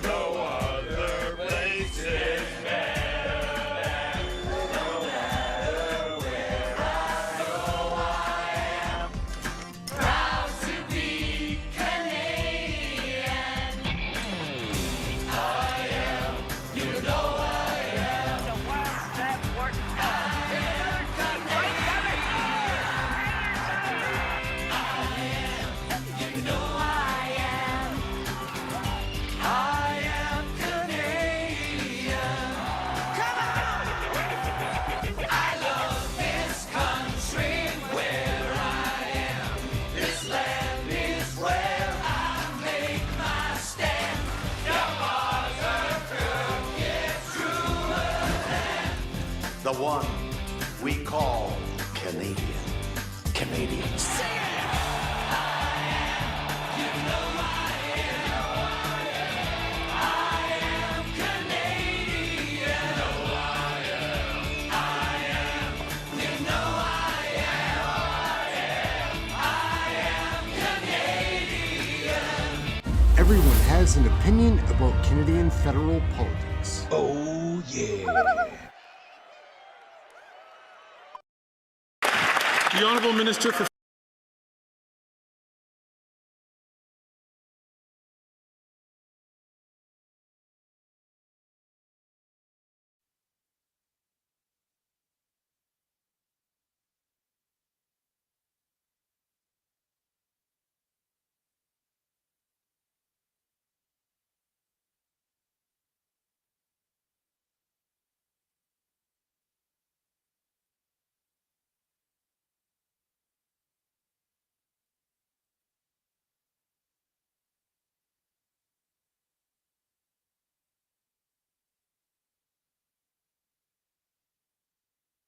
No other place is better than. No matter where I go, I am proud to be Canadian. I am, you know I am. The worst that works. The one we call Canadian. Canadians. Everyone has an opinion about Canadian federal politics. Oh, yeah. The Honourable Minister for